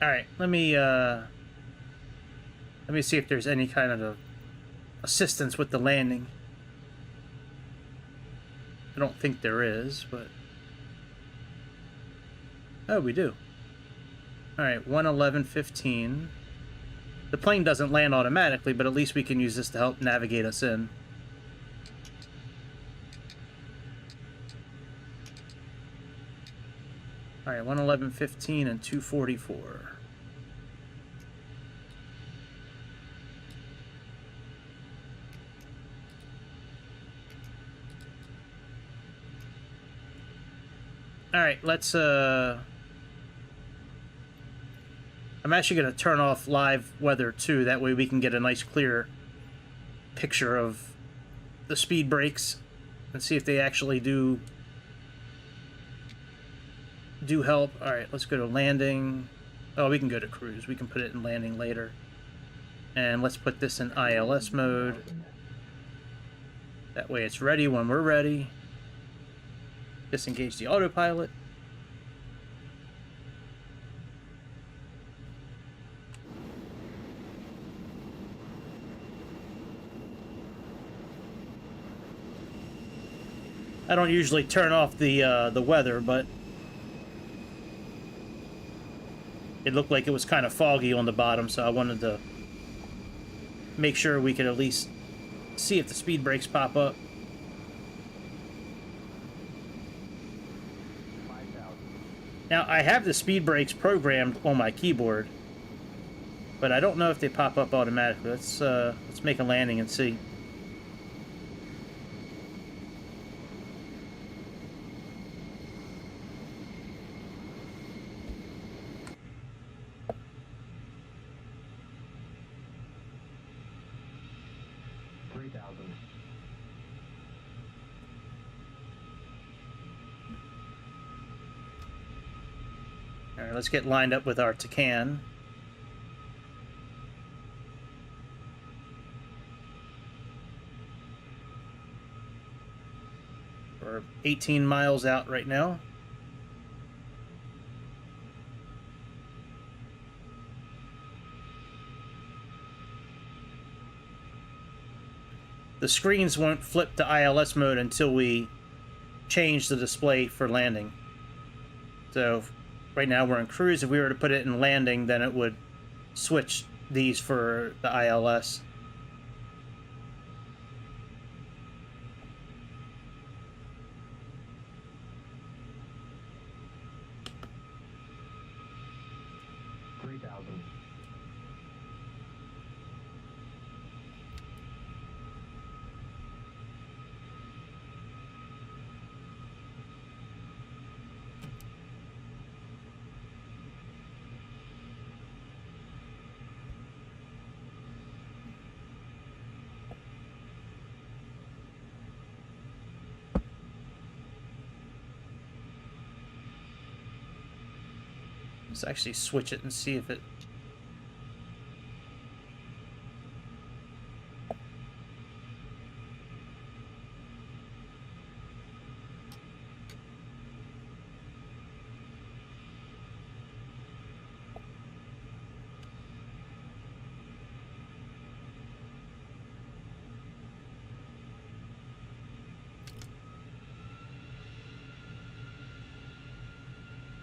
All right, let me see if there's any kind of assistance with the landing. I don't think there is, but oh, we do. All right, 111.15. The plane doesn't land automatically, but at least we can use this to help navigate us in. All right, 111.15 and 244. All right, let's I'm I'm actually going to turn off live weather too. That way we can get a nice clear picture of the speed brakes and see if they actually do help. All right, let's go to landing. Oh, we can go to cruise. We can put it in landing later. And let's put this in ILS mode. That way it's ready when we're ready. Disengage the autopilot. I don't usually turn off the weather, but it looked like it was kind of foggy on the bottom, so I wanted to make sure we could at least see if the speed brakes pop up. 5,000. Now, I have the speed brakes programmed on my keyboard, but I don't know if they pop up automatically. Let's make a landing and see. 3,000. All right, let's get lined up with our Tacan. We're 18 miles out right now. The screens won't flip to ILS mode until we change the display for landing. So right now we're in cruise. If we were to put it in landing, then it would switch these for the ILS. Let's actually switch it and see if it...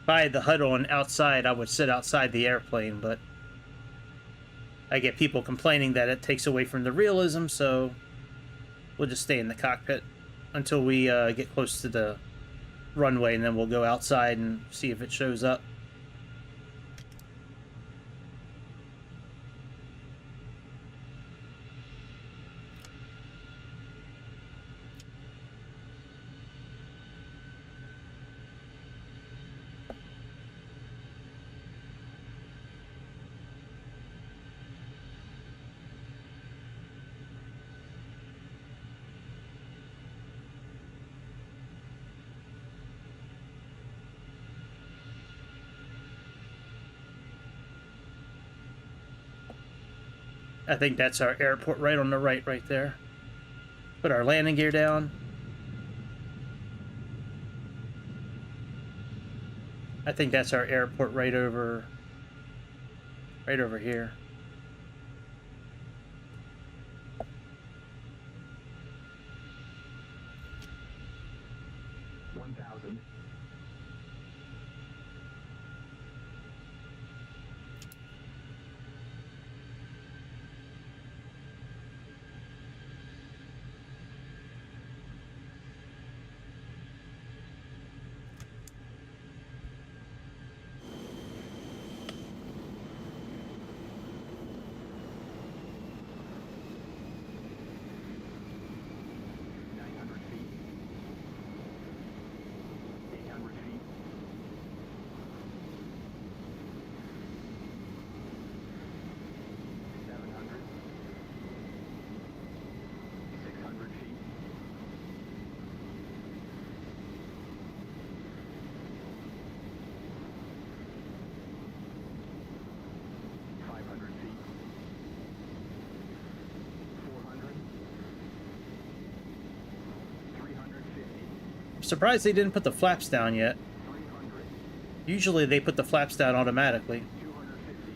If I had the HUD on outside, I would sit outside the airplane, but I get people complaining that it takes away from the realism, so we'll just stay in the cockpit until we get close to the runway, and then we'll go outside and see if it shows up. I think that's our airport right on the right there. Put our landing gear down. I think that's our airport right over here. surprised they didn't put the flaps down yet. 300, Usually they put the flaps down automatically. 250,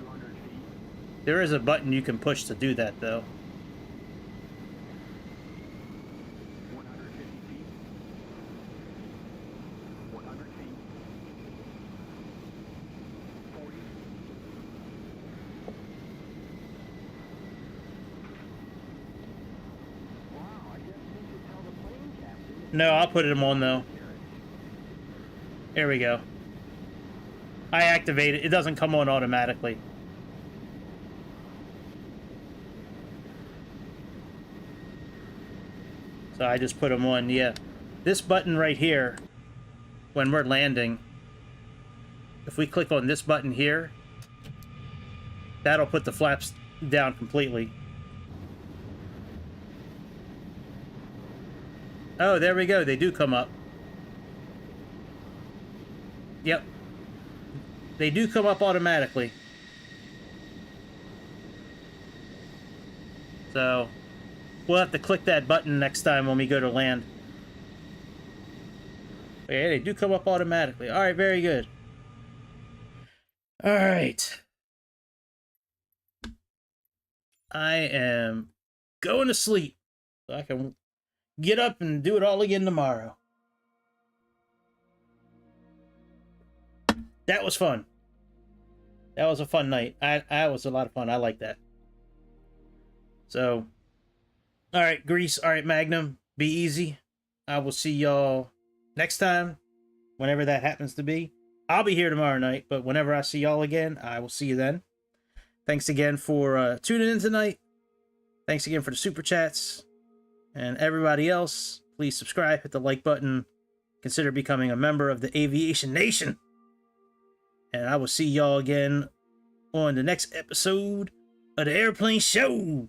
200 feet, There is a button you can push to do that, though. 150 feet, 100 feet, 40. Wow, I guess you should tell the plane captain. No, I'll put them on, though. There we go. I activate it. It doesn't come on automatically. So I just put them on, yeah. This button right here, when we're landing, if we click on this button here, that'll put the flaps down completely. Oh, there we go. They do come up. Yep. They do come up automatically. So, we'll have to click that button next time when we go to land. Yeah, they do come up automatically. Alright, very good. Alright. I am going to sleep so I can get up and do it all again tomorrow. That was fun. That was a fun night. That was a lot of fun. I like that. So, all right, Grease. All right, Magnum. Be easy. I will see y'all next time, whenever that happens to be. I'll be here tomorrow night, but whenever I see y'all again, I will see you then. Thanks again for tuning in tonight. Thanks again for the super chats. And everybody else, please subscribe, hit the like button. Consider becoming a member of the Aviation Nation. And I will see y'all again on the next episode of the Airplane Show.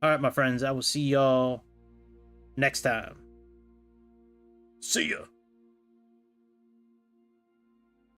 All right, my friends, I will see y'all next time. See ya.